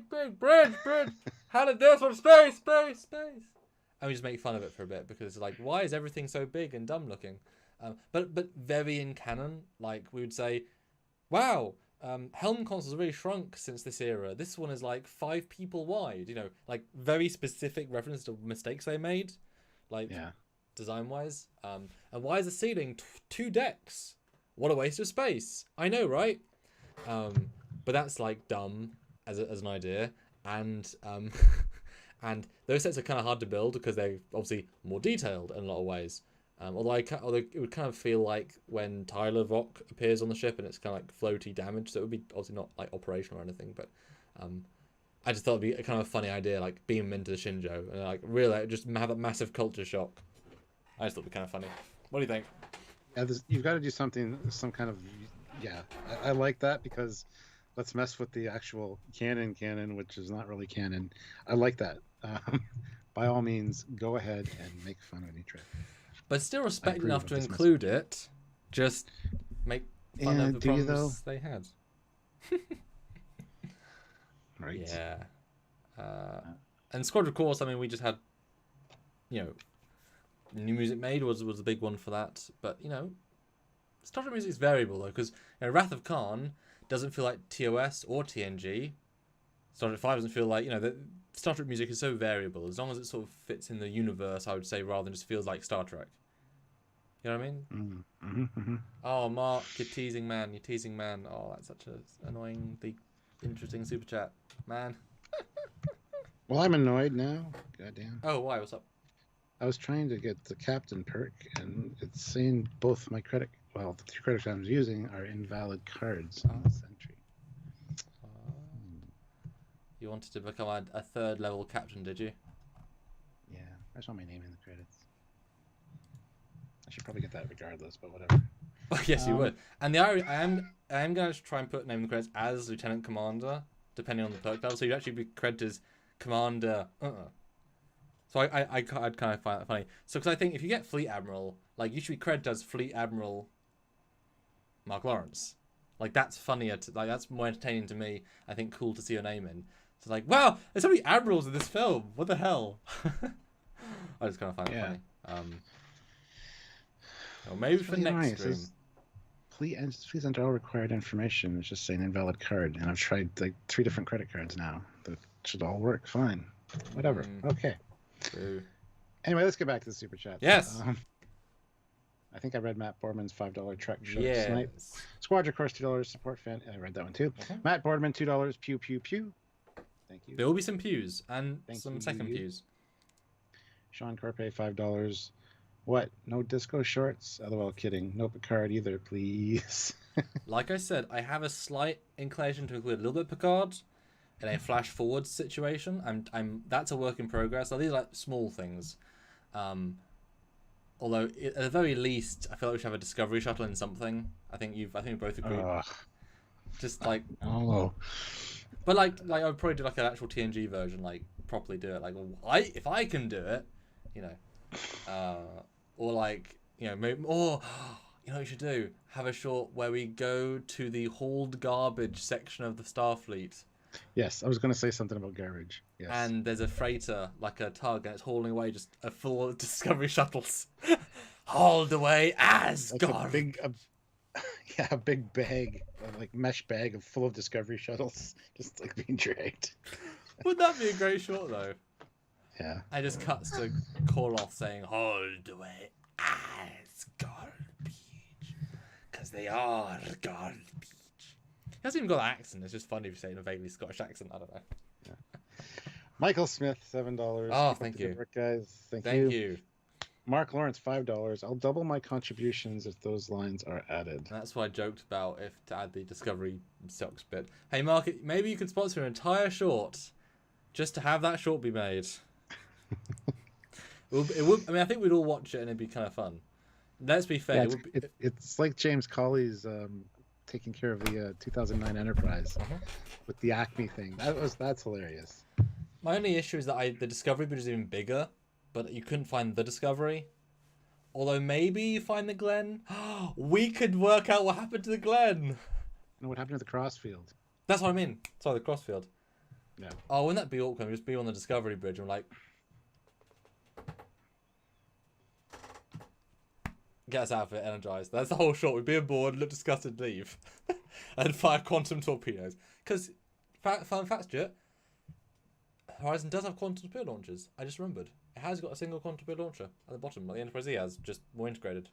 Speaker 1: How did this one? Space. And we just make fun of it for a bit because it's like, why is everything so big and dumb looking? But very in canon. Like we would say, wow, helm consoles really shrunk since this era. This one is like 5 people wide. Like very specific reference to mistakes they made, like design wise. And why is the ceiling 2 decks? What a waste of space. I know, right? But that's like dumb as an idea, and and those sets are kind of hard to build because they're obviously more detailed in a lot of ways. Although it would kind of feel like when Tyler Rock appears on the ship and it's kind of like floaty damage, so it would be obviously not like operational or anything. But I just thought it'd be a kind of funny idea, like beam him into the Shinjo and like really just have a massive culture shock. I just thought it'd be kind of funny. What do you think?
Speaker 2: Yeah, you've got to do something, some kind of I like that because let's mess with the actual canon, which is not really canon. I like that. By all means, go ahead and make fun of any trick.
Speaker 1: But still respect enough to include it. Just make fun of the problems they had.
Speaker 2: Right.
Speaker 1: Yeah. And Squadron Course, I mean, we just had, new music made was the big one for that. But, Star Trek music is variable, though, because Wrath of Khan doesn't feel like TOS or TNG. Star Trek 5 doesn't feel like, Star Trek music is so variable. As long as it sort of fits in the universe, I would say, rather than just feels like Star Trek. You know what I mean?
Speaker 2: Mm-hmm.
Speaker 1: Oh, Mark, you're teasing man. Oh, that's such an annoyingly interesting super chat. Man.
Speaker 2: Well, I'm annoyed now. Goddamn.
Speaker 1: Oh, why? What's up?
Speaker 2: I was trying to get the captain perk, and it's saying both my the 3 credits I was using are invalid cards on this entry.
Speaker 1: You wanted to become a 3rd level captain, did you?
Speaker 2: Yeah, I just want my name in the credits. I should probably get that regardless, but whatever.
Speaker 1: Well, yes, you would. And I am going to try and put name in the credits as Lieutenant Commander, depending on the perk level. So you'd actually be credited as Commander. So I'd kind of find that funny. So because I think if you get Fleet Admiral, Like, you should be credited as Fleet Admiral Mark Lawrence. Like, that's funnier. That's more entertaining to me. I think cool to see your name in. So like, wow, there's so many admirals in this film. What the hell? I just kind of find it funny. Or maybe for next stream.
Speaker 2: Please enter all required information. It's just saying invalid card, and I've tried like 3 different credit cards now. That should all work fine. Whatever. Okay.
Speaker 1: True.
Speaker 2: Anyway, let's get back to the super chat.
Speaker 1: Yes.
Speaker 2: I think I read Matt Boardman's $5 Trek show
Speaker 1: yes.
Speaker 2: tonight. Squadron Course $2 support fan. I read that one too. Matt Boardman $2 pew pew pew. Thank you.
Speaker 1: There will be some pews and some second pews.
Speaker 2: Sean Corpay $5. What? No disco shorts? LOL, kidding. No Picard either, please.
Speaker 1: Like I said, I have a slight inclination to include a little bit of Picard in a flash forward situation. That's a work in progress. So these are like small things. Although at the very least, I feel like we should have a Discovery shuttle in something. I think we both agree. Just like but like I would probably do like an actual TNG version, like properly do it. Like, if I can do it, you know, or like, you know, maybe, or you know what you should do? Have a short where we go to the hauled garbage section of the Starfleet.
Speaker 2: Yes, I was going to say something about garbage. Yes. And
Speaker 1: there's a freighter, like a tug, and it's hauling away just a full Discovery shuttles. Hauled away as
Speaker 2: like
Speaker 1: garbage.
Speaker 2: A big bag, like mesh bag full of Discovery shuttles, just like being dragged.
Speaker 1: Wouldn't that be a great shot, though?
Speaker 2: Yeah.
Speaker 1: And just cuts to Koloth saying, hauled away as garbage. Because they are garbage. He hasn't even got an accent. It's just funny if you say it in a vaguely Scottish accent. I don't know.
Speaker 2: Yeah. Michael Smith, $7.
Speaker 1: Oh, thank you.
Speaker 2: Work, guys. Thank
Speaker 1: you.
Speaker 2: Mark Lawrence, $5. I'll double my contributions if those lines are added.
Speaker 1: That's what I joked about, if to add the Discovery sucks bit. Hey, Mark, maybe you could sponsor an entire short just to have that short be made. It would. I mean, I think we'd all watch it and it'd be kind of fun. Let's be fair.
Speaker 2: Yeah, it's like James Colley's taking care of the 2009 Enterprise with the Acme thing. That's hilarious.
Speaker 1: My only issue is that the Discovery bridge is even bigger, but you couldn't find the Discovery. Although maybe you find the Glen. We could work out what happened to the Glen.
Speaker 2: And what happened to the Crossfield?
Speaker 1: That's what I mean. Sorry, the Crossfield.
Speaker 2: Yeah.
Speaker 1: Oh, wouldn't that be awkward? Just be on the Discovery bridge and like, get us out of it, energized. That's the whole shot. We'd be aboard, look disgusted, leave, and fire quantum torpedoes. Because, fun fact, Stuart, Horizon does have quantum torpedo launchers. I just remembered. It has got a single quantum torpedo launcher at the bottom, like the Enterprise E has, just more integrated.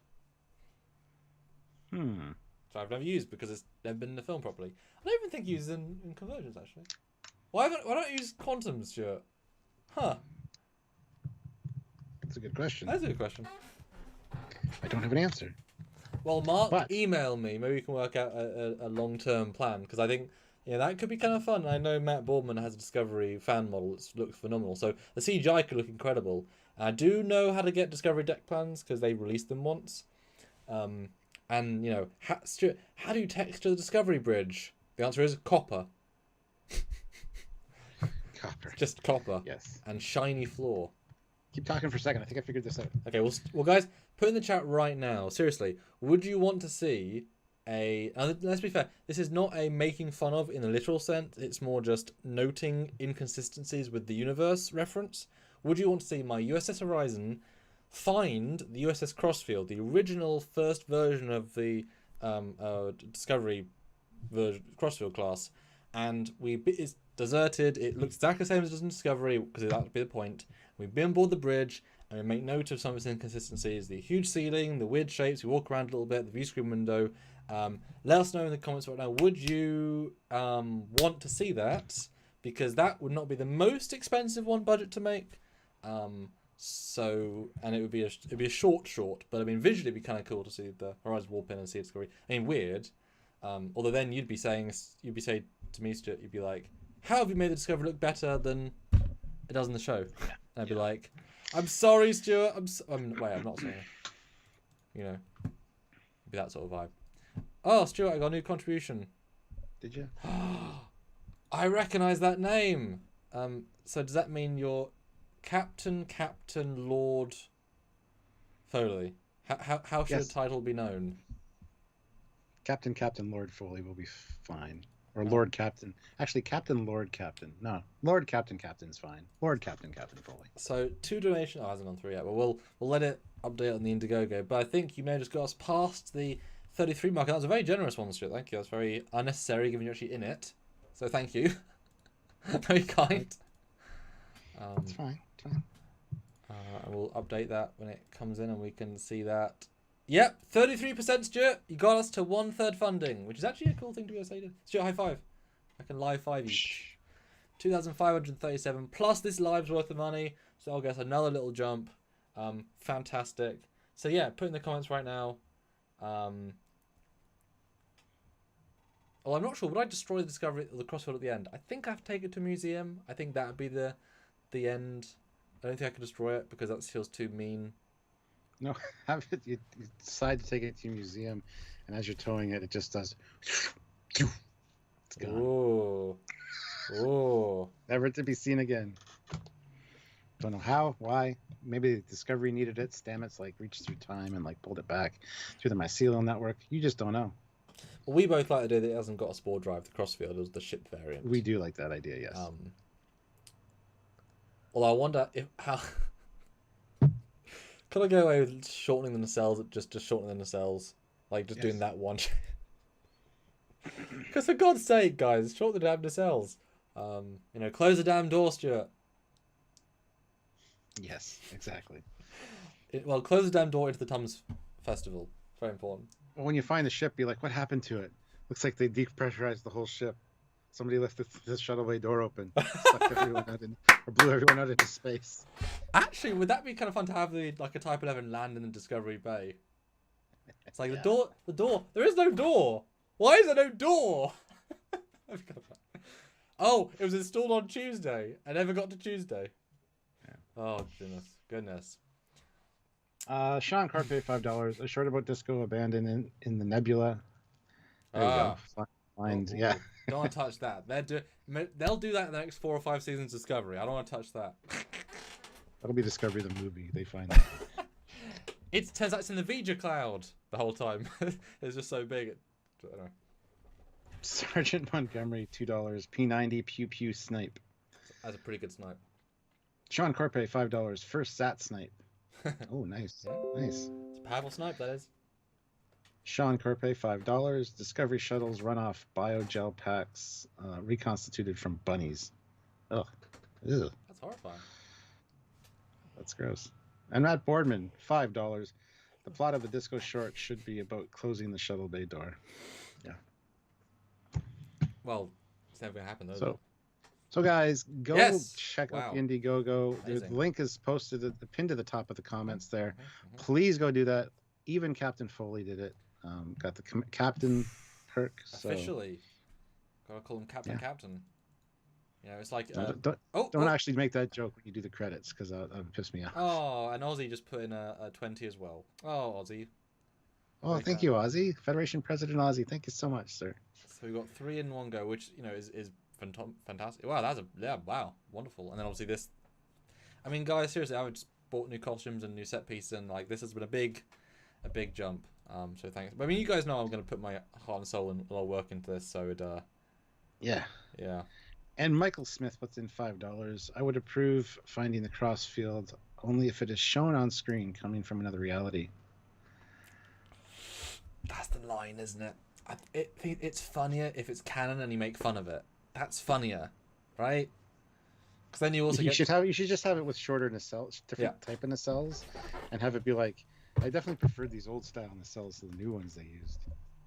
Speaker 1: So I've never used because it's never been in the film properly. I don't even think used in Convergence, actually. Why don't you use quantum, Stuart? Huh.
Speaker 2: That's a good question.
Speaker 1: That's a good question.
Speaker 2: I don't have an answer.
Speaker 1: Well, Mark, email me. Maybe we can work out a long-term plan, because I think that could be kind of fun. I know Matt Boardman has a Discovery fan model that looks phenomenal, so the CGI could look incredible. I do know how to get Discovery deck plans because they released them once. And Stuart, how do you texture the Discovery bridge? The answer is copper.
Speaker 2: Copper.
Speaker 1: Just copper.
Speaker 2: Yes.
Speaker 1: And shiny floor.
Speaker 2: Keep talking for a second. I think I figured this out.
Speaker 1: Okay, well, guys, put in the chat right now. Seriously, would you want to see let's be fair, this is not a making fun of in the literal sense. It's more just noting inconsistencies with the universe reference. Would you want to see my USS Horizon find the USS Crossfield, the original first version of the Discovery Crossfield class, and it's deserted? It looks exactly the same as it does in Discovery, because that would be the point. We've been on board the bridge, and we make note of some of its inconsistencies: the huge ceiling, the weird shapes. We walk around a little bit, the view screen window. Let us know in the comments right now. Would you want to see that? Because that would not be the most expensive one budget to make. And it would be a short, but I mean visually it'd be kind of cool to see the Horizon warp in and see Discovery. I mean, weird. Although then you'd be saying to me, Stuart, you'd be like, how have you made the Discovery look better than it does in the show? And I'd be like, I'm sorry, Stuart. I'm not sorry. It'd be that sort of vibe. Oh, Stuart, I got a new contribution.
Speaker 2: Did you?
Speaker 1: I recognise that name. So does that mean you're Captain Lord Foley? How should the title be known?
Speaker 2: Captain Lord Foley will be fine. Or Lord Captain. Actually, Captain Lord Captain. No, Lord Captain's fine. Lord Captain Foley.
Speaker 1: So 2 donations. Oh, it hasn't gone through yet. But we'll let it update on the Indiegogo. But I think you may have just got us past the 33 mark. That was a very generous one, Stuart. Thank you. That's very unnecessary, given you're actually in it. So thank you. Very kind.
Speaker 2: It's fine. It's fine.
Speaker 1: We'll update that when it comes in, and we can see that. Yep, 33%, Stuart. You got us to 1/3 funding, which is actually a cool thing to be able to say. Stuart, high five. I can live 5 each. 2,537 plus this live's worth of money, so I'll guess another little jump. Fantastic. So yeah, put in the comments right now. Well, I'm not sure. Would I destroy the discovery of the crossfield at the end? I think I have to take it to a museum. I think that would be the end. I don't think I could destroy it because that feels too mean.
Speaker 2: No, have it. You decide to take it to a museum, and as you're towing it, it just does. It's gone. Oh, never to be seen again. Don't know how, why. Maybe Discovery needed it. Stamets reached through time and pulled it back through the mycelial network. You just don't know.
Speaker 1: Well, we both like the idea that it hasn't got a spore drive. The crossfield, it was the ship variant.
Speaker 2: We do like that idea, yes.
Speaker 1: Well, I wonder how. Could I go away with shortening the nacelles? Just shortening the nacelles, doing that one. Because for God's sake, guys, shorten the damn nacelles. Close the damn door, Stuart.
Speaker 2: Yes, exactly.
Speaker 1: Close the damn door into the Tums Festival. Very important.
Speaker 2: Well, when you find the ship, be like, what happened to it? Looks like they depressurized the whole ship. Somebody left the shuttle bay door open, sucked everyone out or blew everyone out into space.
Speaker 1: Actually, would that be kind of fun to have a Type 11 land in the Discovery Bay? It's like the door. There is no door. Why is there no door? Oh, it was installed on Tuesday. I never got to Tuesday. Yeah. Oh goodness.
Speaker 2: Sean Carpe, $5. A short about disco abandoned in the nebula. There we go. Yeah.
Speaker 1: Don't want to touch that. They'll do that in the next 4 or 5 seasons of Discovery. I don't want to touch that.
Speaker 2: That'll be Discovery the movie. They find that.
Speaker 1: It turns out it's in the Vija cloud the whole time. It's just so big. I don't know.
Speaker 2: Sergeant Montgomery, $2. P90 Pew Pew Snipe.
Speaker 1: That's a pretty good snipe.
Speaker 2: Sean Corpe, $5. First Sat Snipe. Oh, nice. Yeah. Nice.
Speaker 1: It's a powerful snipe, that is.
Speaker 2: Sean Corpe, $5. Discovery shuttles run off biogel packs reconstituted from bunnies. Ugh. Ew.
Speaker 1: That's horrifying.
Speaker 2: That's gross. And Matt Boardman, $5. The plot of the disco short should be about closing the shuttle bay door. Yeah.
Speaker 1: Well, it's never going to happen, though.
Speaker 2: So guys, go check out the Indiegogo. The link is posted at the pinned to the top of the comments there. Please go do that. Even Captain Foley did it. Got the Captain perk. So.
Speaker 1: Officially. Gotta call him Captain. It's like...
Speaker 2: don't actually make that joke when you do the credits, because that would piss me off.
Speaker 1: Oh, and Ozzy just put in a 20 as well. Oh, Ozzy.
Speaker 2: Oh, thank you, Ozzy. Federation President Ozzy. Thank you so much, sir.
Speaker 1: So we got 3 in one go, which, is fantastic. Wow, wow, wonderful. And then obviously this... I mean, guys, seriously, I've just bought new costumes and new set pieces, and this has been a big jump. So thanks. But I mean, you guys know I'm going to put my heart and soul and a lot of work into this, so
Speaker 2: yeah. And Michael Smith puts in $5. I would approve finding the crossfield only if it is shown on screen coming from another reality.
Speaker 1: That's the line, isn't it? It's funnier if it's canon and you make fun of it. That's funnier, right? Because then you also
Speaker 2: you should just have it with shorter nacelles, different type of nacelles, and have it be like, I definitely preferred these old style nacelles to the new ones they used,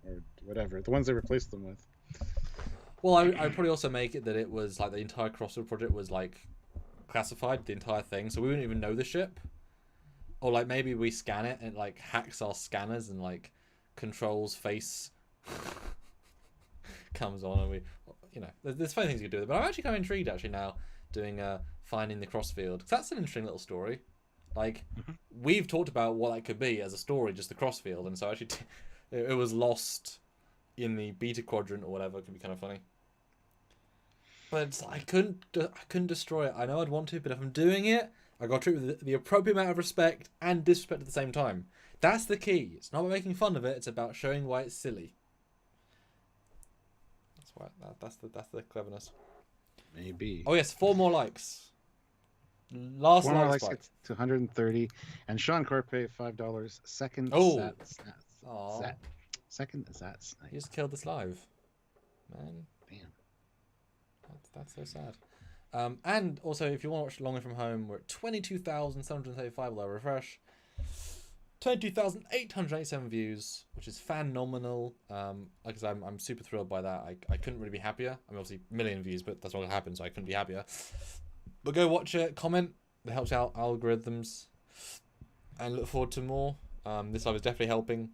Speaker 2: or whatever, the ones they replaced them with.
Speaker 1: Well, I'd probably also make it that it was the entire Crossfield project was classified, the entire thing, so we wouldn't even know the ship. Or maybe we scan it and it hacks our scanners and controls face comes on, and we, there's funny things you can do. But I'm actually kind of intrigued now doing finding the Crossfield, because that's an interesting little story. We've talked about what that could be as a story, just the Crossfield, and so actually it was lost in the beta quadrant or whatever. It could be kind of funny. But I couldn't destroy it. I know I'd want to, but if I'm doing it, I got to treat it with the appropriate amount of respect and disrespect at the same time. That's the key. It's not about making fun of it. It's about showing why it's silly. That's why. That's the cleverness.
Speaker 2: Maybe.
Speaker 1: Oh yes, 4 more likes. Last
Speaker 2: 4 more
Speaker 1: like
Speaker 2: likes gets to 130, and Sean Corpay $5. Second.
Speaker 1: Oh.
Speaker 2: Second. That's nice.
Speaker 1: You just killed this live, man.
Speaker 2: Damn.
Speaker 1: That's so sad. And also, if you want to watch Longer from Home, we're at 22,735. I'll refresh. 22,887 views, which is phenomenal. Like I said, I'm super thrilled by that. I couldn't really be happier. I mean, obviously, 1 million views, but that's not going to happen, so I couldn't be happier. But go watch it, comment. It helps out algorithms. And look forward to more. This live is definitely helping.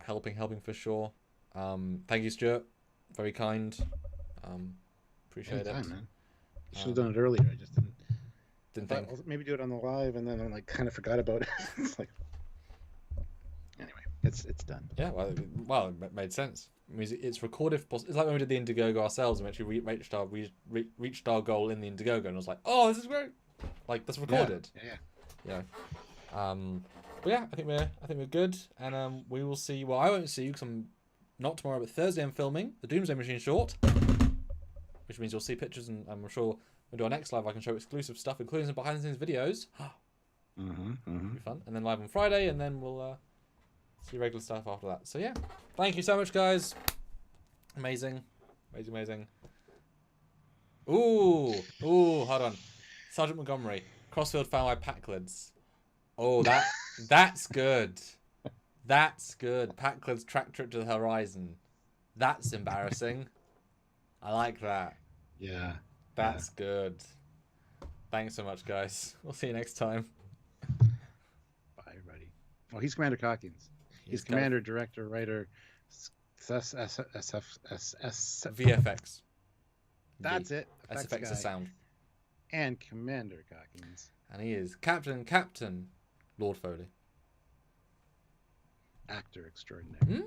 Speaker 1: Helping for sure. Thank you, Stuart. Very kind. Appreciate
Speaker 2: Anytime,
Speaker 1: it.
Speaker 2: Man. You should have done it earlier. I just
Speaker 1: didn't think.
Speaker 2: I'll maybe do it on the live, and then I kind of forgot about it. It's like, anyway, it's done.
Speaker 1: Yeah, well, it made sense. I mean, it's recorded. It's like when we did the Indiegogo ourselves, and we actually reached our goal in the Indiegogo, and I was like, oh, this is great. Like, that's recorded.
Speaker 2: Yeah.
Speaker 1: But yeah, I think we're good, and we will see. Well, I won't see you because I'm not tomorrow, but Thursday I'm filming the Doomsday Machine short, which means you'll see pictures, and I'm sure when we do our next live, I can show exclusive stuff, including some behind the scenes videos. It'll be fun, and then live on Friday, and then we'll see regular stuff after that. So yeah, thank you so much, guys. Amazing. Ooh, hold on. Sergeant Montgomery, Crossfield found my pack lids. Oh, that's good. That's good. Pack lids track trip to the horizon. That's embarrassing. I like that.
Speaker 2: Yeah.
Speaker 1: That's good. Thanks so much, guys. We'll see you next time.
Speaker 2: Bye, everybody. Oh, he's Commander Calkins. He's Commander, Director, Writer,
Speaker 1: VFX.
Speaker 2: That's it.
Speaker 1: SFX is sound.
Speaker 2: And Commander Calkins.
Speaker 1: And he is Captain Lord Foley.
Speaker 2: Actor extraordinaire.